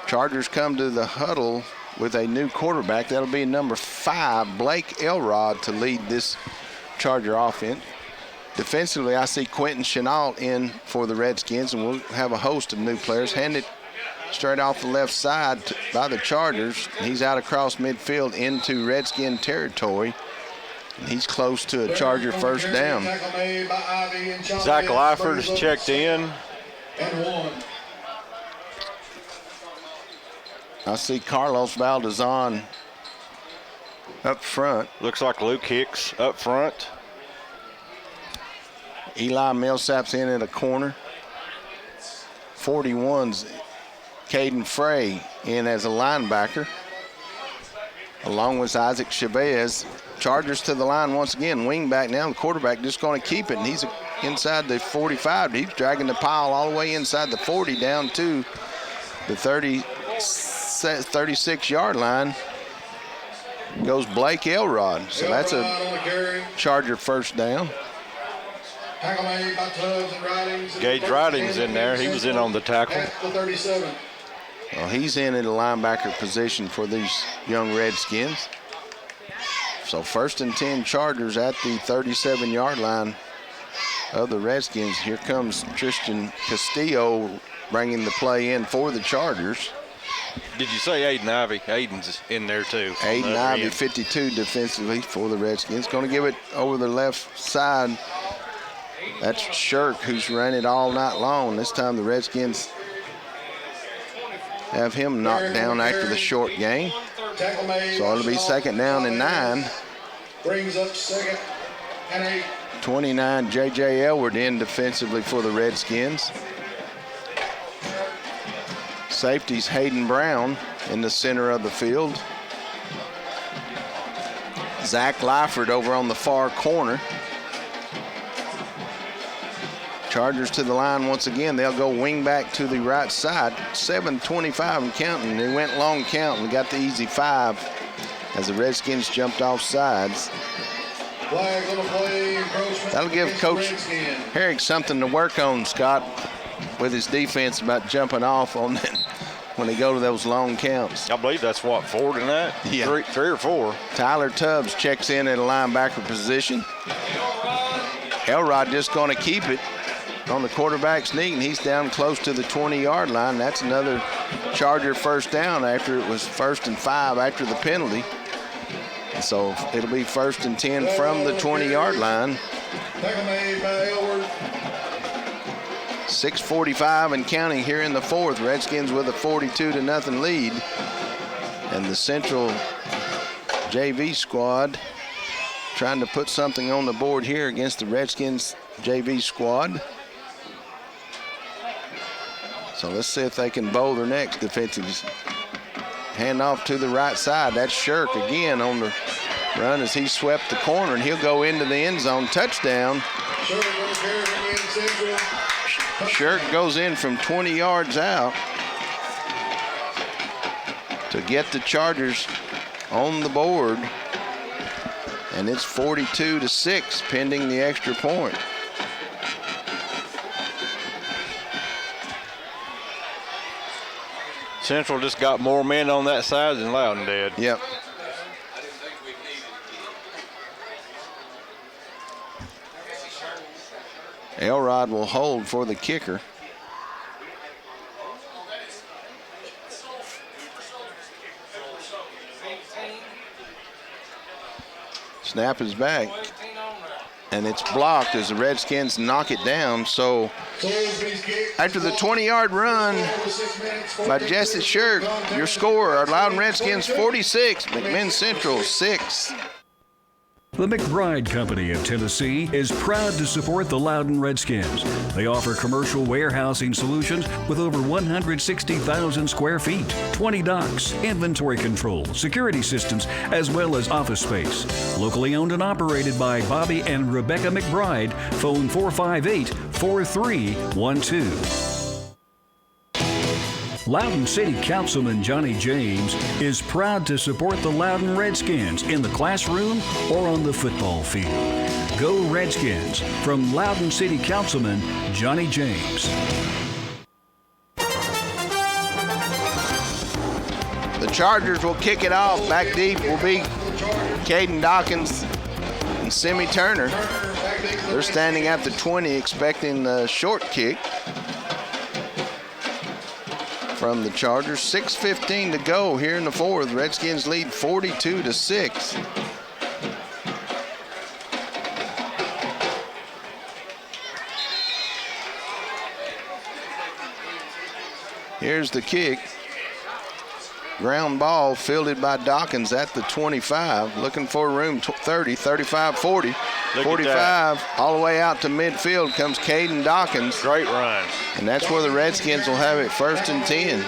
Chargers come to the huddle with a new quarterback. That'll be number 5, Blake Elrod, to lead this Charger offense. Defensively, I see Quentin Chenault in for the Redskins, and we'll have a host of new players. Handed straight off the left side by the Chargers. He's out across midfield into Redskin territory. And he's close to a Charger 1st down. Zach Lyford is checked in. I see Carlos Valdezon up front. Looks like Luke Hicks up front. Eli Millsap's in at a corner. 41's Caden Frey in as a linebacker, along with Isaac Chavez. Chargers to the line once again. Wing back now. The quarterback just going to keep it, and he's inside the 45. He's dragging the pile all the way inside the 40 down to the 36-yard line. Goes Blake Elrod. So that's a Charger 1st down. Gage Riding's in there. He was in on the tackle. Well, he's in at a linebacker position for these young Redskins. So 1st and 10 Chargers at the 37-yard line of the Redskins. Here comes Tristan Castillo bringing the play in for the Chargers. Did you say Aiden Ivey? Aiden's in there too. Aiden Ivey, 52 defensively for the Redskins. Going to give it over the left side. That's Shirk, who's ran it all night long. This time the Redskins have him knocked down after the short game. So it'll be 2nd down and 9. Brings up 2nd and 8. 29, J.J. Elward in defensively for the Redskins. Safety's Hayden Brown in the center of the field. Zach Lyford over on the far corner. Chargers to the line once again. They'll go wing back to the right side. 7:25 and counting. They went long count and got the easy 5 as the Redskins jumped off sides. That'll give Coach Herrick something to work on, Scott, with his defense about jumping off on that when they go to those long counts. I believe that's what, 4 tonight? Yeah. 3 or 4. Tyler Tubbs checks in at a linebacker position. Elrod just going to keep it on the quarterback sneak, and he's down close to the 20-yard line. That's another Charger 1st down after it was 1st and 5 after the penalty. And so it'll be 1st and 10 from the 20-yard line. 6:45 and counting here in the 4th. Redskins with a 42-0 lead. And the Central JV squad trying to put something on the board here against the Redskins JV squad. So let's see if they can bowl their next defensive hand off to the right side. That's Shirk again on the run as he swept the corner, and he'll go into the end zone. Touchdown. Shirk goes in from 20 yards out to get the Chargers on the board. And it's 42-6 pending the extra point. Central just got more men on that side than Loudon did. Yep. Elrod will hold for the kicker. Snap is back. And it's blocked as the Redskins knock it down. So after the 20-yard run by Jesse Shirk, your score are Loudon Redskins 46, McMinn Central 6. The McBride Company of Tennessee is proud to support the Loudon Redskins. They offer commercial warehousing solutions with over 160,000 square feet, 20 docks, inventory control, security systems, as well as office space. Locally owned and operated by Bobby and Rebecca McBride. Phone 458-4312. Loudon City Councilman Johnny James is proud to support the Loudon Redskins in the classroom or on the football field. Go Redskins, from Loudon City Councilman Johnny James. The Chargers will kick it off. Back deep will be Caden Dawkins and Simi Turner. They're standing at the 20 expecting the short kick from the Chargers. 6:15 to go here in the fourth. Redskins lead 42-6. Here's the kick. Ground ball fielded by Dawkins at the 25. Looking for room 30, 35, 40. 45, all the way out to midfield comes Caden Dawkins. Great run. And that's where the Redskins will have it 1st and 10.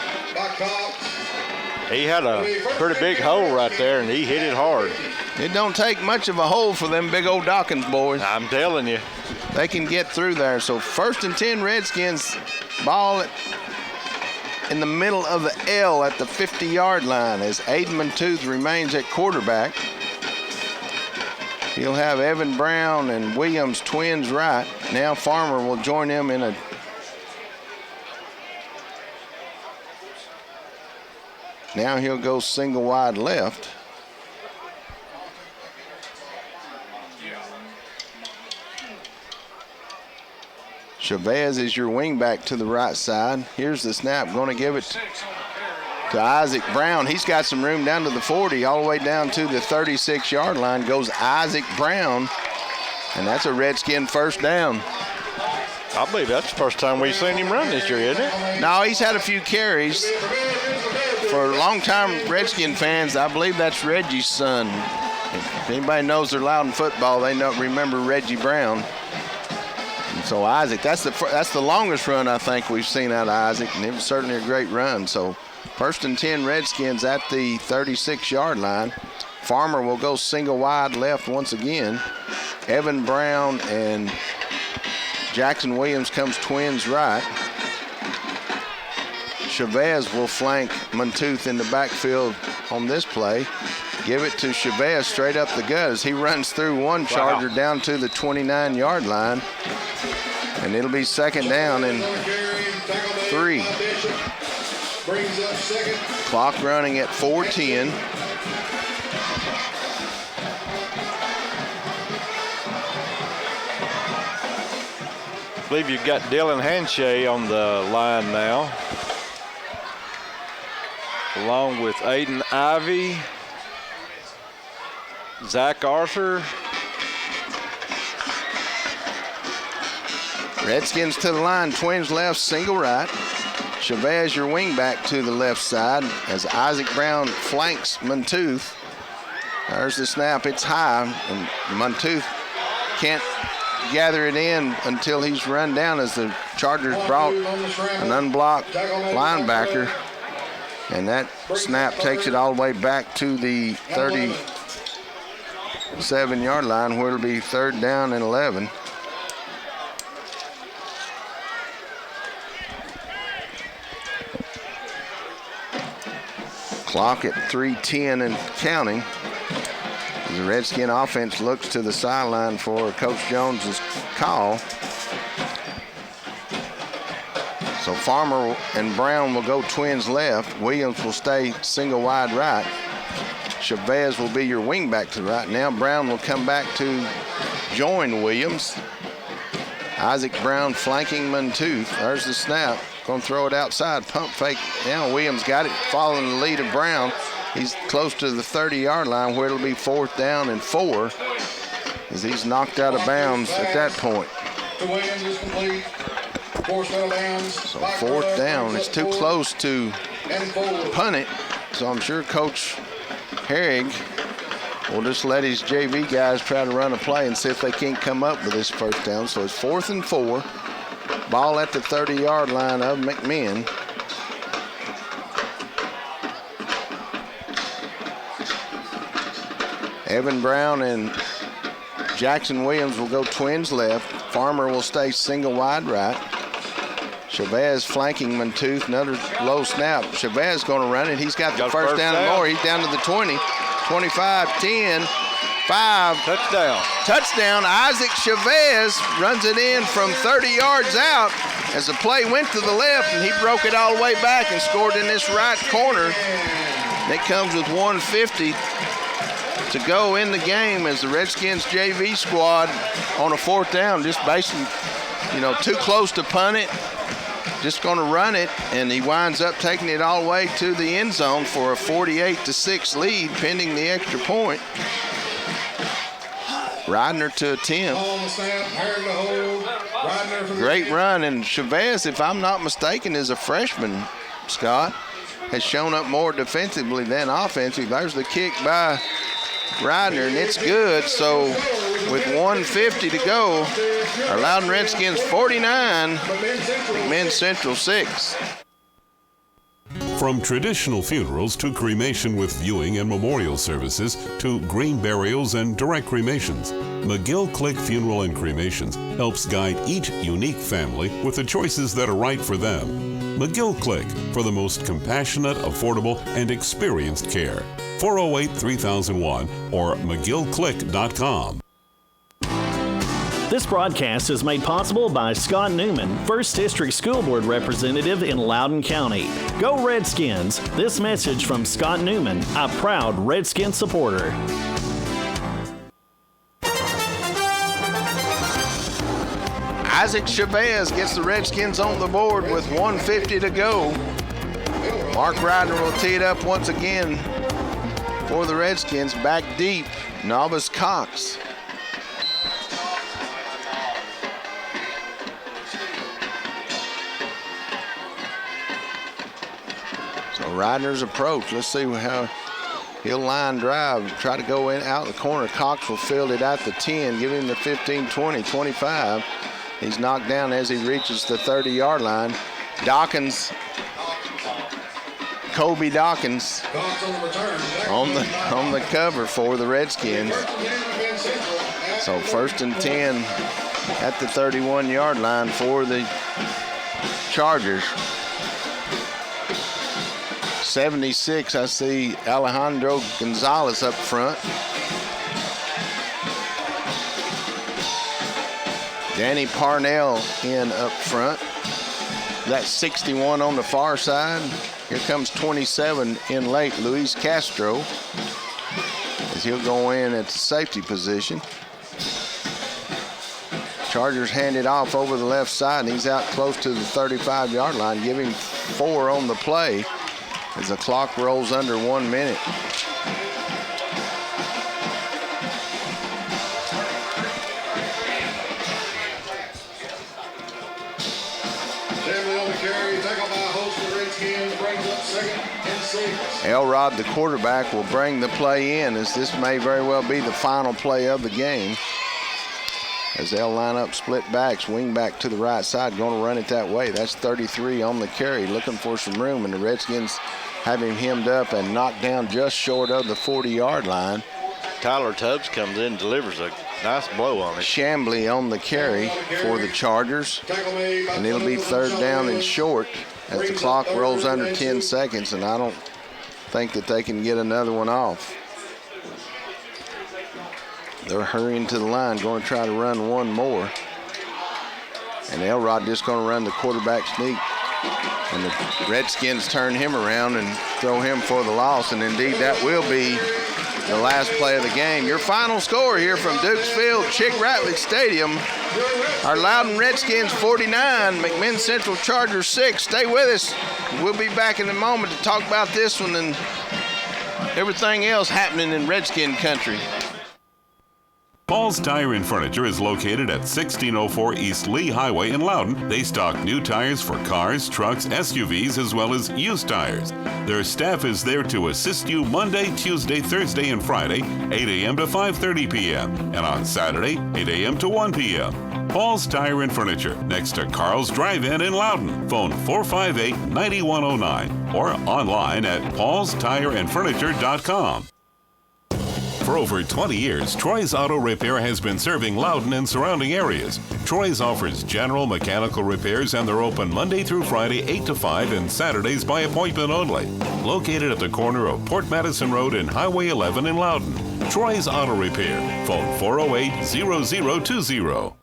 He had a pretty big hole right there, and he hit it hard. It don't take much of a hole for them big old Dawkins boys. I'm telling you. They can get through there. So 1st and 10 Redskins, ball in the middle of the L at the 50-yard line as Aiden Mantooth remains at quarterback. He'll have Evan Brown and Williams twins right. Now Farmer will join him in a now he'll go single wide left. Chavez is your wingback to the right side. Here's the snap. Going to give it to Isaac Brown. He's got some room down to the 40, all the way down to the 36-yard line goes Isaac Brown, and that's a Redskin first down. I believe that's the first time we've seen him run this year, isn't it? No, he's had a few carries. For long-time Redskin fans, I believe that's Reggie's son. If anybody knows their Loudon football, they remember Reggie Brown. And so Isaac, that's the longest run I think we've seen out of Isaac, and it was certainly a great run. So 1st and 10 Redskins at the 36-yard line. Farmer will go single wide left once again. Evan Brown and Jackson Williams comes twins right. Chavez will flank Mantooth in the backfield on this play. Give it to Chavez straight up the gut as he runs through one Charger down to the 29-yard line. And it'll be 2nd down and 3. Clock running at 4:10. I believe you've got Dylan Hanshay on the line now, along with Aiden Ivey, Zach Arthur. Redskins to the line, twins left, single right. Chavez, your wingback, to the left side as Isaac Brown flanks Mantooth. There's the snap, it's high, and Mantooth can't gather it in until he's run down as the Chargers brought an unblocked linebacker. And that snap takes it all the way back to the 37-yard line where it'll be 3rd down and 11. Clock at 3:10 and counting. The Redskin offense looks to the sideline for Coach Jones's call. So Farmer and Brown will go twins left. Williams will stay single wide right. Chavez will be your wing back to the right. Now Brown will come back to join Williams. Isaac Brown flanking Monteith. There's the snap. Going to throw it outside. Pump fake. Now Williams got it, following the lead of Brown. He's close to the 30-yard line where it'll be 4th down and 4 as he's knocked out of bounds at that point. To Williams is complete. Forced out of bounds. So 4th down. It's too close to punt it. So I'm sure Coach Herrig will just let his JV guys try to run a play and see if they can't come up with this 1st down. So it's 4th and 4. Ball at the 30-yard line of McMinn. Evan Brown and Jackson Williams will go twins left. Farmer will stay single wide right. Chavez flanking Monteith. Another low snap. Chavez going to run it. He's got the first down and more. He's down to the 20, 25, 10, 5. Touchdown. Isaac Chavez runs it in from 30 yards out as the play went to the left, and he broke it all the way back and scored in this right corner. And it comes with 1:50 to go in the game as the Redskins JV squad on a 4th down, just basically, too close to punt it, just going to run it, and he winds up taking it all the way to the end zone for a 48-6 lead pending the extra point. Ridner to attempt. Great run, and Chavez, if I'm not mistaken, is a freshman, Scott, has shown up more defensively than offensively. There's the kick by Ridner, and it's good. So with 1:50 to go, our Loudon Redskins 49, McMinn Central 6. From traditional funerals to cremation with viewing and memorial services to green burials and direct cremations, McGill Click Funeral and Cremations helps guide each unique family with the choices that are right for them. McGill Click for the most compassionate, affordable, and experienced care. 408-3001 or McGillClick.com. This broadcast is made possible by Scott Newman, 1st District School Board Representative in Loudon County. Go Redskins! This message from Scott Newman, a proud Redskin supporter. Isaac Chavez gets the Redskins on the board with 1:50 to go. Mark Ridner will tee it up once again for the Redskins. Back deep, Novice Cox. So Ridner's approach. Let's see how he'll line drive, try to go in out the corner. Cox will field it at the 10, give him the 15, 20, 25. He's knocked down as he reaches the 30-yard line. Dawkins, Kobe Dawkins on the cover for the Redskins. So 1st and 10 at the 31-yard line for the Chargers. 76, I see Alejandro Gonzalez up front. Danny Parnell in up front. That's 61 on the far side. Here comes 27 in late, Luis Castro, as he'll go in at the safety position. Chargers hand it off over the left side, and he's out close to the 35-yard line. Give him 4 on the play as the clock rolls under 1 minute. Elrod, the quarterback, will bring the play in, as this may very well be the final play of the game. As they'll line up split backs, wing back to the right side, going to run it that way. That's 33 on the carry, looking for some room, and the Redskins have him hemmed up and knocked down just short of the 40-yard line. Tyler Tubbs comes in and delivers a nice blow on it. Chambly on the carry for the Chargers, and it'll be 3rd down and short as the clock rolls under 10 seconds, and I don't think that they can get another one off. They're hurrying to the line, going to try to run one more. And Elrod just going to run the quarterback sneak. And the Redskins turn him around and throw him for the loss. And indeed, that will be the last play of the game. Your final score here from Dukes Field, Chick Ratliff Stadium. Our Loudon Redskins 49, McMinn Central Chargers 6. Stay with us. We'll be back in a moment to talk about this one and everything else happening in Redskin country. Paul's Tire and Furniture is located at 1604 East Lee Highway in Loudon. They stock new tires for cars, trucks, SUVs, as well as used tires. Their staff is there to assist you Monday, Tuesday, Thursday, and Friday, 8 a.m. to 5:30 p.m. and on Saturday, 8 a.m. to 1 p.m. Paul's Tire and Furniture, next to Carl's Drive-In in Loudon. Phone 458-9109 or online at paulstireandfurniture.com. For over 20 years, Troy's Auto Repair has been serving Loudon and surrounding areas. Troy's offers general mechanical repairs and they're open Monday through Friday 8 to 5 and Saturdays by appointment only. Located at the corner of Port Madison Road and Highway 11 in Loudon. Troy's Auto Repair. Phone 408-0020.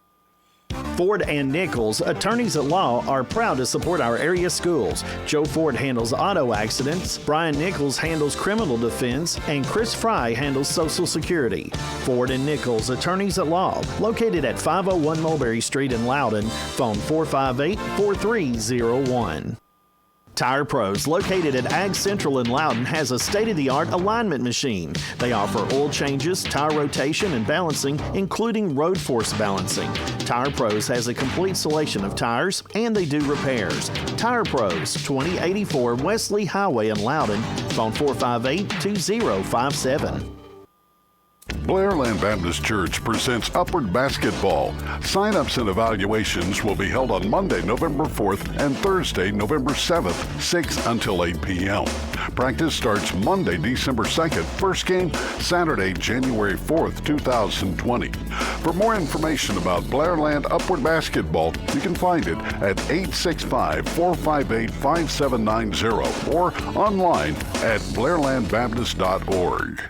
Ford and Nichols, attorneys at law, are proud to support our area schools. Joe Ford handles auto accidents, Brian Nichols handles criminal defense, and Chris Fry handles Social Security. Ford and Nichols, attorneys at law, located at 501 Mulberry Street in Loudon. Phone 458-4301. Tire Pros, located at Ag Central in Loudon, has a state-of-the-art alignment machine. They offer oil changes, tire rotation, and balancing, including road force balancing. Tire Pros has a complete selection of tires, and they do repairs. Tire Pros, 2084 Wesley Highway in Loudon. Phone 458-2057. Blairland Baptist Church presents Upward Basketball. Sign-ups and evaluations will be held on Monday, November 4th and Thursday, November 7th, 6 until 8 p.m. Practice starts Monday, December 2nd. First game, Saturday, January 4th, 2020. For more information about Blairland Upward Basketball, you can find it at 865-458-5790 or online at blairlandbaptist.org.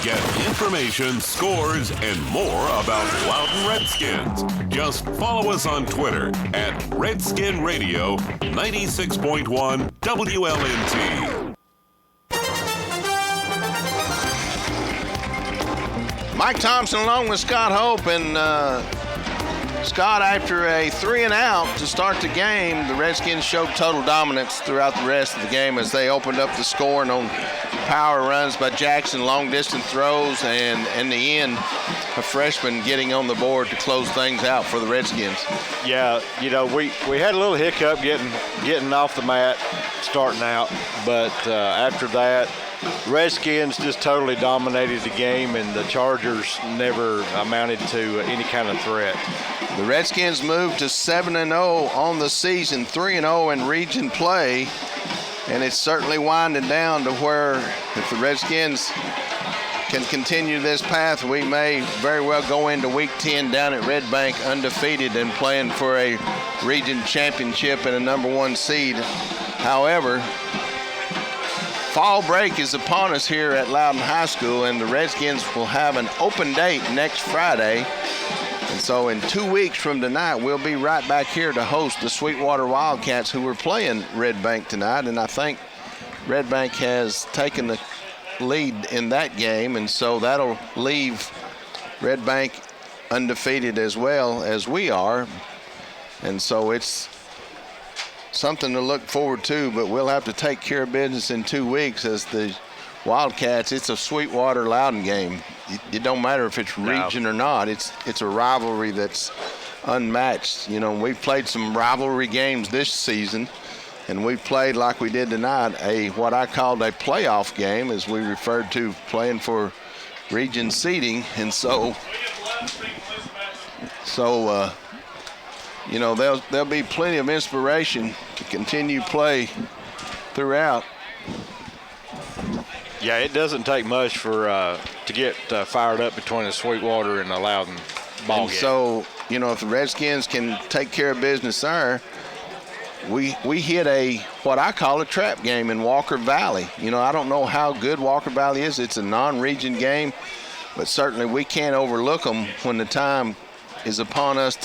Get information, scores, and more about Loudon Redskins. Just follow us on Twitter at Redskin Radio 96.1 WLNT. Mike Thompson along with Scott Hope, and Scott, after a 3-and-out to start the game, the Redskins showed total dominance throughout the rest of the game as they opened up the scoring on power runs by Jackson, long-distance throws, and in the end, a freshman getting on the board to close things out for the Redskins. Yeah, you know, we had a little hiccup getting off the mat, starting out, but after that, Redskins just totally dominated the game, and the Chargers never amounted to any kind of threat. The Redskins moved to 7-0 on the season, 3-0 in region play, and it's certainly winding down to where if the Redskins can continue this path, we may very well go into Week 10 down at Red Bank undefeated and playing for a region championship and a number 1 seed. However, fall break is upon us here at Loudon High School, and the Redskins will have an open date next Friday. And so in 2 weeks from tonight, we'll be right back here to host the Sweetwater Wildcats, who are playing Red Bank tonight. And I think Red Bank has taken the lead in that game, and so that'll leave Red Bank undefeated as well as we are. And so it's something to look forward to, but we'll have to take care of business in 2 weeks as the Wildcats. It's a Sweetwater Loudon game. It don't matter if it's region or not. It's a rivalry that's unmatched. You know, we've played some rivalry games this season, and we've played, like we did tonight, what I called a playoff game, as we referred to playing for region seeding. And so you know, there'll be plenty of inspiration to continue play throughout. Yeah, it doesn't take much to get fired up between the Sweetwater and the Loudon ball game. So, you know, if the Redskins can take care of business there, we hit what I call a trap game in Walker Valley. You know, I don't know how good Walker Valley is. It's a non-region game. but certainly we can't overlook them when the time is upon us